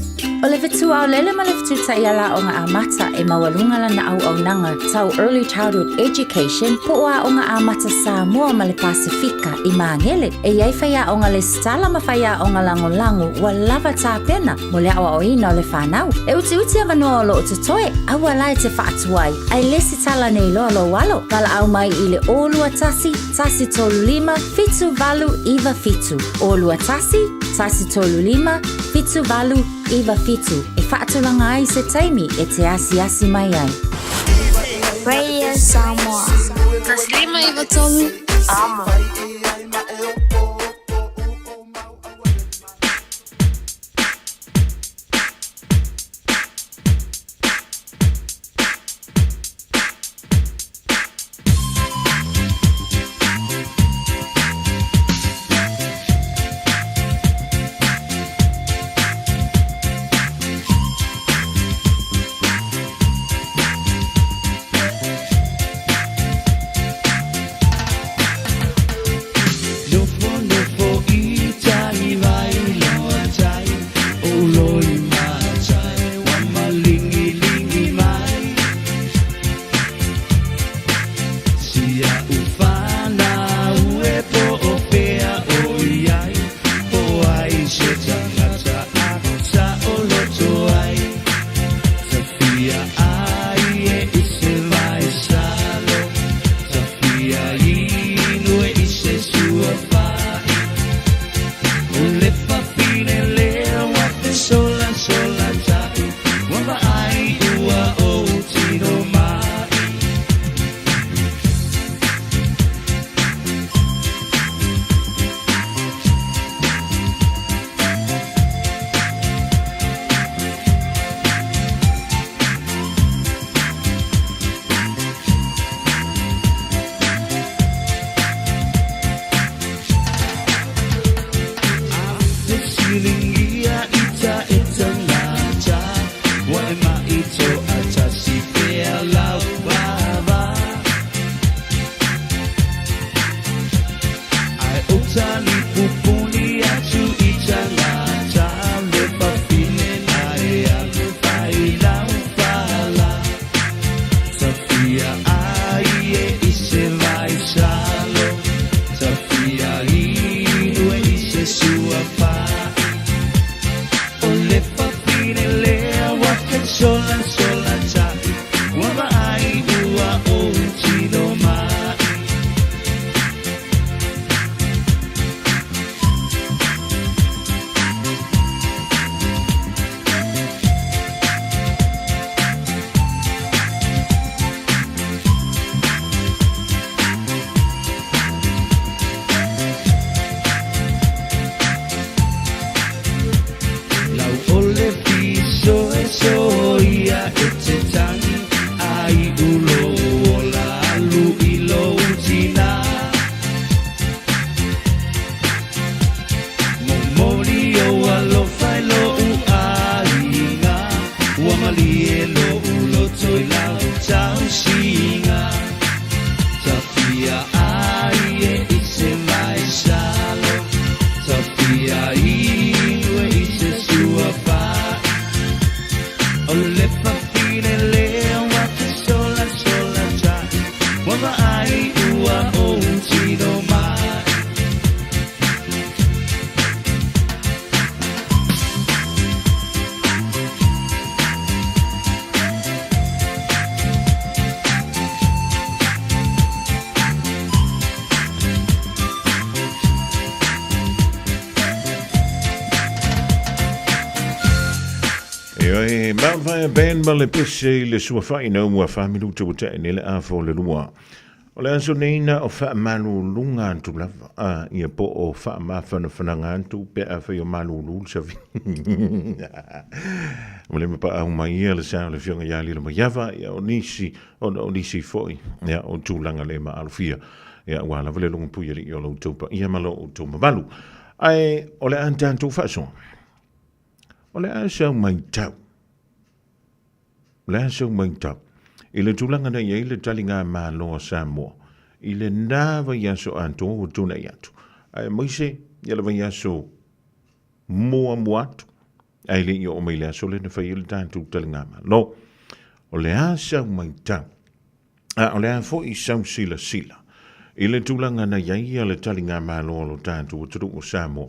Speaker 22: O le fitu au lele ma le fitu ta iala o ngā amata e mawalunga lana au nanga tau Early Childhood Education po a o ngā amata Samoa ma le Pasifika i Mangele e iai whaia o ngā le stala ma whaia o ngā lango wa lava tā pena mo le awa o ina o le whanau. E uti avanoa o lo o tutoe, aua lai te whaatuai, ai lesi tala nei loa lo walo, wala au mai i le olua tasi tolu lima, fitu valu iwa fitu. Olua tasi tolu lima, fitu valu iwa fitu. E whaatulanga ai se taimi e te asi mai ai.
Speaker 20: Radio Samoa.
Speaker 13: Tasi lima iwa tolu, amo.
Speaker 3: Ai, vai ben mal le pisse le sua fai no mua fa minuto o te nele a fo le lua. O le anso neina o fa malu lunga antu lava. Ah, ia po o fa ma fa antu pe a fa yo malu lul sa vi. O le pa a uma ia le sa le fionga ia le maiava ia o nisi foi. Ia o tūlanga le ma alfia. Ia wala vele lunga puia li o lo tupa. Ia malo o tuma malu. Ai, o le antu fa so. O le anso mai tau. Le anso mai tau. I le tūlanga na ia i le talinga mā loa Samoa. I le nāwa iaso anto o tūna i atu. Ai moise, ia le vai aso mua muatu. Ai le i o mai le aso le na whai i le tātou talinga mā. No, o le asa mai tau. O le a fo i sau sila. I le tūlanga na ia i le talinga mā loa lo tātou o tūru o Samoa.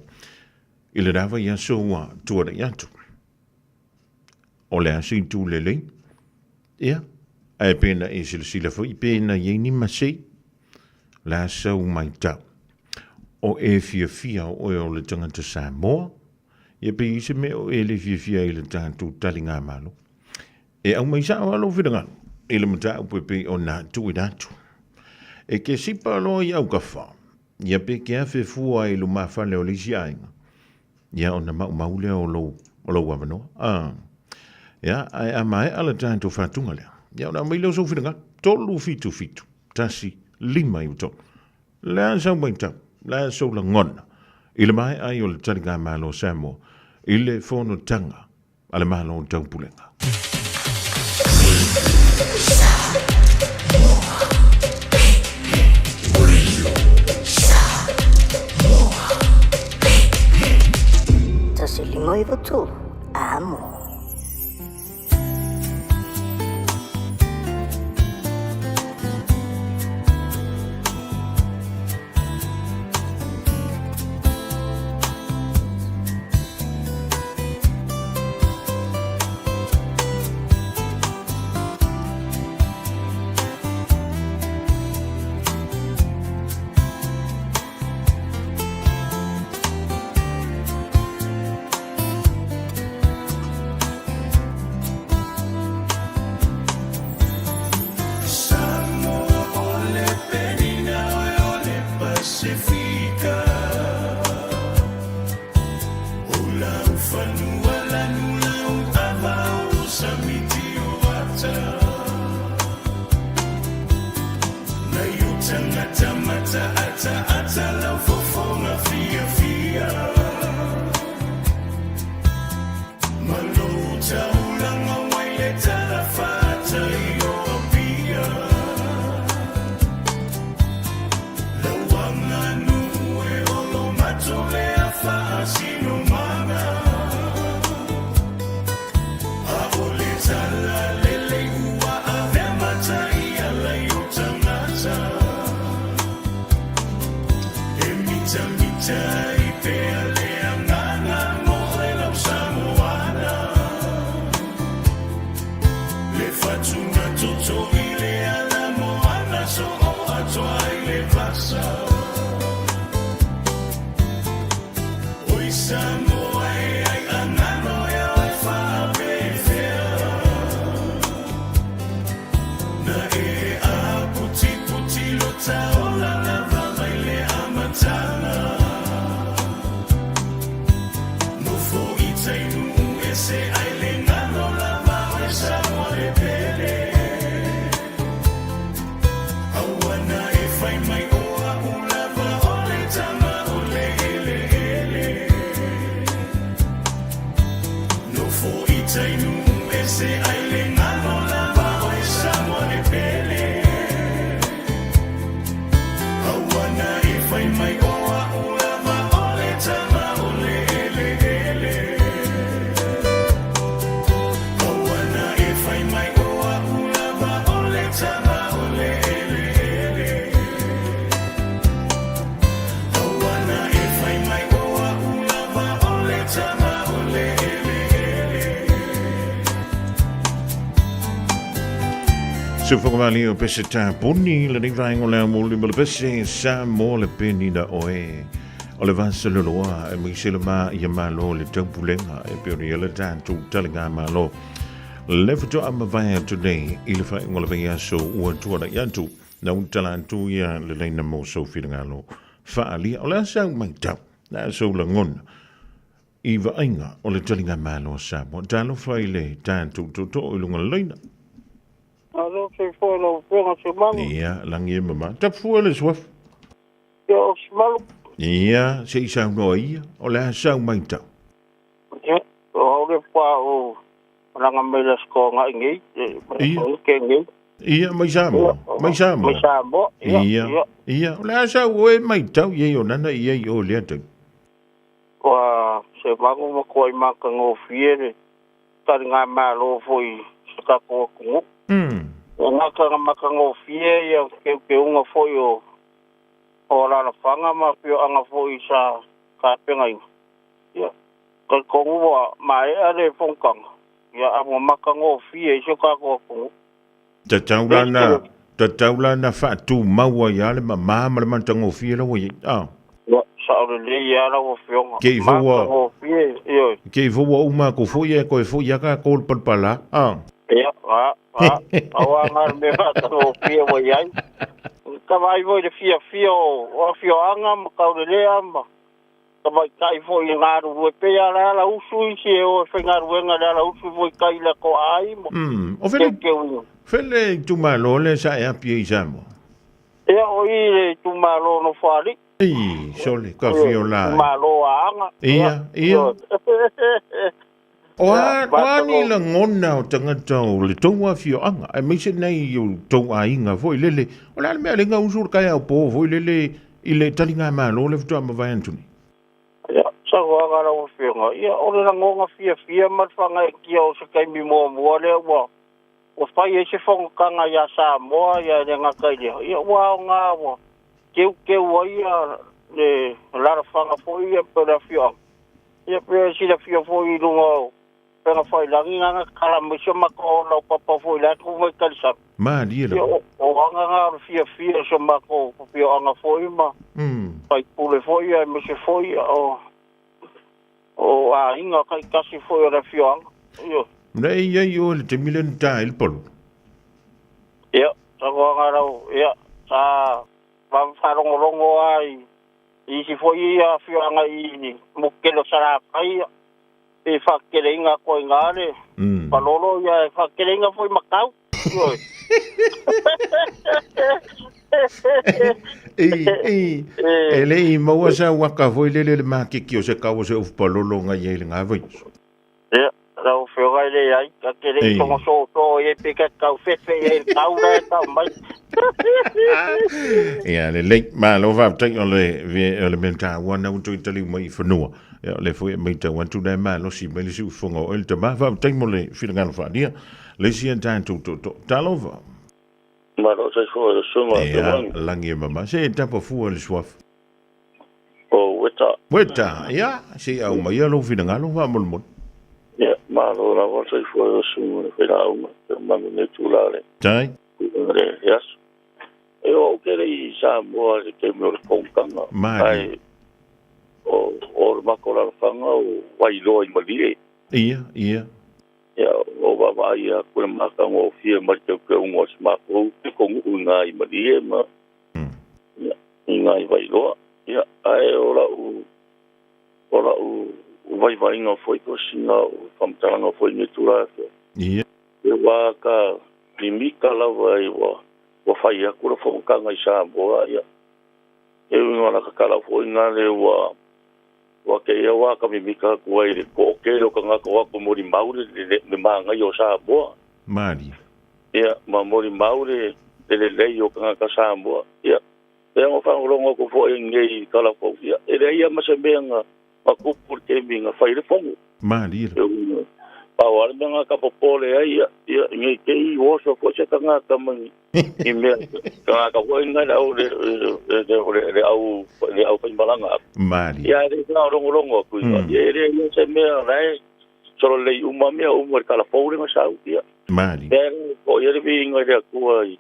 Speaker 3: I le nāwa iaso wa tuara i atu. O le asa i tū le lei. Ia. Ai pena e sila fo I pena ye ni masei la sau mai tau o e fia o le tangata Samoa ye pe I se me o e le fia I le tangata talinga malo e au mai sa alo vidanga I le mata o pe o na tu I datu e ke sipa lo I au kafa ye pe ke a fe fua I lu mafa le o le siainga ya ona maule o lo wavano ya ai amai ala tangata fatunga le ya na mai lo so finga tolu fitu tasi lima I to la sa baita la so la ngona ile mai ai o taringa malo Samoa ile fono tanga ale malo tau pulenga
Speaker 19: tasi lima I to amo. So whakawali o pese tā puni le ni vai ngolea mōli ma le pese sa mō le peni na oe.
Speaker 3: O le vasa le loa e mi sila ma ia malo le tau pulenga e pio ni ele tātou talinga malo. Le whato ama vai today i le whai ngola vai aso ua tuara i atu na utala atu ia le leina mo so whiringa lo. Whaalia o le asau mai tau na aso la ngona. I vainga o le talinga malo sa mo talo whai le tātou to o ilunga leina.
Speaker 10: Alo se foi lo venga se malu.
Speaker 3: Ia langi e mama. Ta fua le swaf.
Speaker 10: Ia o se malu.
Speaker 3: Ia se isau no ia o le asau mai tau.
Speaker 10: Ia o le pa o ranga me le sko nga ngi. O ke ngi.
Speaker 3: Ia mai samo. Mai samo.
Speaker 10: Mai samo.
Speaker 3: Ia o le asau e mai tau ia o nana ia i o le atu.
Speaker 10: Wa se mangu mo ko i maka ngo fiere. Tari nga malo foi se ka ko kungu. Nga ka maka ngo fie ia ke unga foi o la fanga ma pio anga foi sa ka penga i. Ya. Ka kongu wa mai ale fongkang. Ya amo maka ngo fie se ka ko kungu.
Speaker 3: Ta taulana fatu maua ia le mama ma le mantango fie la wai. Ah.
Speaker 10: Sa o le ia la o fionga.
Speaker 3: Ke voa.
Speaker 10: Ngo fie yo.
Speaker 3: Ke voa uma ko foi e ko foi ka ko palpala. Ah.
Speaker 10: Ya, awa ngar me fa to fie wo yai. Ka vai vo de fie o fio anga ma ka le amba. Ka vai kai vo i ngaru wo pe ya la usu si o fe ngaru nga la usu vo kai la ko ai mo.
Speaker 3: O fele tu malo le sa e apie isamo.
Speaker 10: E o i le tu malo no fari.
Speaker 3: Sole ka fio la.
Speaker 10: Malo anga.
Speaker 3: Ia. O ni la ngona o tangata o le tonga fio anga. Ai me se nei o tonga inga foi lele. O la me le ngau sur kai o po foi lele i le talinga malo le futa ma vai antuni.
Speaker 10: Ya, sa go aga la o fio nga. Ya, o le ngonga fia ma fanga ki o se kai mi mo le wa. O fai e se fonga kanga ya sa mo ya le nga kai le. Ya wa nga wa. Ke wa ya le la fanga foi e pe la fio. Ya pe si la fio foi lungo. Pega foi la nga kala mo se mako la papa foi la ku mo kalisa.
Speaker 3: Ma dia la.
Speaker 10: O nga fia se mako fio anga foi ma. Pai pule foi e me se foi o a inga kai kasi foi la fio anga. Yo.
Speaker 3: Nei yo le te milen ta il pol.
Speaker 10: Ya, sa go nga ya sa va fa rongo ai. I si foi a fio anga i mo ke lo sara kai. E whakerenga koe ngāre. Palolo ia e whakerenga foi makau.
Speaker 3: E le i maua sa waka foi lele le makiki o se kau se ufu palolo ngai e le ngā vai.
Speaker 10: Ia, rau whiogai le ai. Ka kere tongo so e peka kau whewhe e kau rea kau mai.
Speaker 3: Ia, le lei ma lo va tai o le menta wana uto i tali mai whanua. Ya le foi mai ta wan tu dai ma lo si mai si fongo o el tama va tai mo le filanga fa dia le si enta to talova
Speaker 10: ma lo sai fo suma
Speaker 3: ya langi mama se ta po fu le swaf
Speaker 10: o
Speaker 3: weta ya si au mai lo filanga lo va mo
Speaker 10: ya ma lo la vo sai fo suma pe la uma ma ne tu la le
Speaker 3: tai
Speaker 10: yes e o kere i sa mo le te mo kongkanga
Speaker 3: mai
Speaker 10: o makola fanga o wailo i malie.
Speaker 3: Ia.
Speaker 10: Ya, o baba ia kuna maka ngo fie marke ke ungo smako ko unga i malie ma. Ya, inga i wailo. Ya, ai ora u vai ngo foi ko singa o famtanga foi ni tura.
Speaker 3: Ia.
Speaker 10: E wa ka limika la vai wa fai akura fo kanga i sa boa ya. E ngona ka kala foi ngale wa ke ia wa ka mimika ko i ko ke lo ka nga ko ko mori maure le manga yo sa boa
Speaker 3: mari
Speaker 10: ia ma mori maure le yo ka nga ka sa boa ia e ngo fa ngo ko fo ngai kala ko ia e ia ma se benga ma ku por ke minga fa i fongo
Speaker 3: mari
Speaker 10: pa wa nga ka popole ia ngai ke i wo so ko se ka nga ka mangi i me ka ka ko nga au le au pa balanga
Speaker 3: mari
Speaker 10: ya de na rongo ku ye re se me rai solo le uma me kala fo nga sa ia
Speaker 3: mari
Speaker 10: ben ko ye bi nga de ku ai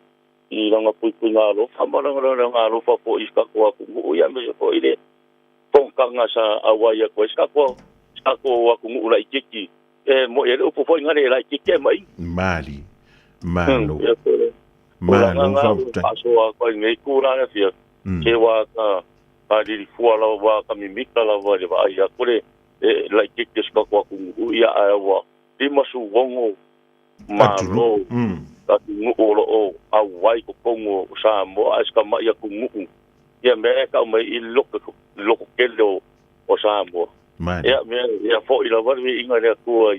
Speaker 10: i nga pu nga lo fa ma nga lo fa po i ka ko ku ya me ko ile pon
Speaker 11: nga sa awaya ko ska ko aku ngula ikiki mo ya upo foi ngare la ikiki mai
Speaker 3: Malo Malo
Speaker 11: paso ko ngai kura na fia ke wa ka di fuala wa ka mimika la wa le ba ya kore la ikiki ska ko aku ya awa di masu wongo malo ka ngu o awai ko kongo sa mo aska ma ya ku ngu ya me ka mai loko kelo o sa mo ya me ya fo ila wa mi inga le ku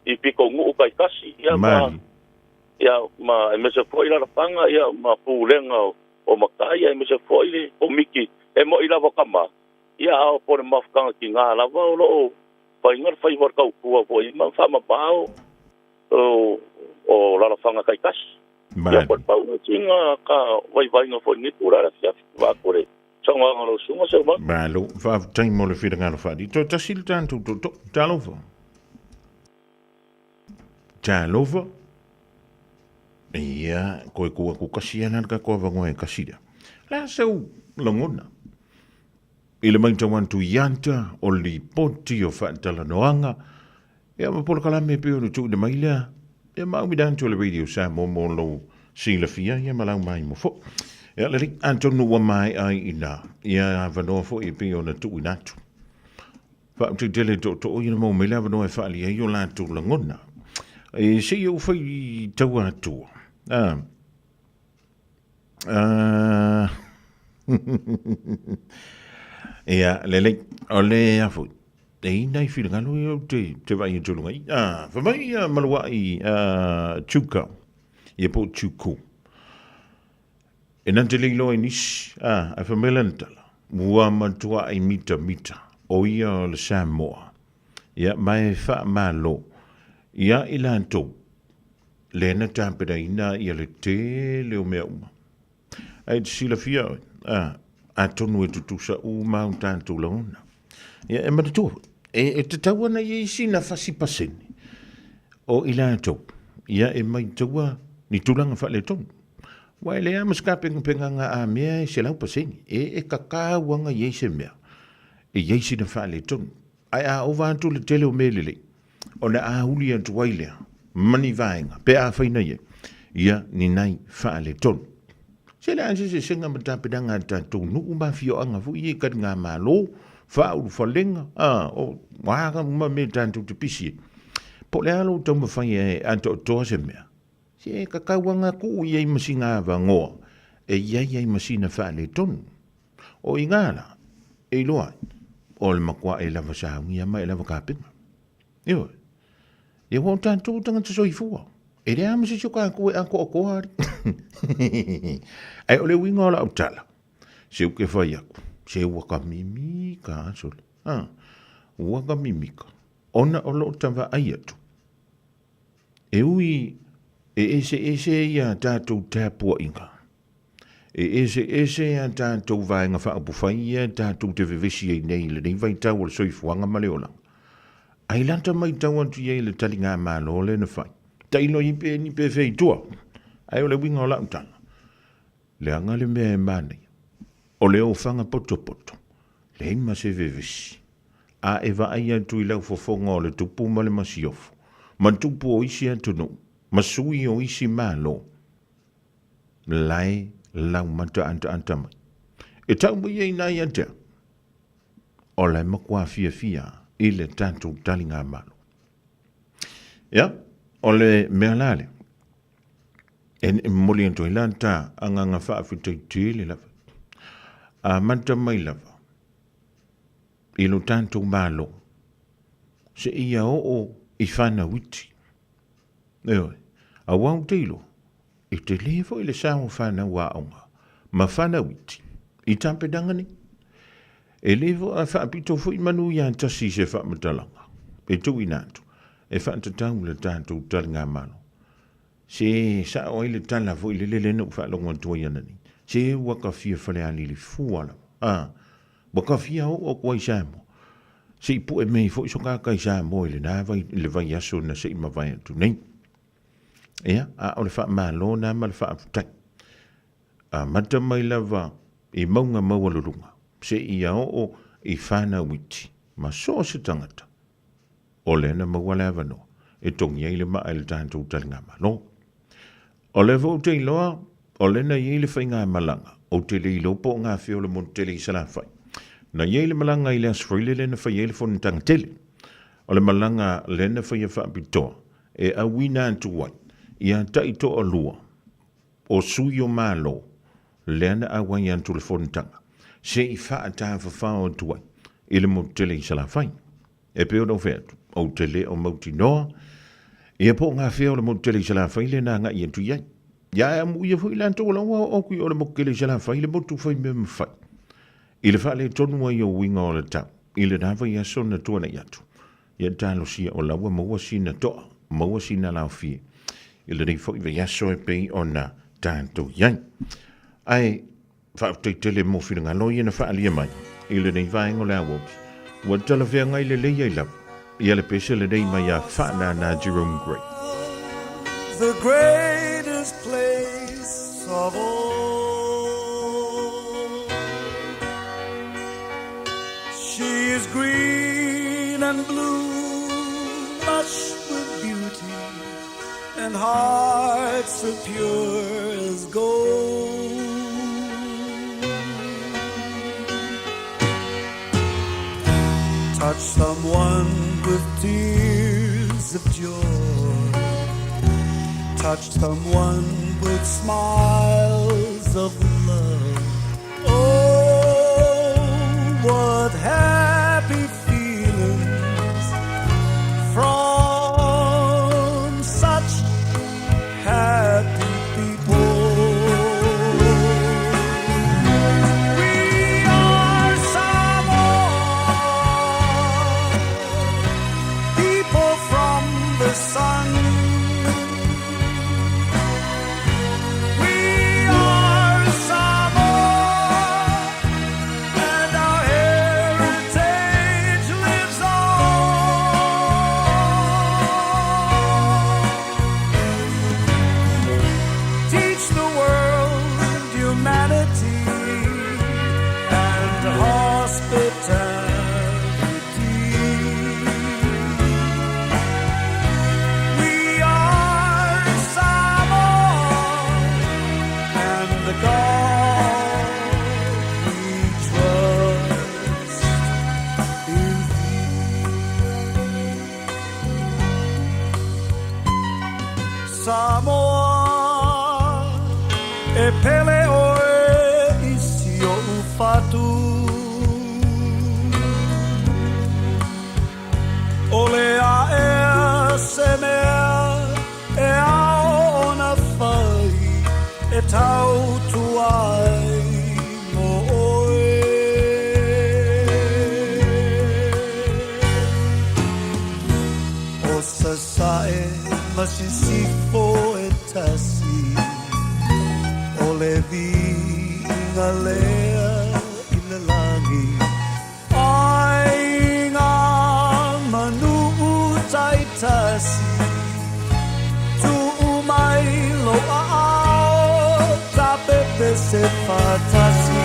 Speaker 11: I piko ngu kai kasi ya ma me se fo ila panga ya ma pulenga o makaya me se fo ile o miki e mo ila kama ya o por mafkanga ki nga la wa lo pa inga fai war ka ku o ma fa ma pao o la fanga kai kasi ya por pa u tinga ka vai nga fo ni pura ya va kore sanga ngalo sunga se ma
Speaker 3: Malo va tai mo le fira ngalo fa di to tasil tanto to talovo Talovo ia koe kua ku kasiana ka koe vangoe kasida la seu longona ile mai tawan tu yanta o li poti o fatala noanga ia ma por kala me peo no tu de maila ia ma mi dan tu le radio sa mo lo sila fia ia ma la mai mo fo ia le antonu wa mai ai ina ia vano fo e peo na tu inatu fa tu dele to ia mo me la vano e fa ali ia la tu longona e se eu fai tau atua. Ia, lelei, o le afu. E nai whiringano i au te vai i tulunga i. Whamai malua i Chuka. Ia po Chuku. E nante leilo e nisi. A whamelantala. Mua matua ai mita. O ia o le Samoa. Ia, mai wha malo. Ia ilanto lena tampera ina ia le te leo mea uma. Ai sila fia a tonu e tutusa uma un tanto launa. Ia e matatua. E te tawana ia isi na fasi paseni. O ilanto. Ia e mai taua ni tulanga fa le tonu. Wai le amas ka penganga a mea e se lau paseni. E kakawanga ia se mea. E ia isi na fa le tonu. Ai a ovantu le te leo mea lele. O na ahuli atu wailea, mani vaenga, pe a whaina ia, ia ni nai whaale tonu. Se le anse se senga matapidanga tatou nuku mawhio anga fu ie kat ngā malo, whauru whalenga, o wāga muma me tātou te pisi. Po le alo tau mawhai e anto toa se mea. Se kakawanga ku iei masi ngā wangoa, e iei masina whaale tonu. O i ngāla, e loa, o le makua e lava saungia ma e lava kāpinga. Ioi. Ia wau tātou tangata soifua. E rea masi soka koe anko o kohari. Ai ole winga ola au tala. Se uke whai aku. Se waka mimika asole. Waka mimika. Ona ola o tawa ai atu. E ui e ese ia tātou tāpua inga. E ese ia tātou vaenga whaapufai ia tātou te vevesi ei nei le nei vai tau o le soifuanga maleolanga. Ai lanta mai taua tu ye le tali ngā malo le na fai. Taino i pe ni pe fei tua. Ai o le winga o la utana. Le anga le mea e mani. O le o fanga poto. Le ima se vevisi. A eva ai atu i lau fofonga o le tupu ma le masiofu. Ma tupu o isi atunu. Ma sui o isi malo. Lai lau mata anta mai. E tau mo ye nai anta. O lai makua fia. I le tātou tali ngā malo. Ia, o le mea lale. E moli anto i lanta anganga whaafitai tēle lava. A manta mai lava. I lo tātou malo. Se ia o i whana witi. Eoi, a wau teilo. I te levo i le sao whana waonga. Ma whana witi. I tampedangani. E levo a whaapito fui manu i antasi se whaamatalanga. E tu inatu. E whaatatau le tātou tali ngā malo. Se sa o ile tala fui le leno whaalonga tua ianani. Se waka fia whale ali li fuala. Waka fia o kwai samo. Se ipu e mei fui so kai samo ile na vai le vai aso na se ima vai atu nei. Ea, a o le whaamalo na ma le whaafutai. A mata mai lava i maunga maua lurunga. Se ia o I whana witi, ma so se tangata. O lena mawale avano, e tongi eile maa ele tātou talinga malo. O le vo te iloa, o lena iele whainga malanga, o te le ilo po ngā whiola mo tele i salawhai. Na iele malanga i le asfrile lena whai ele fona tangatele. O le malanga lena whai a whaapitoa, e awina antu wai, i a taito o lua, o sui o malo, lena awai antu le fona tanga. Se i wha ta whawhao tuai, i le mo tele i salawhai. E peo no wheatu, o tele o mauti noa, e po ngā whea o le mo tele i salawhai le nā ngā i antu iai. Ia e amu ia hui lanto o lawa o kui o le mo kele i salawhai le motu whai me mwhai. I le wha le tonu ai o winga o le tau, i le nawa i aso na tuana i atu. Ia talo sia o lawa maua sina toa, maua sina lau fie. I le rifo i ve aso e pei o na tātou iai. Ai, whaaftai tele mo whiringa loi na whaalia mai, i le nei vaengo le awoki. Ua tala whea ngai le leia i lau, i le pese le nei mai a whaana na Jerome Gray.
Speaker 14: The greatest place of all. She is green and blue, lush with beauty, and hearts as pure as gold. Touch someone with tears of joy. Touch someone with smiles of love. Oh, what happy feelings from such happy people. We are Samoa, people from the sun. Samoa e pele oe isi o ufatu. Ole a e se mea e ao ona whai e tau tuai mo oe. O sa sae masisifo e tasi o le vinga lea i le langi ai ngā manu tai tasi tu umai lo a ao ta pepe se fatasi.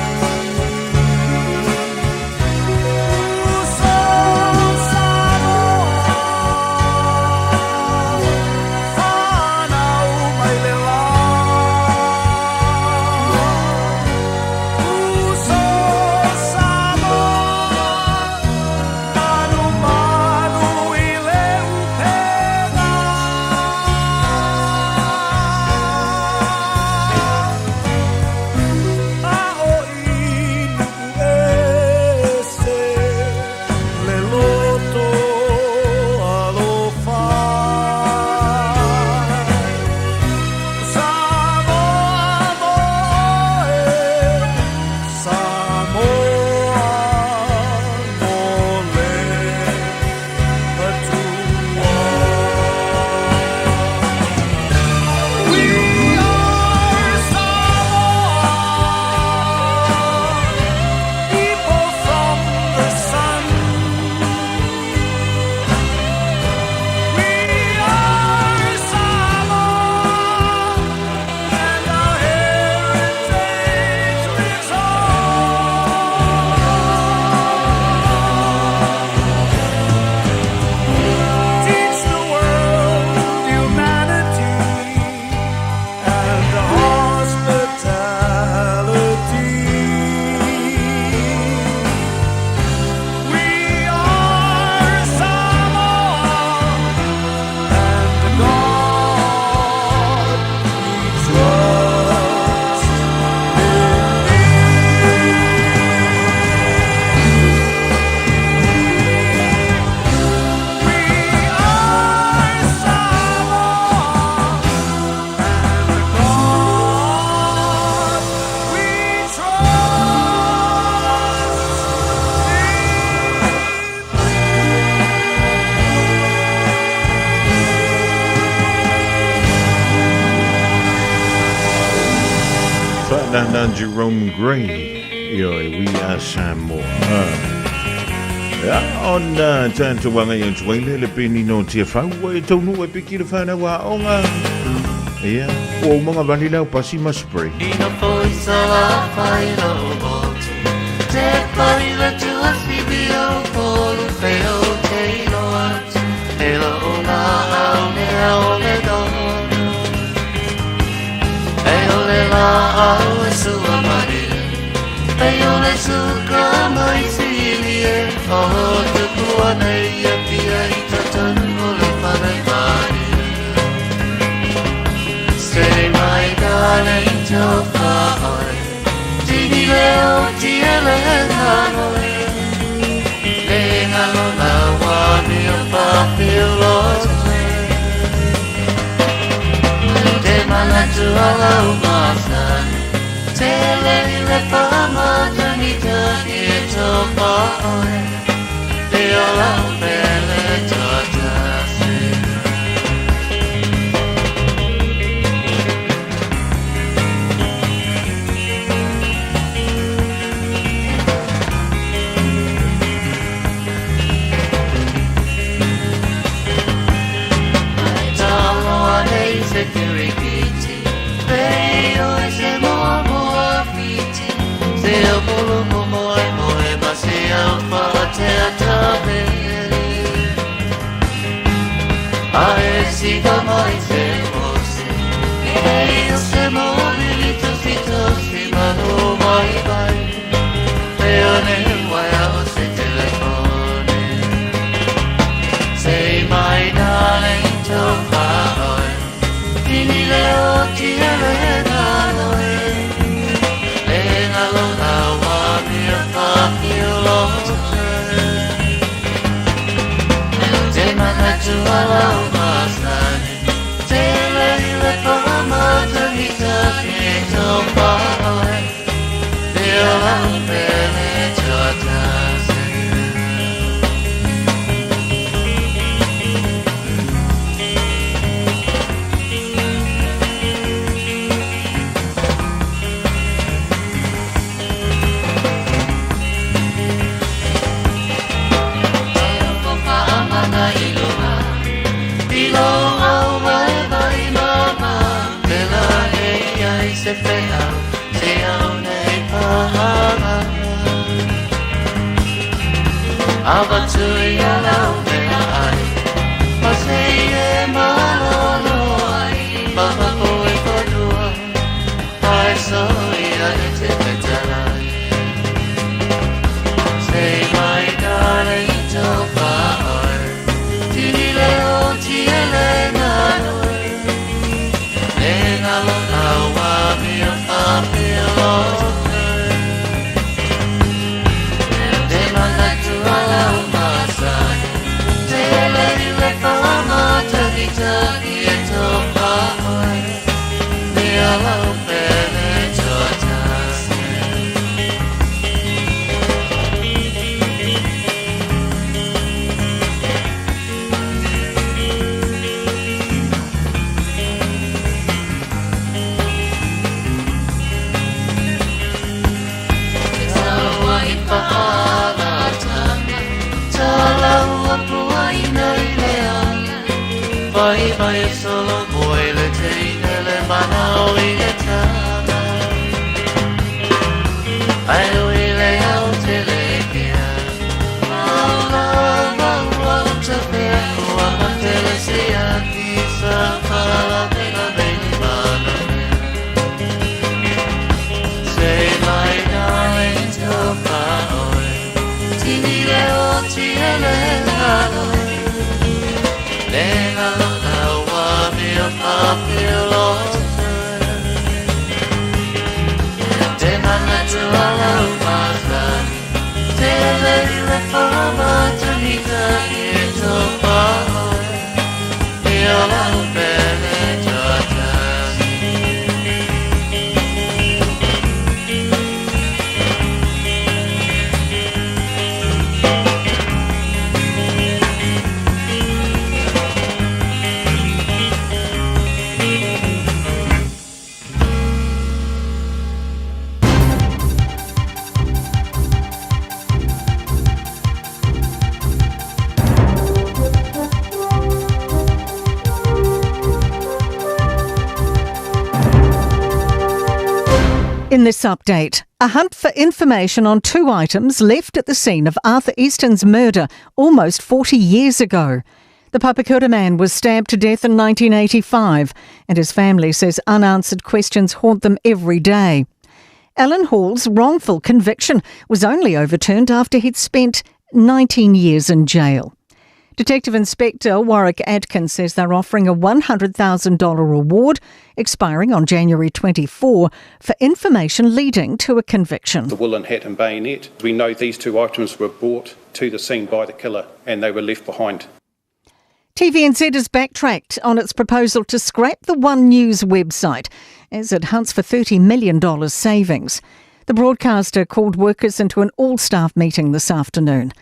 Speaker 3: na Jerome Gray. We are Samoa. On tanto wanga yung tuwele le pinino tia fau e tonu e piki le whana wa onga. O mga vanila pasima spray.
Speaker 14: Ina foi sala whaino motu. Te paila tua sibio polu feo te ilo atu. Ela o la au ne au le dono. E o le la au e sua maria. E o le suka mai silie. O te kua nei e pia i tatanu o le whare maria. Stay my darling to far. Tini leo tiele hanoi. Lenga lo la wa mi o papilo. Te mana tu ala umasan. Tele le fama tanita e to far. Te ala pele to tasi. Security, veo ese momo afiti, se o bolo momo e moe base au fate atabe. A esi mai se mose, e o se mobilito si mano vai vai, veo ne vai a se telefone, say my darling to far. Tini leo tiele hanoi. Lenga lo la wa mi o papio lo te mana tu ala umasani. Te le pama tanita ke to paoi. Te ala pele chotase. Se fea, se aune pahama. Ava tui alau mea ai, ma se e malolo ai, mama koe kodua, ai so ia e te petalai. Say my darling to far, tini leo tiele nanoi, lenga lo lawa. Vai vai solo vuoi le teine le mano e tama. Ai lui le alte le chia. Maula te pego a matele sia chisa pala pena bene mano. Say my darling to paoi. Tini le oti e le hanoi. Lenga lo la wa mi o papilo. Te mana tu ala umazani. Te le fama tanita e to paoi. E ala upele jotasi.
Speaker 15: In this update, a hunt for information on 2 items left at the scene of Arthur Easton's murder almost 40 years ago. The Papakura man was stabbed to death in 1985, and his family says unanswered questions haunt them every day. Alan Hall's wrongful conviction was only overturned after he'd spent 19 years in jail. Detective Inspector Warwick Atkins says they're offering a $100,000 reward expiring on January 24 for information leading to a conviction.
Speaker 16: The woolen hat and bayonet. We know these 2 items were brought to the scene by the killer and they were left behind.
Speaker 15: TVNZ has backtracked on its proposal to scrap the One News website as it hunts for $30 million savings. The broadcaster called workers into an all-staff meeting this afternoon.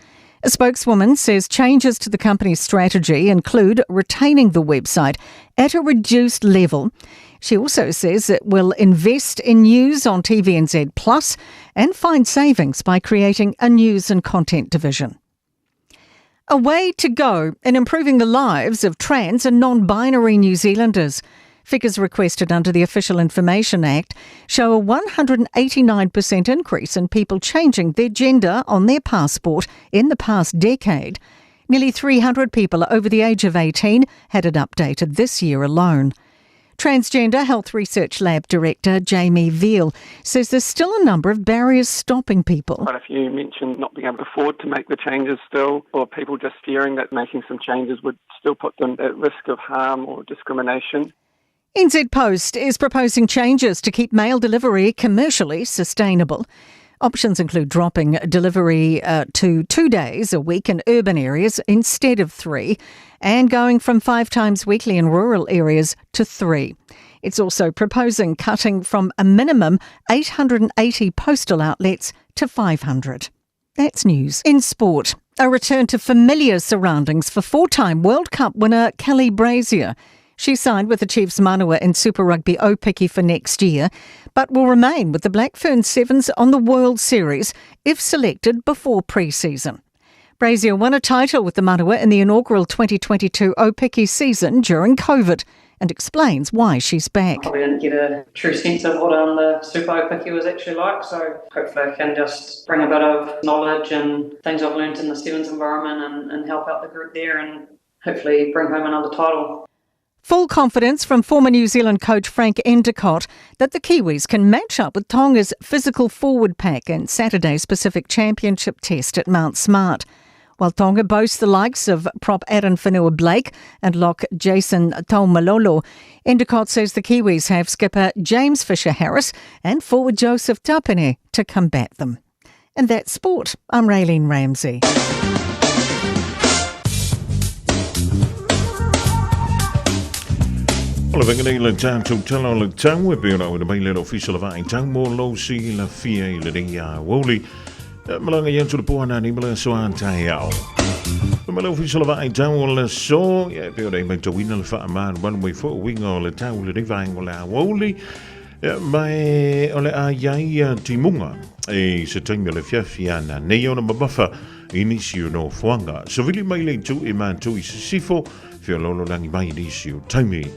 Speaker 15: A spokeswoman says changes to the company's strategy include retaining the website at a reduced level. She also says it will invest in news on TVNZ Plus and find savings by creating a news and content division. A way to go in improving the lives of trans and non-binary New Zealanders. Figures requested under the Official Information Act show a 189% increase in people changing their gender on their passport in the past decade. Nearly 300 people over the age of 18 had it updated this year alone. Transgender Health Research Lab Director Jamie Veal says there's still a number of barriers stopping people.
Speaker 23: Quite a few mentioned not being able to afford to make the changes still, or people just fearing that making some changes would still put them at risk of harm or discrimination.
Speaker 15: NZ Post is proposing changes to keep mail delivery commercially sustainable. Options include dropping delivery to 2 days a week in urban areas instead of 3, and going from 5 times weekly in rural areas to 3. It's also proposing cutting from a minimum 880 postal outlets to 500. That's news. In sport, a return to familiar surroundings for 4-time World Cup winner Kelly Brazier. She signed with the Chiefs Manawa in Super Rugby Aupiki for next year, but will remain with the Black Fern Sevens on the World Series if selected before pre-season. Brazier won a title with the Manawa in the inaugural 2022 Aupiki season during COVID and explains why she's back.
Speaker 24: We didn't get a true sense of what the Super Aupiki was actually like, so hopefully I can just bring a bit of knowledge and things I've learnt in the Sevens environment and help out the group there and hopefully bring home another title.
Speaker 15: Full confidence from former New Zealand coach Frank Endicott that the Kiwis can match up with Tonga's physical forward pack in Saturday's Pacific Championship test at Mount Smart. While Tonga boasts the likes of prop Aaron Whenua-Blake and lock Jason Taumalolo, Endicott says the Kiwis have skipper James Fisher-Harris and forward Joseph Tapine to combat them. And that's sport. I'm Raylene Ramsey.
Speaker 3: Ola venga le tātou tala o le tau e pēra o le mai lero official vai tau mō lo si la fia I le reia woli malanga iantu le poana ni mala so antai au. Mala official vai tau o le so e pēra mai tawina le wha man one way for winga o le tau le rivai o le woli mai o le a iai timunga e se taimi o le fiafiana nei ona mabafa inisio no fuanga. So vili mai le tu e man tu I sifo fio lolo langi mai inisio taimi.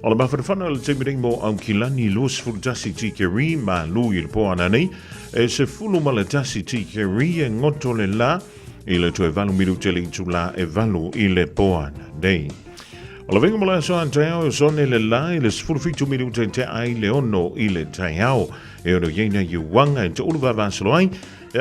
Speaker 3: Ola mawhana le temirei mo au kilani los fultasi tikeri ma lui il poana nei e se fulu ma le tasi tikeri e ngoto le la I le tue valu miru tele itu la e valu I le poana nei. Ola venga mo la so antaiao e sone le la I le sfulu fitu miru te ai le ono I le taiao e ono yeina yuwanga e te ulu vavasalo ai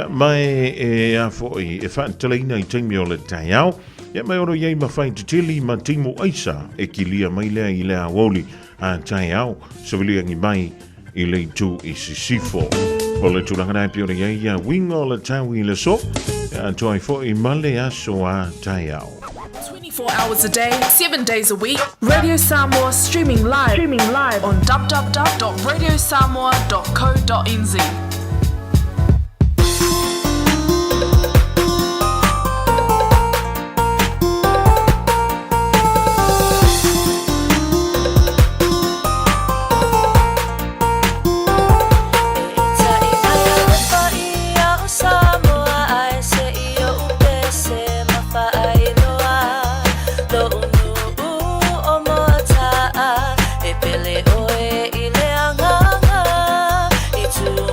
Speaker 3: mai e afo e whaataleina I teimi o le taiao ia mai oro iei mawhai te tili ma timu aisa e ki lia mai lea I lea woli a tai au sa wiliangi mai I le tu I sisifo. O le tūranga pio re iei a winga o le tau I le so a toi fo I male aso a tai au.
Speaker 13: 24 hours a day, 7 days a week. Radio Samoa streaming live on www.radiosamoa.co.nz.
Speaker 25: To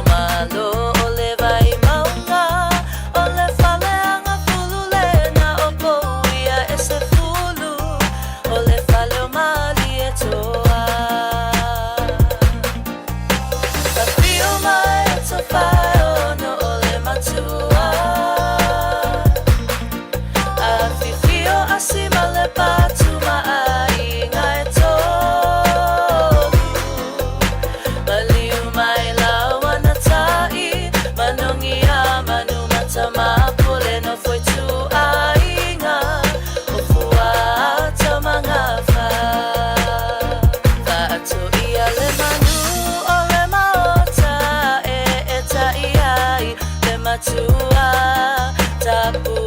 Speaker 1: tapu o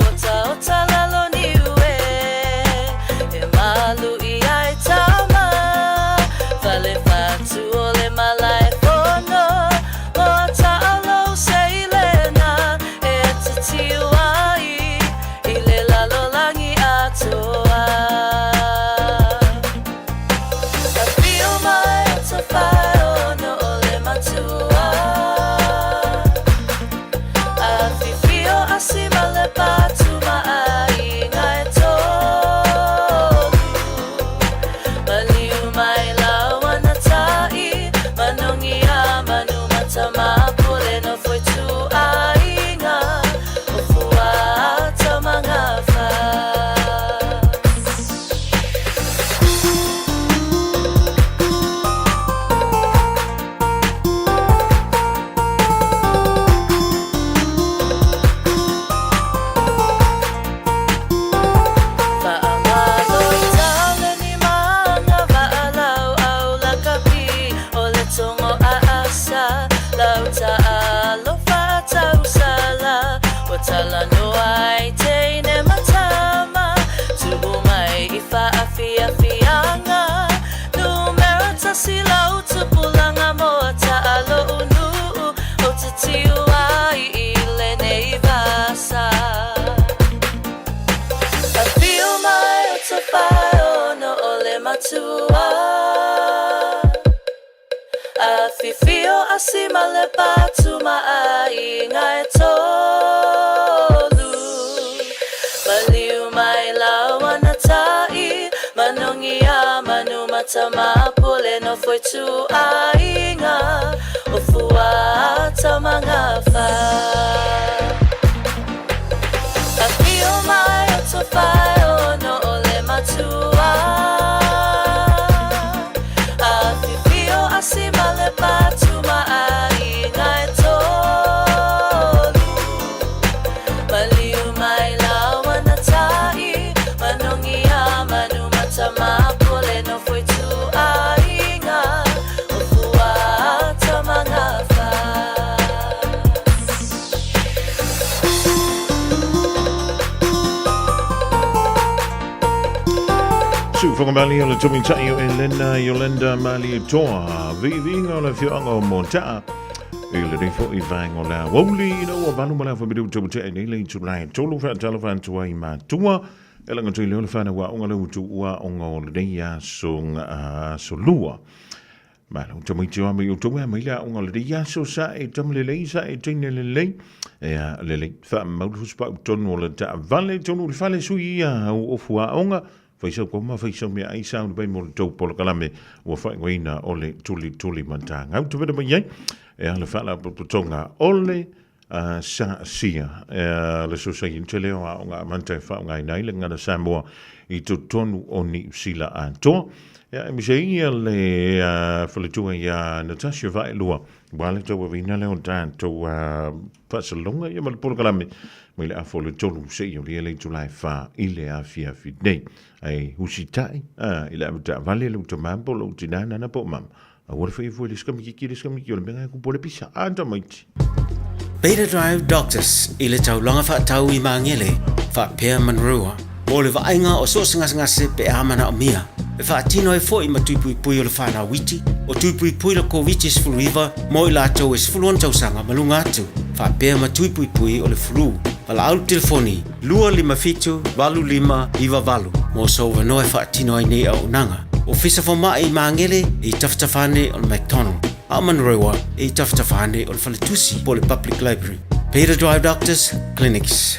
Speaker 1: ta lalo ni ue e malu I ai tama Fale fatu o le malai fono o ta alo se ilena e tatiu ai I le lalo langi atoa I feel my tawhai ono o le matua I feel asima le patu mai ngai tolu Maliu mai lawa na tai manongi a manu matama pole no foi tu ainga o fua tamanga fa Tala no ai te ne matama Tubu mai ifa afia fianga Numero tasila utupulanga mo ta alo unu O te tiu ai ile nei vasa I feel my utawhai ono o le matua I feel asima le patu mai ngai tolu Maliu mai lawa na tai manongi a manu matama pole no foi tu ainga o fua tamanga fa I feel my utawhai ono o le matua I feel asima le patu mai ngai tolu Maliu mai lawa na tai manongi a manu matama pole no foi tu ainga o fua tamanga fa
Speaker 3: Su whakamali o le tumitai o Elena Yolanda Mali Toa Vivinga o le whioanga o Monta E le reifo I vang o la Woli ino o vanu mala whamiru tumitai Nei lei tulai tolu wha talawhan tua I matua E langa tui leo le whana wa onga leu tu ua onga o le reia song solua Malo tumitai o mi o tumea maila onga le reia so sa e tamle lei sa e tine le lei E le lei wha maudhuspa utonu o le ta vale tonu le whale sui ia o fua onga Faisau koma faisau mea ai sound bai mo le tau polo kalame ua whaingoina o le tuli manta. Ngau tu veda mai ai, e ala whala tonga o le sa sia. Le sosai in te leo a o ngā manta e whaungai nei le ngana Samoa I to tonu o ni sila antoa. E mi se ia le whaletua ia Natasha Vailua. Wale tau a vina leo tātou pasalonga ia ma le polo kalame. Mai le afo le tonu se i o le ele tulai wha I le a fia nei. Ai husitai, I le amata vale le uta mambo le utina nana po mam. A wale whai fwoi le skamiki o le menga kupo le pisa. Anta maiti.
Speaker 5: Beta Drive Doctors I le taulanga wha tau I mangele wha pēr manrua. Mo le vainga o so ngase pe amana o mia. E wha atino e fwoi ma tuipui pui o le whana witi. O tuipui pui le ko witi sfulu riva mo I la tau e sfuluan tausanga malunga atu. Wha pēr ma tuipui pui o le fulu. Ala au telefoni, 255-25 mo so wanoe whaatino ai nei au nanga. O fisa whama I maangele I taftafane o McDonald. Aman rewa I taftafane o Whaletusi po le Public Library. Peter Drive Doctors Clinics.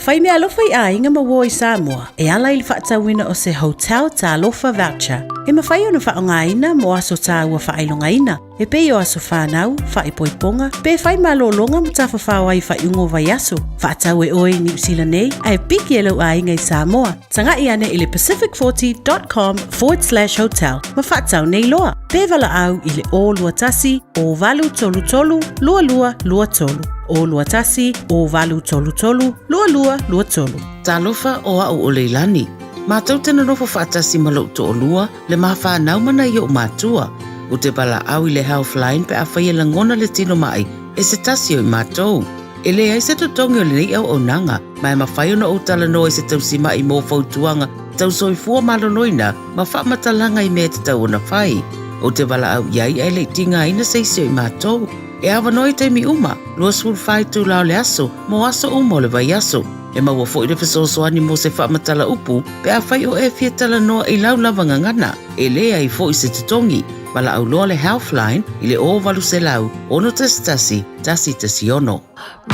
Speaker 1: Whai mea alofa I ainga maua I Samoa, e ala I whaatawina o se hotel ta alofa voucher. E mawhai ona whaongaina mo aso ta ua whailongaina. E pei o aso whanau, whaipoiponga, pe whai malolonga mo ta whawhau ai whaiungo vai aso. Whaatau e oi New Zealand nei, ai piki e lau ainga I Samoa. Tanga I ane I le pacific40.com/hotel. Ma whaatau nei loa. Pe vala au I le o lua tasi, o valu tolu tolu, lua lua lua tolu. O lua tasi, o valu tolu tolu, lua lua lua tolu.
Speaker 7: Talofa o au o leilani. Mātou tena rofo whaatasi malau to o lua, le mawha naumana I o mātua. O te pala au I le Healthline pe a whaia langona le tino mai, e se tasi o I mātou. E le ai se totongi o le nei au o nanga, mai mawhai ona o tala noa se tau sima i mō fautuanga, tau soifua malonoina, ma wha matalanga i mea te tau ona whai. O te wala au iai ai le tinga ina seisio i mātou. E awa noi teimi uma, lua sul whai tū lao le aso, mo aso uma o le vai aso. E maua fo i le fesosoani mo se whaamatala upu, pe a whai o e fia tala noa i lau lawanga ngana, e lea i fo i se tutongi. Wala au loa le Healthline, i le o walu se lau, ono tasi tasi ono.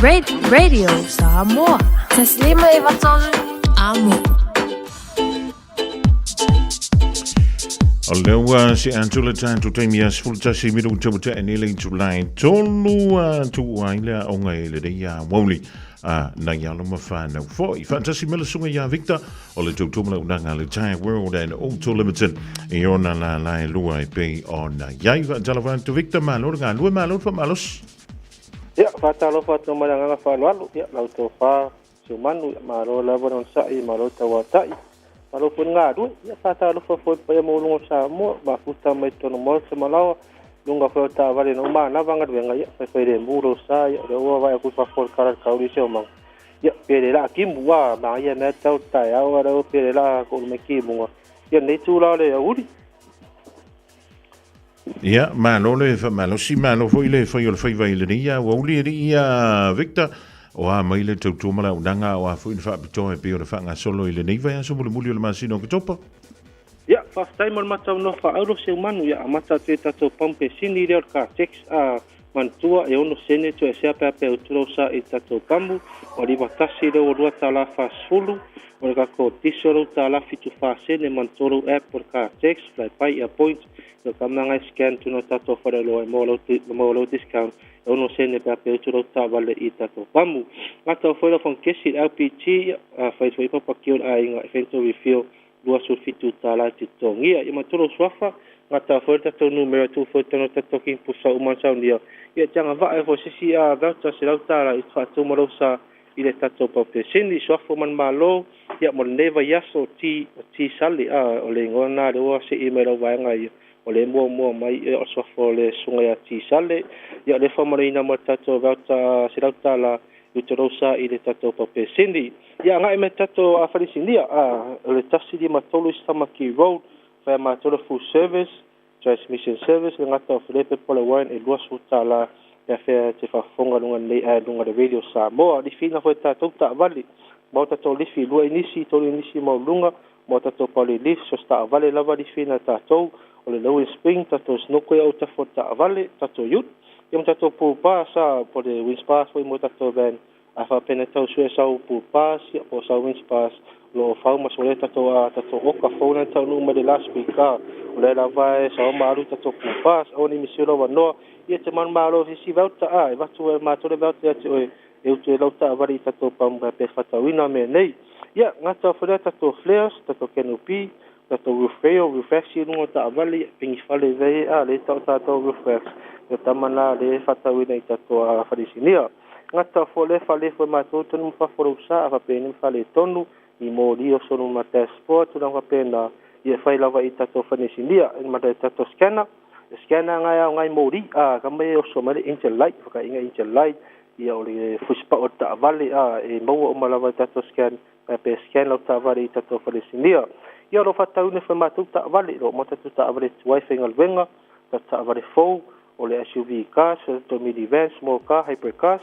Speaker 8: Radio Samoa. Taslima i watolu amo.
Speaker 3: O lewa se antula tantu taimi as fultasi miru tabuta enele July tolu tu aila o ngai le ya woli na ya lo mafana fo I fantasy mele sunga ya Victor o le tutumla unanga le Thai World and Auto Limited e ona la lua I pe ona ya va telephone to Victor malo nga lua malo fa malos
Speaker 9: ya fatalo fato malanga fa lalu ya lauto fa sumanu malo la bon sai malo tawatai malo pun ngadu ya fatalo fa fo pa mo lungo sa mo ba futa mai tono mo se malawa lunga fa ta vale no ma na vanga venga ya fa de muro sa ya de wa va ku fa for karar kauri se ma ya pele la kim wa ma ya na tau ta ya wa ro pele la ko me ki mo ya ne tu la le uri
Speaker 3: ya malo le fa malo si malo fo ile fo yo fa ile ya wa uli ya Victor o a mai le tau mala unanga o a fu fa pito e pio le fanga solo ile nei vai so muli le masino ke topa
Speaker 9: ya first time on mata no fa euro se manu ya mata te tato pampe sini le ka tex a mantua e ono sene to e se pa pe utrosa e tato pambu o li batasi le o ruata la fa sulu o ka ko tisoro ta la fitu fa sene mantoro app por ka tex fly pai a point no kamanga scan to no tato fa lo e molo discount ono sene pa pe utro ta vale I tato pambu mata foi lo con kesi LPG fa foi pa pakio a inga evento refill dua sulfitu tala titongia ia matolo swafa ngata foi tato numero tu foi tono tato king pusa uma sa dia ia tanga va e foi si a vouta se tala I fa tu morosa ile tato pa pe sindi swafa man malo ia mo neva yaso ti sali o le ngona le o se email va ngai o le mo mai o swafa le sunga ya ti sale ia le famarina mo tato vouta se tala Uterosa I le tato pape sindi. Ia ngai me tato a whare sindia. Le tasi di matolo I Samaki Road. Whai matolo full service, transmission service. Le ngata o whalepe pola wain e lua sutala. Ia whea te whafonga lunga de radio Samoa. Li whina hoi tato ta avali. Mau tato lifi lua inisi, tolu inisi mau lunga. Mau tato pali lif, so sta avali lava li whina tato. O le Low Spring, tato snokoe au tafo ta avali, tato yut. Ia tato pupa sa po le Winspass foi mo tato ben a fa pena tau sue sa pupa si po sa Winspass lo fa ma sole tato oka fona tau no de last week ka le la vai sa maru tato pupa o ni misilo va no ia te man malo si volta e va tu ma to le volta e tu lo ta vari tato pam pe fata wina me nei ia ngata fa tato flares tato canopy tato refresh no ta vali pingi fale ve le tato refresh yo tamana le fatawi nei tato a farisinia ngata fole fale fo matoto no fa forusa a pena fale tonu I mori o sono ma sport no fa pena ia fai lava I tato farisinia ma tato scanner ngai mori kambe o so mari angel light ka inga angel light ia o le fuspa o ta vale e mo o malava tato scan pe scan lo ta vale tato farisinia ia lo fatawi ne fa matoto vale lo matoto ta vale wifi ngal venga ta vale fo o le SUV cars, to minivan, small car, hypercars.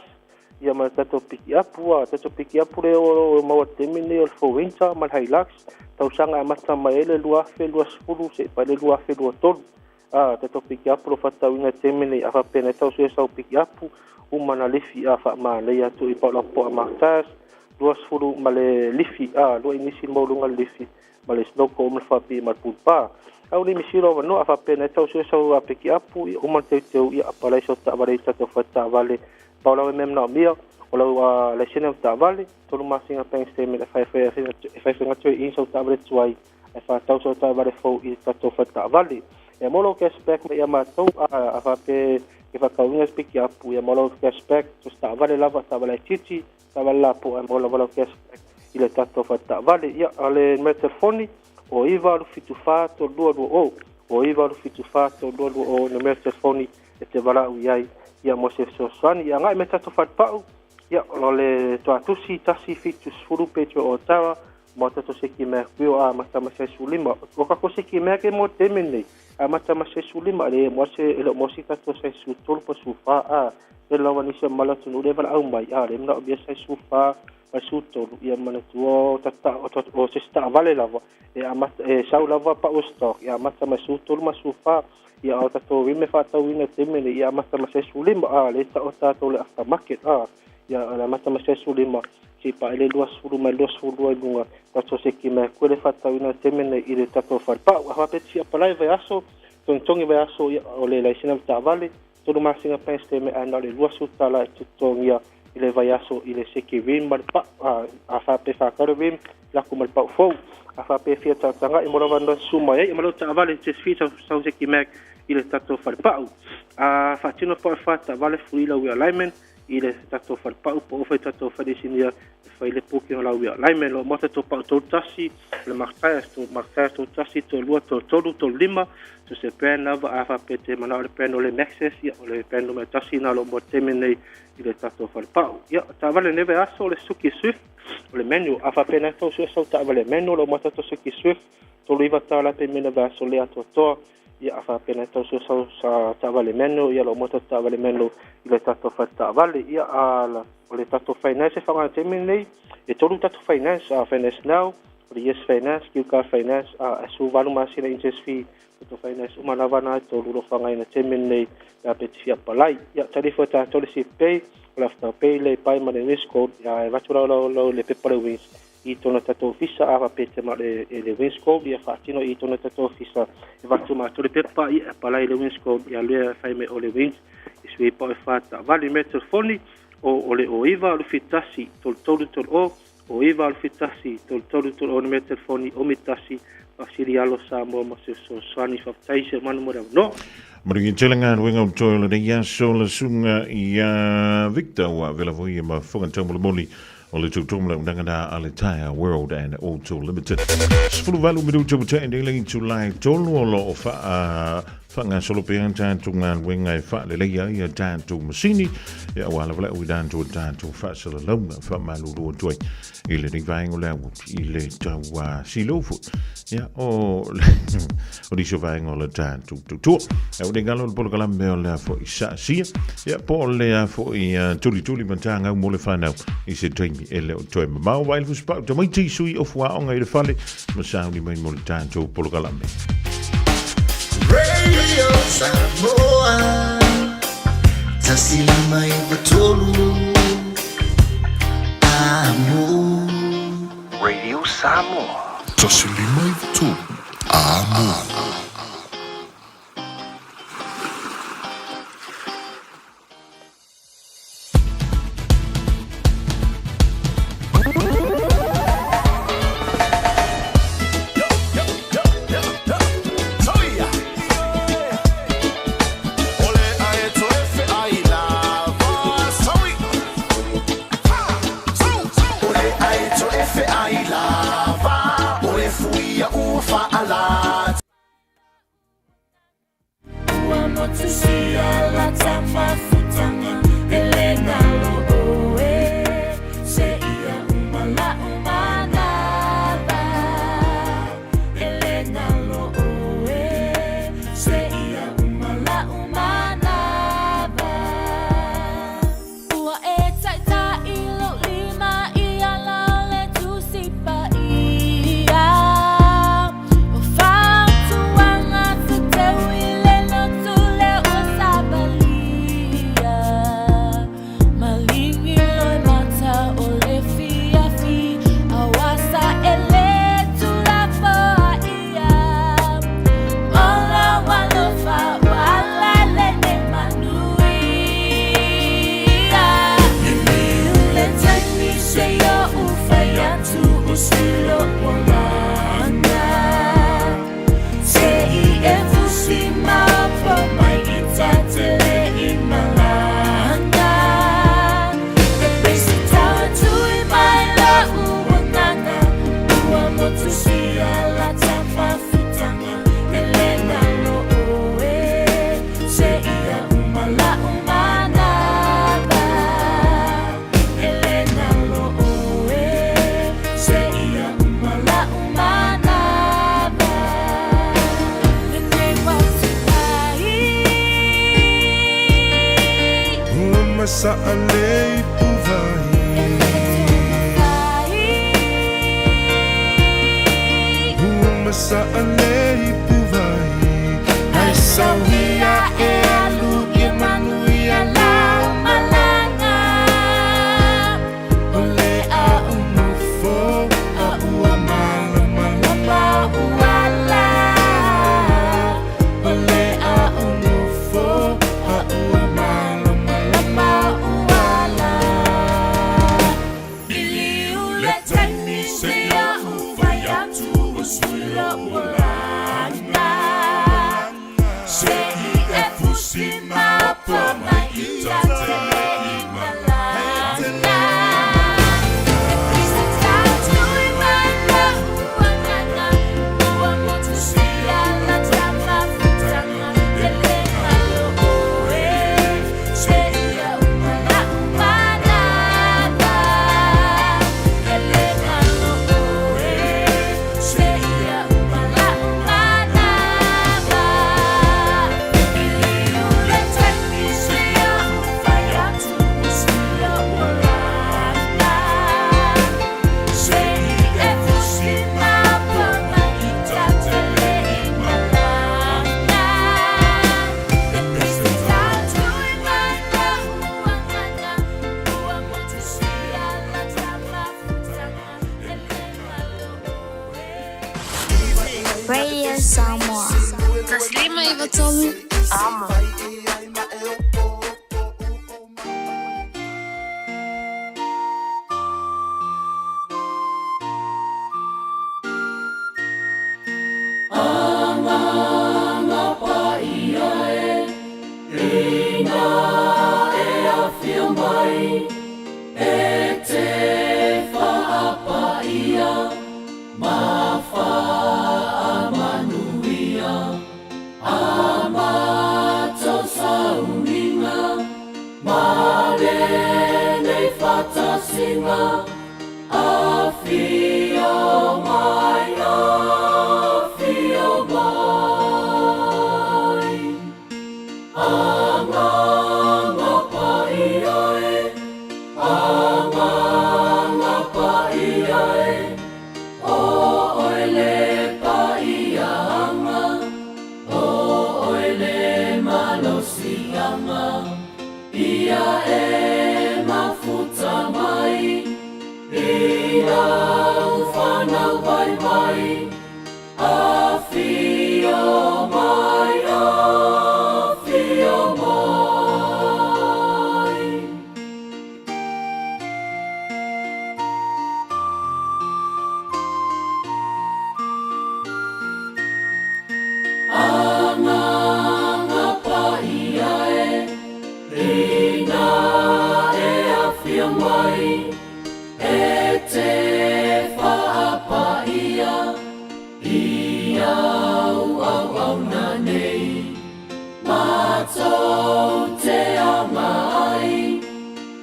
Speaker 9: Ia ma tato piki up le o maua temine o fo winter, mal Hilux. Tau sanga a mata mai ele lua spuru, se pa le lua tolu. Tato piki up lo fatawinga temine a fa pena tau sue sau piki up. Umana lifi a fa ma le atu I paula po a martas. Lua spuru ma le lifi, lua inisi maulunga lifi. Ma le snoko umla fa pi ma pulpa. Au ni misiro no a fa pena tau sue sau a piki apu o man te ia apalai so ta vale tato fata vale paula mem na mia o la le sene ta vale tolu masinga pen steme le fai ngatu in so ta vale tuai e fa tau so ta vale fo I tato fata vale e molo cashback me ia matou a fa pe e fa kaunga piki apu e molo cashback so ta vale lava ta vale titi ta vale la po e molo cashback I le tato fata vale ia ale metelfoni o iva lu fitu fato o iva lu fitu fato o no mea telefoni e te wala u iai ia mo se so swani ia ngai me tato fat pau ia o le to atusi tasi fitu sfuru pecho o tawa mo to se ki me ku a mata ma se sulima o ka ko se ki me ke mo temene a mata ma se sulima le mo se mo si ta to se su tol pa su fa a le lawa ni se mala tu le val au mai a le na obia se su fa pa su tol ia mana tuo tata o se sta vale lava e a mata e sau lava pa o stock ia mata ma su tol ma su fa ia o tato vi me fa ta wina temene ia mata ma se sulima a le ta o tato le aftermarket a ia la mata ma se sulima si pa ele luas furu mai luas furu ai bunga tato se ki me kule fata wina temene i le tato fal pa ha pe si apalai vai aso tongi vai aso o le laisina ta vale todo masinga peste me ana le luas utala tongia i le vai aso i le seki vim mal pa a fa pe fa kar vim la kumal pa fo a fa pe fia tanga i mora vanda suma i malo ta vale se fita sa se ki me i le tato fal pa a fa tino fa fata vale fuila we alignment i le tato fal pa po fa tato fa de sinia fa ile poki la we alignment lo mo tato pa to tasi le marca to tasi to lu to lima to se pena va fa pete mana le peno le maxes ya le peno me tasi na lo mo temene i le tato fal pa ya ta vale neve aso le suki swift le menu fa pena to so ta vale menu lo mo tato suki swift to liva ta la pe mena va so le to ia fa pena to so sa ta vale menu ia lo mo ta vale menu le tato fata vale ia ala le tato finance fa nga temene e todo tato finance finance now the yes finance you car finance su valu masina interest fee to finance uma lavana to lo fa nga ina temene la petia palai ia tali fata to le si pay la fa pay le pay ma le risk ia va tura lo le pepare wins i tona tato fisa ava pete ma le windscope ia fatino i tona tato fisa e va tuma to le pepa ia palai le windscope ia le fai me o le wins i sui pa e fata vale meter foni o le o iva lo fitasi tol o iva lo fitasi tol o meter foni o mitasi fa sirialo sa mo se so swani fa taise manu mo no
Speaker 3: Maringi telenga wenga utoyo le ya so le sunga ia Victor wa vela voi ma fonga tambo moli o le tutumla ndanga ale tire world and auto limited sfulu valu midu chubuta ending to live tolu lo fa fanga solo peanta tunga wenga fa le ya tanto masini ya wala vela we dan to tanto fa solo longa fa malu do toi ile ni vaingo la ile tawa silofu ya o di vaingo la tanto tu e de galo polo kalambe la fo isa sia ya pole fo i tuli mantanga mo le fa now i se train ele toi ma while was pa to mai sui of wa onga ile fale ma sound mai mo tanto polo kalambe
Speaker 12: Radio Samoa Tasilima Ivatolu Amo Radio Samoa Tasilima Ivatolu Amo
Speaker 2: Sa'alei puvai Uma sa'alei puvai Ai sawia e alu e manuia lau malanga Ole a umufo a ua malama lama uala Ole a umufo a ua malama lama uala Ili ule taini se a ufayatu usula ulanga Se i e fusima po mai ita tele i malanga Krista tatu i mana uangana Ua motu sia la tama futanga Tele malo oe Se ia umana umanaba Tele malo oe Se ia umana umanaba Ili ule tani se ia ufayatu usila ulanga Se i e fusima po mai ita tele i malanga Krista tatu i mana uangana Ua motu sia la tama futanga Tele malo
Speaker 8: Radio Samoa. Taslima Ivatolu. Amo.
Speaker 14: Anga pa ia ina a fia mai te whaapa ia ma manuia a mato sauninga ma nei whatasinga a fia mai Anga pa ia anga pa ia o oile pa ia anga o oile malosianga ia e mafuta mai ia ufana vai vai a fio mai Anga pa ia ina a fia mai te whaapa ia au na nei Matou te amai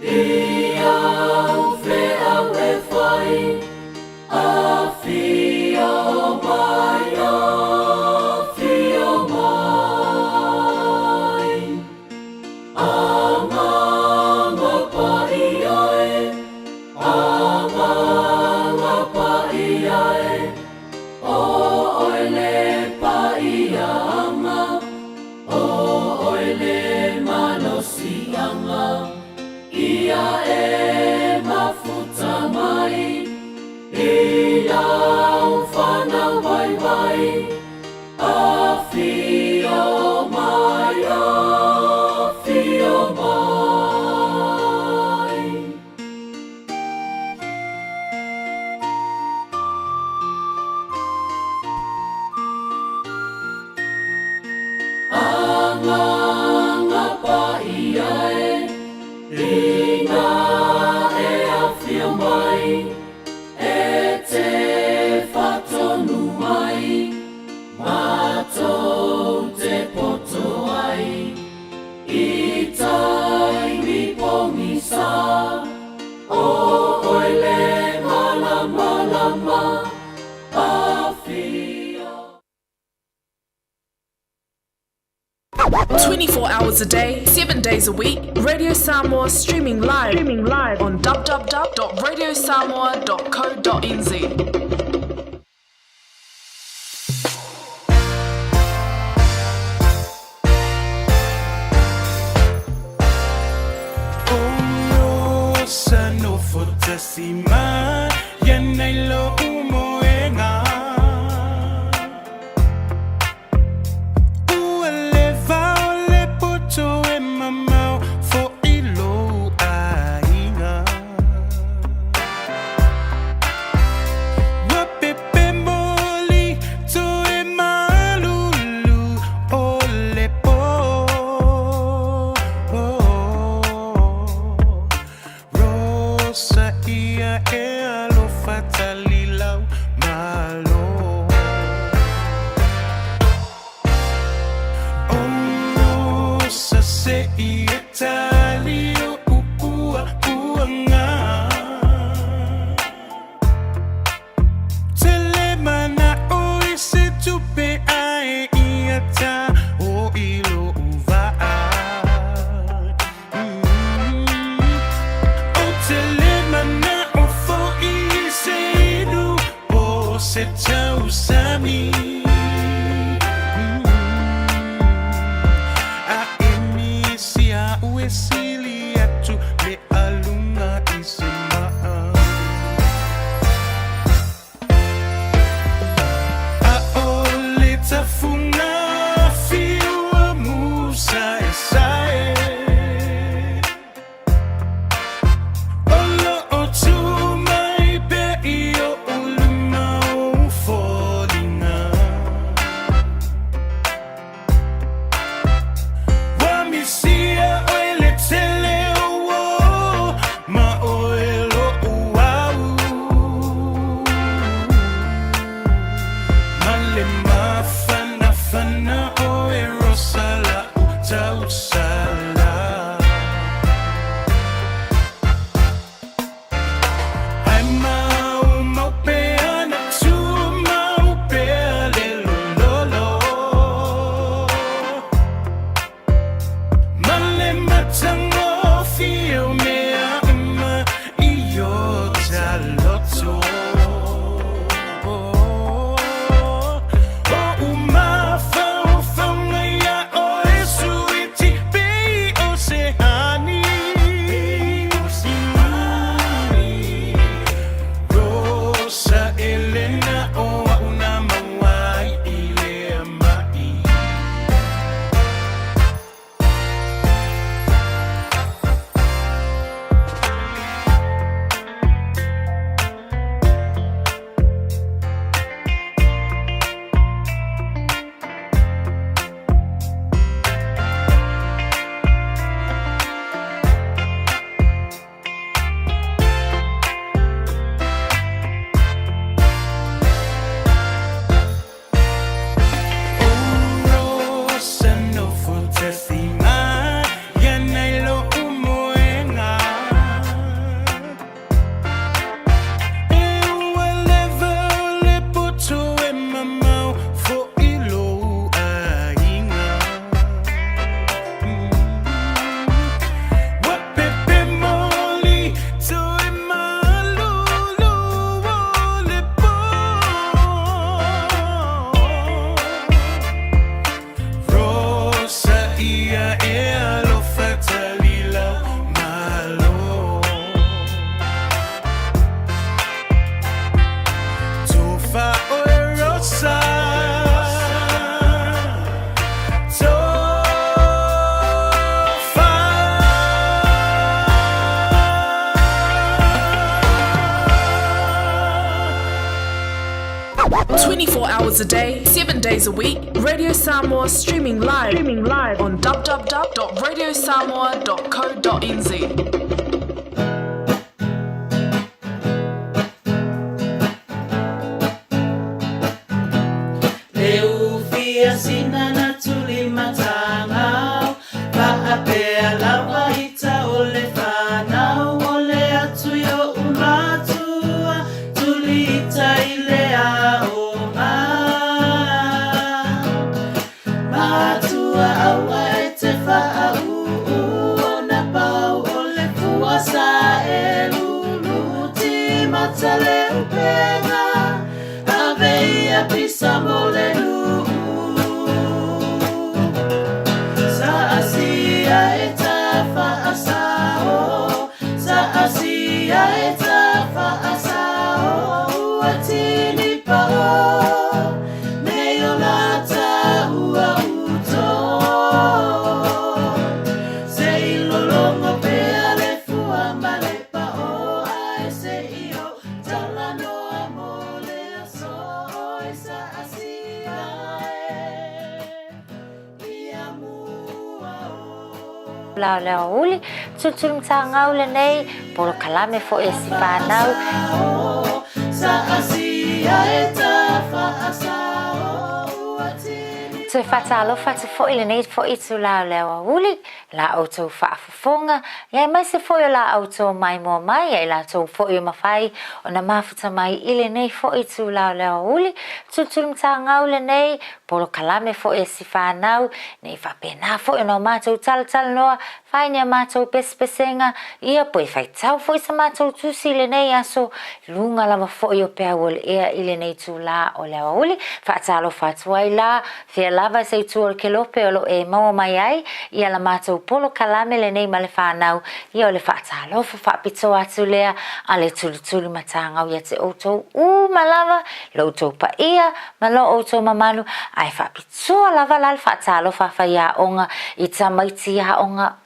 Speaker 14: ia whea we whai a fia mai Anga pa ia o oile pa ia anga o oile malosianga ia e mafuta mai ia ufana vai vai a fio mai Anga pa ia ina a fia mai te whatonu mai matou te poto ai I tai mi pongi sa o oile malama a fia
Speaker 13: 24 hours a day, 7 days a week. Radio Samoa streaming live on www.radiosamoa.co.nz.
Speaker 14: Sano fotasima yanailo umoenga ueleva ole poto e mamau fo ilo ainga wapepe moli to e malulu ole po Rosa ia e alo fatalilau malo Rosa se ia talio upua uanga Telemana o ise tupe ai ia ta o ilo uva Telemana o fo I seinu o se tau sami A emisi a uesili atu le alunga I se maa A ole tafunga fiua musa e sae Olo o tu mai pe io uluma o folina Wamisia oile tele o ma oelo uau Male mafana fana o e rosala utau sala Ai mau mau pea na tu mau pea le lolo Male matango fio mea ima iyo taloto O uma fau faunga ia o e suiti pe o se hani Rosa Elena o una mawai ile mai Rosa no fantasima yanailo umoenga E ueleva ole poto e mamau fo ilo ainga Wapepe moli to e malulu ole po Rosa ia e alo fatalila malo Tofa o e rosa Tofa
Speaker 13: 24 hours a day, 7 days a week. Radio Samoa streaming live on www.radiosamoa.co.nz.
Speaker 14: Leufia sinana tulimatangau Paapea lawa ita ole whanau Ole atu yo umatua Tulita ilea o ma Matua awai venga Aveia pisa molenu Sa asia eta fa asao Sa asia eta fa asao Atini pao Neolata ua uto Se ilolongo pea le fua male pao Ai se io talano amole aso Sa asia
Speaker 4: La la uli tutum tangau le nei polo kalame fo e si fanau
Speaker 14: Sa asia eta fa asao
Speaker 4: Te fatalo fatu fo ile nei fo itu la la uli la auto fa fonga ya mai se fo la auto mai mo mai ya la to fo yo mafai ona mafuta mai ile nei fo itu la la uli tutum tangau le nei polo kalame fo e si fanau nei fa pena fo no mato tal no faina mato pespesenga ia poi fai tau fo sa mato tu sile nei aso lunga la fo yo pe wol e ile nei tu la o la uli fa talo fa tuai la fe lava se tu ke lo pe lo e mo mai ai ia la mato polo kalame le nei male fanau ia le fa talo fa pizzo atu le ale tu matanga ia te auto malava lo to pa ia malo auto mamanu ai fa pizzo lava la fa talo fa ya onga itsa maiti ya onga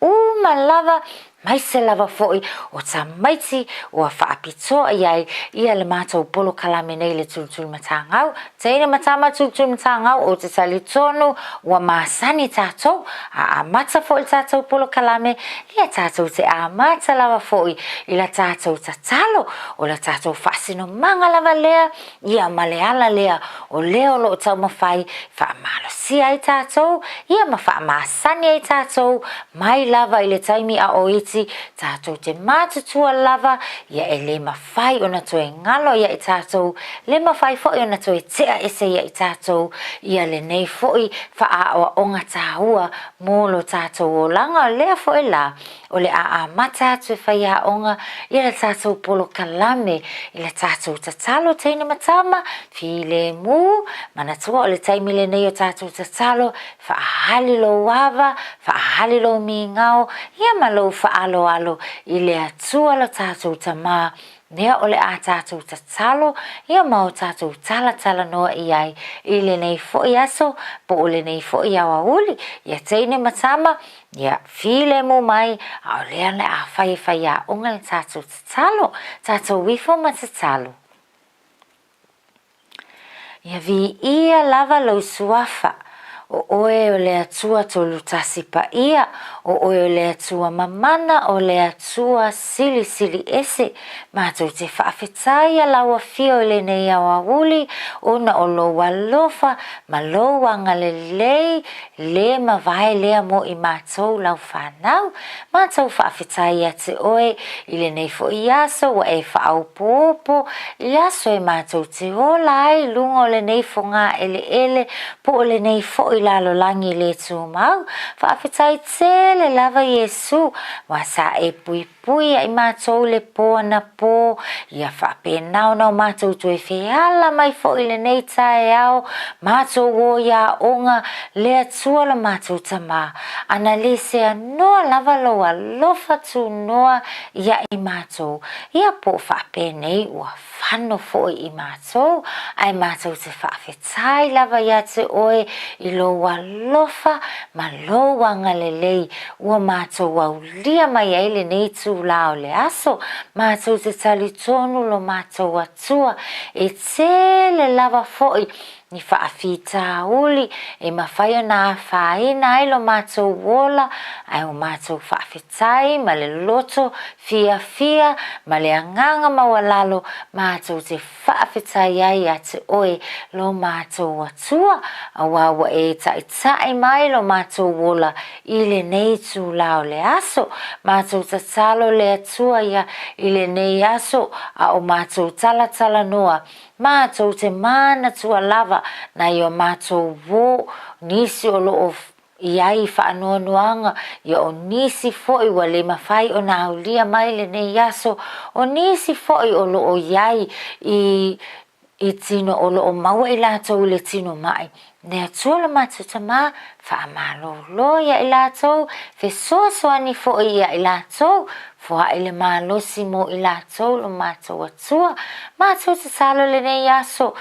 Speaker 4: malava mai se lava foi o tamaiti o fa pizzo ai ia le mato polo kalame nei le tultul matanga teina matama tultul matanga o te salitonu o masani tato a mata foi tato polo kalame ia tato te a mata lava foi ila tato tatalo o la tato fasino manga lava lea ia maleala lea o leo lo tama fai fa malo si ai tato ia ma fa masani ai tato mai lava ile taimi a oiti tato te matutua lava ia e le mawhai o na toe ngalo ia i tato le mawhai fo o na toe tea ese ia i tato ia le nei fo i wha a o onga tahua molo tato o langa lea fo i la o le a mata tu whai a onga ia le tato polo kalame i le tato tatalo teina matama fi le mu manatua o le taimi le nei o tato tatalo wha halilo wava wha halilo mi ngao ia malo wha alo i le atua lo tātou tamā nea o le a tātou tatalo ia mau tātou tala noa i ai i le nei fo i aso po o le nei fo i awa uli ia teine matama ia file mo mai a o lea le a whai a onga le tātou tatalo tātou wifo ma tatalo ia vi ia lava lo suafa o oe o le atua tolu tasi pa ia, o oe o le atua mamana o le atua sili ese, mātou te whaafetai a laua fia o le nei awa uli, o na o loa lofa, ma loa ngalelei, le ma vai lea mo i mātou lau whanau, mātou whaafetai a te oe, i le nei fo i aso, wa e whaau pōpō, i aso e mātou te ola ai, lunga o le nei fo ngā ele, po o le nei fo i lalo langi le tu mau whaafetai tele lava Yesu wa sa e pui ai mātou le po ana po ia whapenau nau mātou tu e whiala mai fo i le nei tae au mātou o ia onga le atua la mātou tama ana le se anoa lava loa lofa tu noa ia i mātou ia po whapenei ua whano fo i mātou ai mātou te whaafetai lava ia te oe i loa lofa ma loa ngalelei ua mātou au lia mai aile nei tu lao le aso mātou te tali tonu lo mātou atua e tele lava foi ni whaafita uli e mawhaia nā whaina ai lo mātou wola ai o mātou whaafetai ma le loto fia ma le anganga mawalalo mātou te whaafetai ai a te oe lo mātou atua a wawa e tai mai lo mātou wola i le nei tu lao le aso mātou tatalo le atua ia i le nei aso a o mātou tala noa mātou te mana tua lava na yo mātou wo nisi o loo Iai whaanoanuanga ia o nisi fo'i wa le mawhai o na aulia mai le nei aso o nisi fo'i o loo iai i tino o loo maua i lātou le tino mai nea tua le mātou tamā whaamalo ia i lātou fe soasoani fo'i ia i lātou fua i le malosi mo i lātou lo mātou atua mātou te salo le nei aso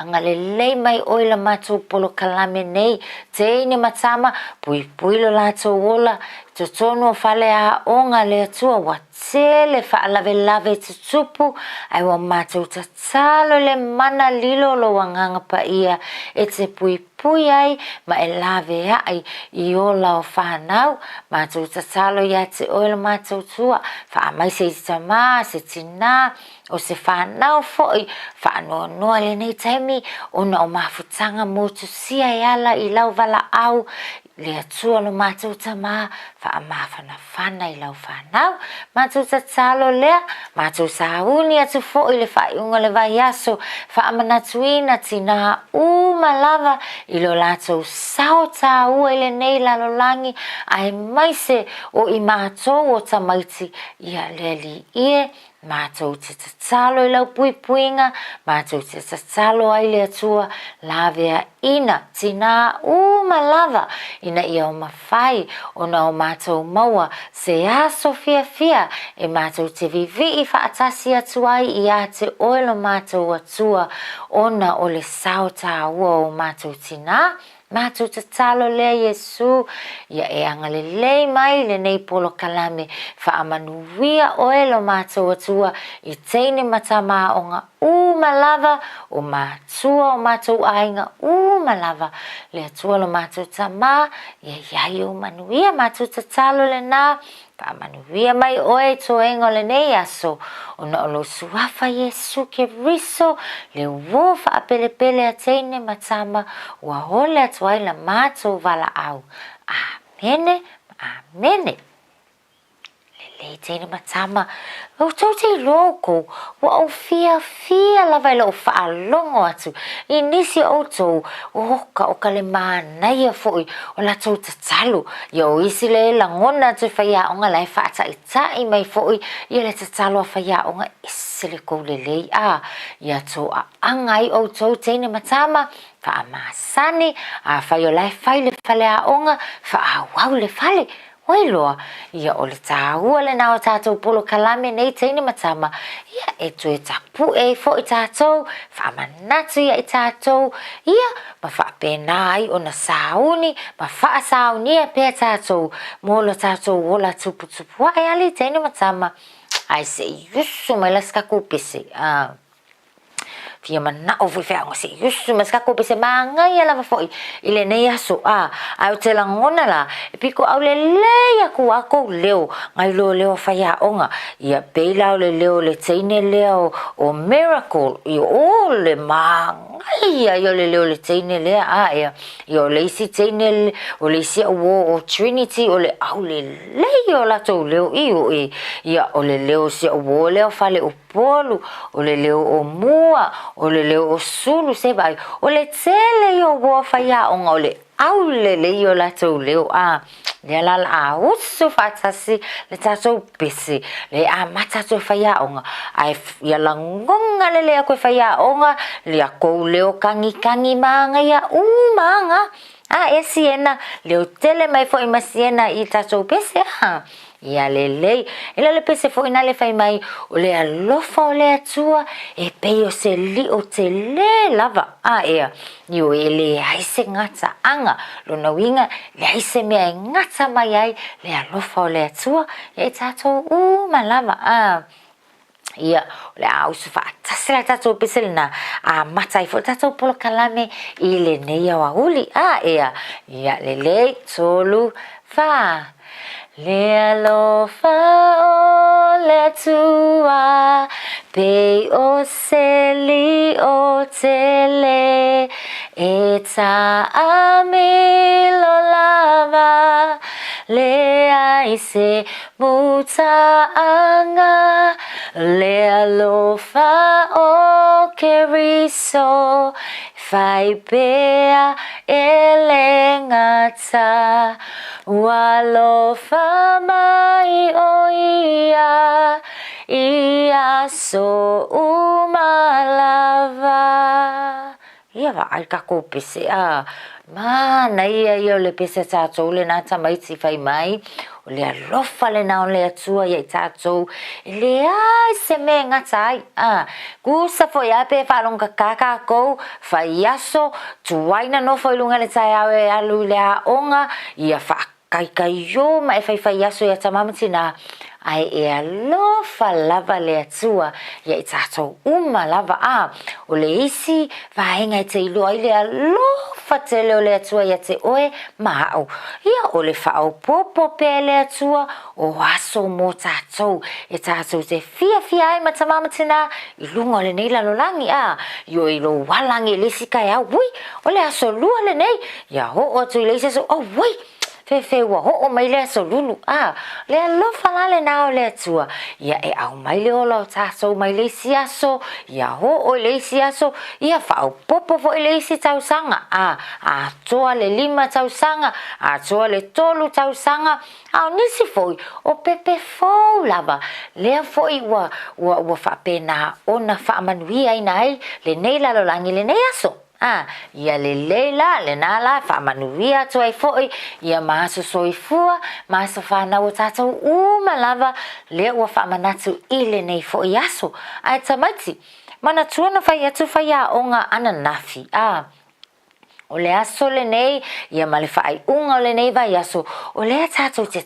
Speaker 4: anga le lei mai oi la mātou polo kalame nei te ine matama pui lo lātou ola to tonu o fale a onga le atua wa tele whaalave lave te tupu ai wa mātou ta talo le mana lilo lo wanganga pa ia e te pui ai ma e lave ai i ola o whanau mātou ta talo ia te oi la mātou tua wha mai se tama se tina o se whanau fo'i whaanoa le nei taimi ona o mawhutanga motu sia e ala i lau wala au le atua lo mātou tamā whaamawhana whana i lau whanau mātou ta talo lea mātou sauni atu fo'i le whaiunga le vai aso whaamanatuina tina malava i lo lātou sao tā ua i le nei lalolangi ai maise o i mātou o tamaiti ia le li ie mātou te tatalo i lau puipuinga, mātou te tatalo ai le atua lavea ina, tina malava ina ia o mawhai o na o mātou maua se aso fia e mātou te vivi i whaatasi atu ai i a te oilo mātou atua ona o le sao tā ua o mātou tina. Mātou te talo lea Yesu, ia e angale lei mai le nei polo kalame, whaamanuia oelo mātou atua i teine matama o ngā malava o mātua o mātou ainga malava. Le atua lo mātou tamā, ia iai o manuia mātou te talo le nā, whaamanuia mai oe to engo le nei aso, o na olo suafa Yesu ke riso, le wofa a pele a teine matama, ua hole atu ai la mātou wala au. Amene, amene. Le teine matama, o tau te loko, wa o fia lava ila o whaalongo atu. I nisi o tau, o hoka o kale mānaia foi, o la tau te talo. Ia o isi le langona atu whaia onga lai whaata i tai mai foi, ia le te talo a whaia onga isi le kou le lei a. Ia tau a angai o tau teine matama, wha masani, a whaio lai whai le whale a onga, wha a wau le whale. Wailoa, ia o le tāua le nao tātou polo kalame nei teine matama. Ia e tue tapu e fo i tātou, whaamanatu ia i tātou. Ia, ma whaapena ai o na sauni, ma whaasauni a pēr tātou. Molo tātou wola tupu ai ali teine matama. Ai se yusu mai laska kupisi. Fia mana o fui fea ngosi yusu mas kako pese mangai ala foi ile nei aso au te langona la e piko au le aku leo ngai lo leo faya onga ia peila le leo le teine leo o miracle i o le mangai ia le leo le teine lea ia i o le isi teine o le isi o Trinity o le au le leo la to leo i o ia o le leo si o leo fale o polu o le leo o mua o le leo o sulu se vai o le tele yo wo faya onga o le au le yo la to leo le la usu fatasi le tato pisi le mata to faya onga ai ya langonga le ko faya onga le ko leo kangi manga ya manga e siena le tele mai foi ma siena i tato pisi ia lei ela le pese foi na le fai mai o le alofa o le atua e pei o se li o te le lava ia io ele ai se ngata anga lo na winga le ai se mea ngata mai ai le alofa o le atua e tato malava ia le au se fa tasela tato pese na matai fo tato polo kalame i le nei au uli ia le tolu fa le alofa o le atua pe o se li o tele e ta amilo lava le ai se muta anga le alofa o ke riso fai pea ele ngata walo famai o ia so umalava ia va ai kako pese mana ia le pese tatou le na tamaiti fai mai o le alofa le na o le atua ia tatou le ai se me ngata ai kusa fo ia pe falonga kaka ko fai aso tuaina no foi lunga le tai awe alu le onga ia fa kai yo mai fai aso ia tamamatina ai e alofa lava le atua ia tatou uma lava o le isi vaenga te ilo ai le alofa te leo le atua ia te oe mahau ia o le whao popo pe le atua o aso mo tatou e tatou te fia ai matamamatina i lunga o le nei lalolangi io i lo walangi le sika ia ui o le aso lua le nei ia ho o tu i le isa so ui fe wa ho mai le so lulu le alofa la le na o le atua ia e au mai le ola tatou mai le siaso ia ho o le siaso ia fa o popo fo le si tau sanga toa le 5 tau sanga toa le 3 tau sanga nisi foi o pepe fo lava le foi wa fa pena ona fa manuia inai le nei la lo langi le nei aso ia le leila le nala fa manuia to ai foi ia maso soifua maso fa na o tatou uma lava le wa fa manatu ile nei foi aso ai tamati mana tuana fa ia tu fa ia onga ananafi o le aso le nei ia male fa ai unga le nei vai aso o le tatou te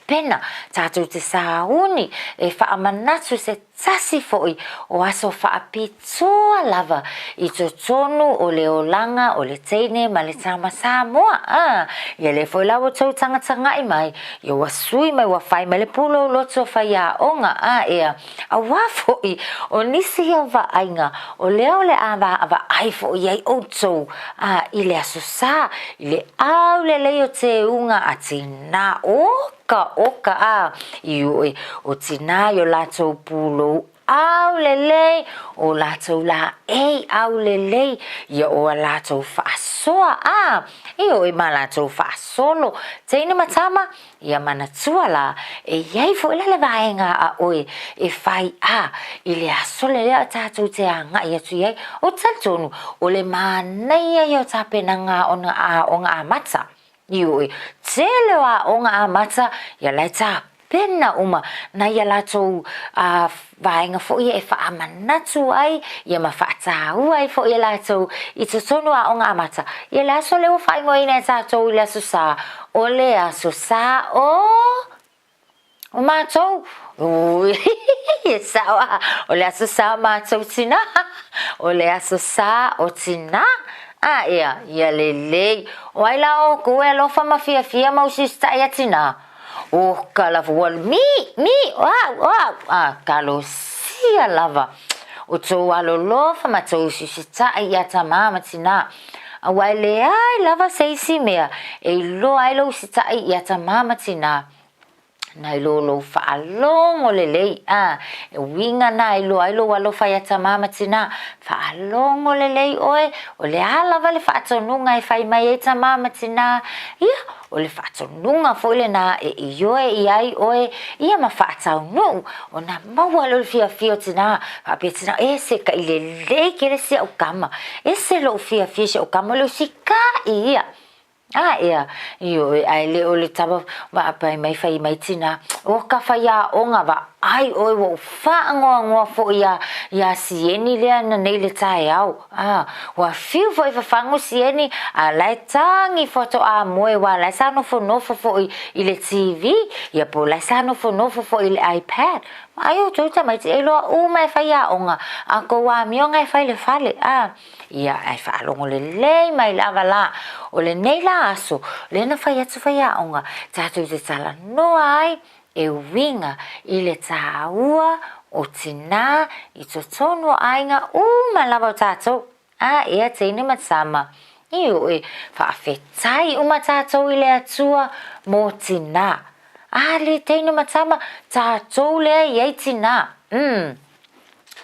Speaker 4: pena tatou te sauni e fa manatu se tasi foi o aso fa apitoa lava i tonu o le olanga o le teine ma le tama Samoa ia le foi lawa tau tanga i mai ia wasui mai wa fai ma le pulo loto fa ia onga ia a wa foi o nisi ia va ainga o le ava ai foi ai oto i le aso sa i le au le leo te unga atina oka ioi o tina yo lato pulo au lele o lato la au lele ia o lato fasoa io e malato fasolo teina matama ia manatua la e iai fo le vaenga oi e fai i le asole le tatou te anga ia tu iai o tatonu o le manai ia tapenanga onga amata ioi tele wa onga amata ia laita pena uma na ia latou vaenga fo ia e fa manatu ai ia mafata ai fo ia latou i tonu onga amata ia la so le fa ngoi na tatou ia susa o le asusa o matou sawa o le asusa matou tina o le asusa o tina ia lelei o ai la o ko e lo fa mafia mau sista ia tina o kala wal mi kalo sia lava o to alo lo fa matou sista ia tamama tina awai le ai lava seisi mea e lo ai lo sista ia tamama tina nai lo fa long o le lei e winga nai lo ai lo walo fa ia tamama tina fa long o le lei oe o le ala vale fa tonunga e fai mai e tamama tina ia o le fa tonunga fo le na e ioe i ai oe ia ma fa tonu o na maua lo fia tina fa pe tina e se ka ile lei ke le se o kama e se lo fia se o kama lo sika ia ia io ai le o le taba va pai mai fai mai tina o ka fai onga va ai o wo fa ngo fo ia sieni le na nei le tai au wa fiu foi fa fango sieni a lai tangi foto moe wa lai sa no fo i le TV ia po lai sa no fo i le iPad ai o tota mai te lo mai fai onga a ko wa mionga fai le fale ia ai fa longo le mai lava la o le nei la aso le na fai onga tatu te sala no ai e winga i le taua o tina i tonu ainga lava tatou ia teine matsama io e fa fetai tatou i le atua mo tina le teine matsama tatou le ia tina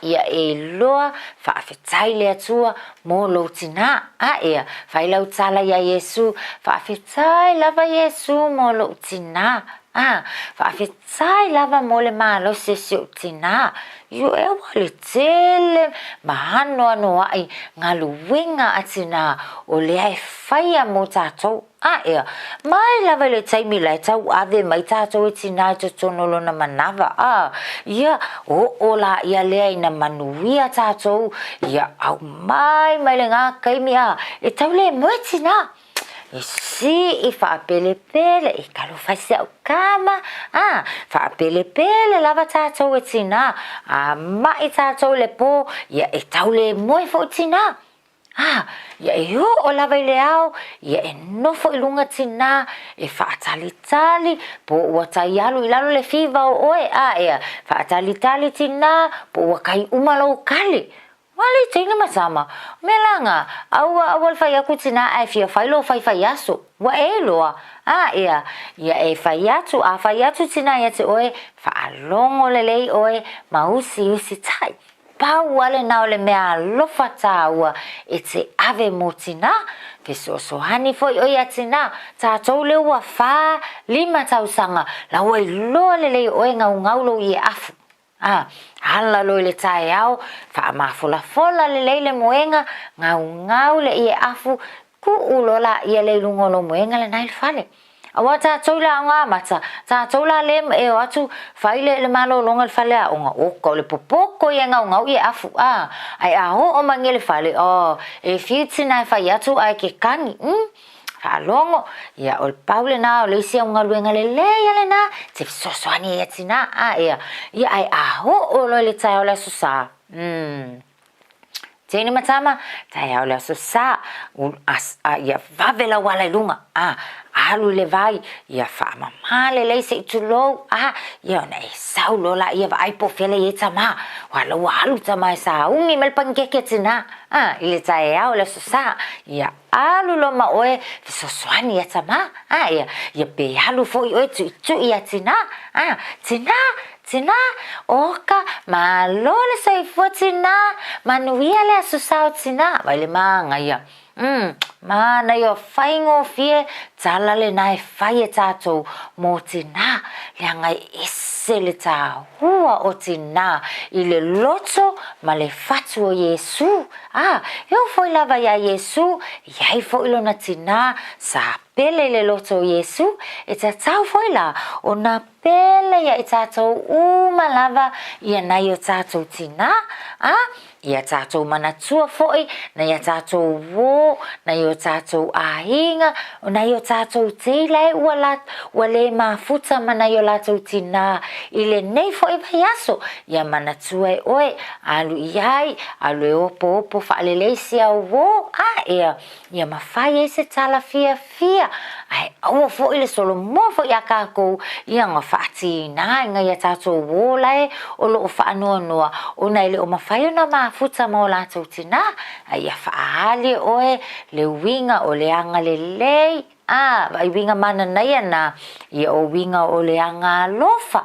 Speaker 4: ia e loa whaafetai le atua mō lo tina. Ea, whai lau tala ia Yesu, whaafetai lava Yesu mō lo tina. Whaafetai lava mō le mālo se se o tina. Io e wale tele mahano ano ai ngā luenga atina o le ai whaia mō tātou. Ea, mai lava le taimi lai tau ave mai tātou e tina i te tonolo na manawa. Ia, o la ia lea ina manuia tātou. Ia, au mai le ngā kaimi e tau le mo e tina. E si I whaapele-pele, I kalo whaise au kama. Whaapele-pele lava tātou e tina. Mai tātou le pō, ia e tau le moe fo tina. Ia e o lava I le au, ia e nofo I lunga tina, e whaatali-tali, po ua tai alu I lalo le whiwa o oe. Ea, whaatali-tali tina, po ua kai umalau kali. Wale tina masama. Melanga, awal fai aku tina ai fia failo fai aso. Wa e loa. Ia e fai atu tina ia te oe, whaalongo le lei oe, usi tai. Pau wale nao le mea lofa tāua e te ave mo tina. Peso hani foi oi atina. Tātou le ua 5 tausanga. La ua I loa le lei oe ngaulo I afu. Hala loi le tae au, whaamafola le leile moenga, ngau le ie afu, ku ulola ia le lungolo moenga le nail fale. Awa tātou la ngā mata, tātou la le e o atu, whaile le malo longa le fale a onga oko, le popoko ia ngau ie afu, ai aho o mangi le fale, e whiutina e whai atu ai ke kangi, Alongo, ia o paule na o le sia unga luenga le le na te sosoani e tina ia ai aho o le tai o le susa. Tēni matama, tai o le susa, ia vavela wala lunga, alu le vai, ia whaamamale le se itulou, ia ona e saulo la ia vai pofele e tama, wala walu tama e sa ungi melpangeke tina, I le tai o le susa, ia alu lo ma oe fisoswani ya tama ia pe alu fo oe tu ia tina tina oka malo le soifo tina manuia le asusao tina vai le manga ia mana yo faingo fie tala le nai fai e tātou mo tina le angai ese le tā hua o tina I le loto ma le fatu o Yesu eu foi lava ia Yesu iai foi lona tina sa pele le loto o Yesu e ta tau foi la o na pele ia e tātou uma lava ia nai o tātou tina ia tātou manatua foi na ia tātou wo na ia tātou ahinga o na ia tātou teilai ua le mafuta mana ia tātou tina I le nei foi vai aso ia manatua e oe alu iai alu e opo whaaleleisi au wo ia mawhai e se tala fia ai aua foi le solo mo foi a kākou ia ngā whaati nā inga ia tātou wo lai o lo o whaanoa noa o nei le o mawhai o na mafuta mo lātou tina ia whaali oe le winga o le anga le lei vai winga mana nei ana ia o winga o le anga lofa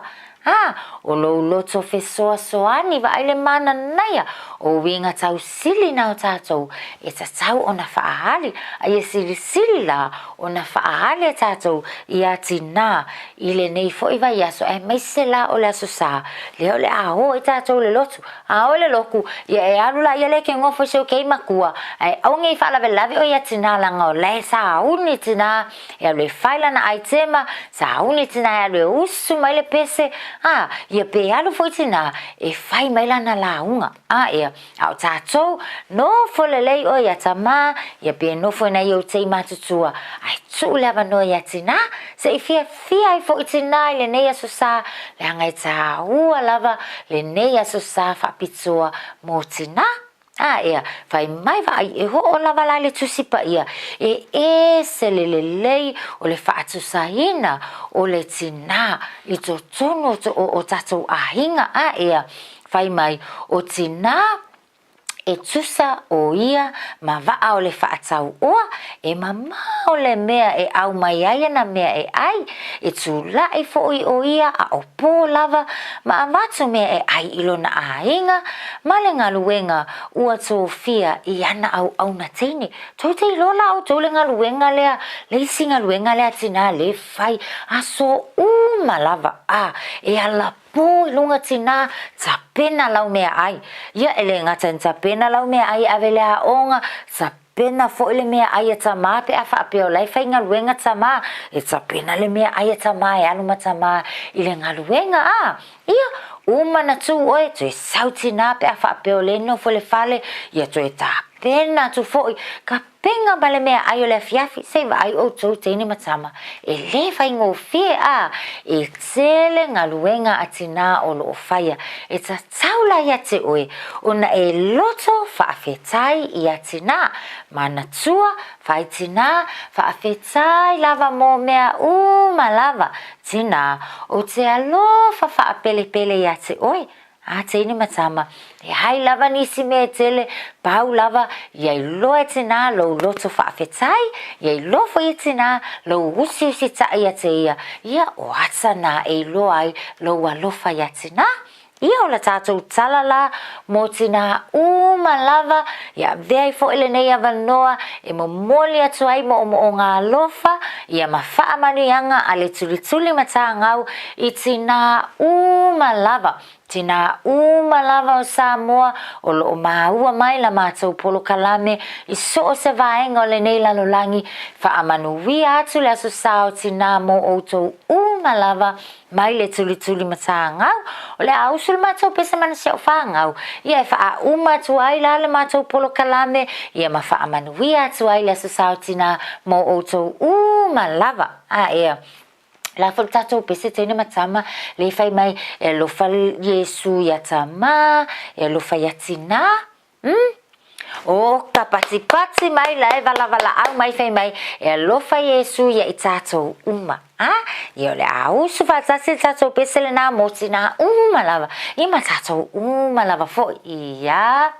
Speaker 4: o lo loto fesoa soani va ile mana naia o winga tau sili na o tātou e tātou o na whaahali a ia sili la o na whaahali a tātou I tina I le nei fo I vai aso e mai se la o le aso sa le o le aho I tātou le lotu o le loku ia e alu la ia le ke ngofo se o kei makua ai aungi I whaalawe lawe o ia tina langa o le sa uni tina e alu e whaila na aitema sa uni tina e alu e usu mai le pese ia pe alu foi tina e fai mai lana launga ia au tātou no fo le lei o ia tama ia pe no fo nei o tei matutua ai tu lava no ia tina se I fia I fo tina le nei aso sa le angai tā ua lava le nei aso sa whapitua mo tina ia, fai mai vai e ho o lava la le tusipa ia e se le lei o le whaatusaina o le tina I to tono o tātou ahinga ia, fai mai o tina e tusa o ia ma vaa o le whaatau oa e mama o le mea e au mai ai na mea e ai e tula e foi o ia a o pō lava ma avatu mea e ai ilo na ainga ma le ngaluenga ua tō fia i ana au na teine tau te ilola au tau le ngaluenga lea le isi ngaluenga lea tina le fai a so lava e ala po lunga tina tapena lau mea ai ia ele ngata tapena lau mea ai avele a onga tapena fo ele mea ai e tama pe afa apeo lai fai ngaluenga tama e tapena le mea ai e tama e anu matama ile ngaluenga ia uma na tu oe tu e sautina pe afa apeo le no fo le fale ia tu e tapena tu fo ka penga bale mea ai o le fiafi se vai o tau teini matama e le fai ngō fie e tele ngaluenga atina o lo faya e ta taula ia te oe ona e loto faafetai i atina mana tua fai tina faafetai lava mo mea lava tina o te alofa faapele ia te oe teini matama e hai lava nisi me tele pau lava iai loa e tina lo loto faafetai iai lofo i tina lo usi tai ia te ia o atana e loa ai lo alofa ia tina ia o la tātou talala mo tina lava ia vei fo ele nei avanoa e mo moli atu ai mo o ngā lofa ia ma whaamanianga a le tuli mata ngau i tina lava tina lava o Samoa o lo maua mai la mātou polo kalame i so o se vaenga o le nei lalolangi whaamanuia atu le aso sao tina mo o tau lava mai le tuli mata ngau o le ausul mātou pesa mana se o whangau ia e wha atu ai la le mātou polo kalame ia ma whaamanuia atu ai le aso sao tina mo o tau lava ea la fo tatou pese tene matama le fai mai e lo fa Yesu ya tama e lo fa yatina o kapati mai la vala au mai fai mai e lo fa Yesu ya itato io le au su fa tatou pese le na motina lava I ma tatou lava fo ia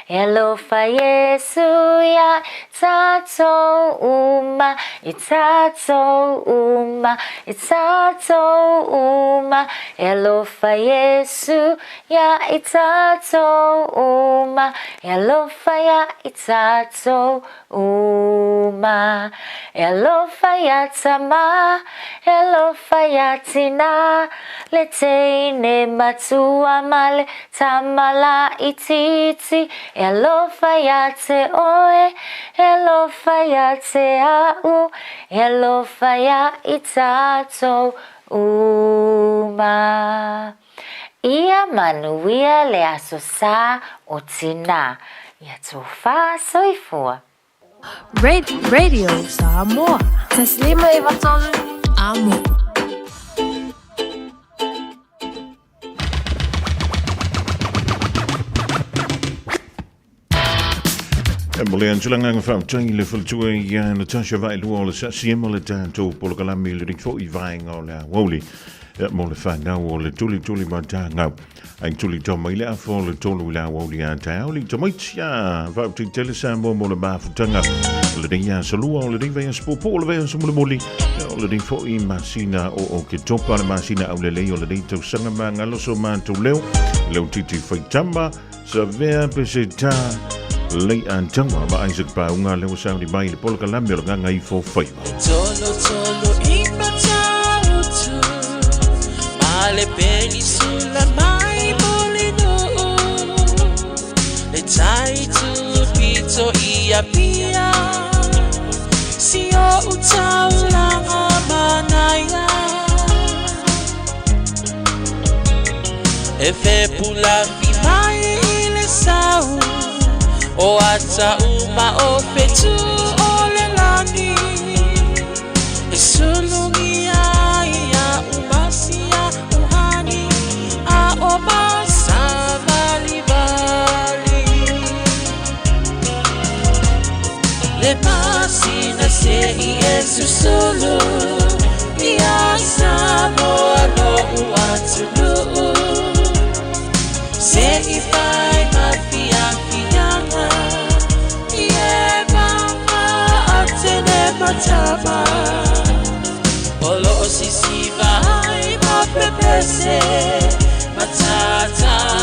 Speaker 4: Elofa Yesu ya tato Elofa Yesu ya Elofa ya Elofa ya tama Elofa ya tina Letene matua male tamala ititi Elofa ya te oe Elofa ya te au Elofa ya itato Ia manuia le asosa o tina Ia tofa soifua
Speaker 8: Radio Samoa. Taslima ivatolu amo.
Speaker 3: Mole angelanga ngafam tsaile fultua ya Natasha vai luola sa siemole tanto polokalami le rikfo I vainga ola woli mole fa na ole tuli matanga ai tuli toma ile afo le tolu la woli anta oli tomatia va tu telesa mo le ba futanga le dia salua le dia spopo le dia sumule moli le dia fo I masina o ke topa le masina au le le dia to sanga manga lo so man to leo le titi faitamba sa vea peseta lei antanga ma Isaac Paunga le usau di mai le polka lambe o nganga I fo fai
Speaker 14: Tolo impatautu male penisula mai bolino le taitu pito ia pia si o utaula manaya e fe pula fi mai le sau o ata uma o fetu o le lani e sulungia ia umasia uhani a o basa vali le pasina se Yesu solo ia samo no uatulu se ifai mafia mataba Olo sisi vai mapepese matata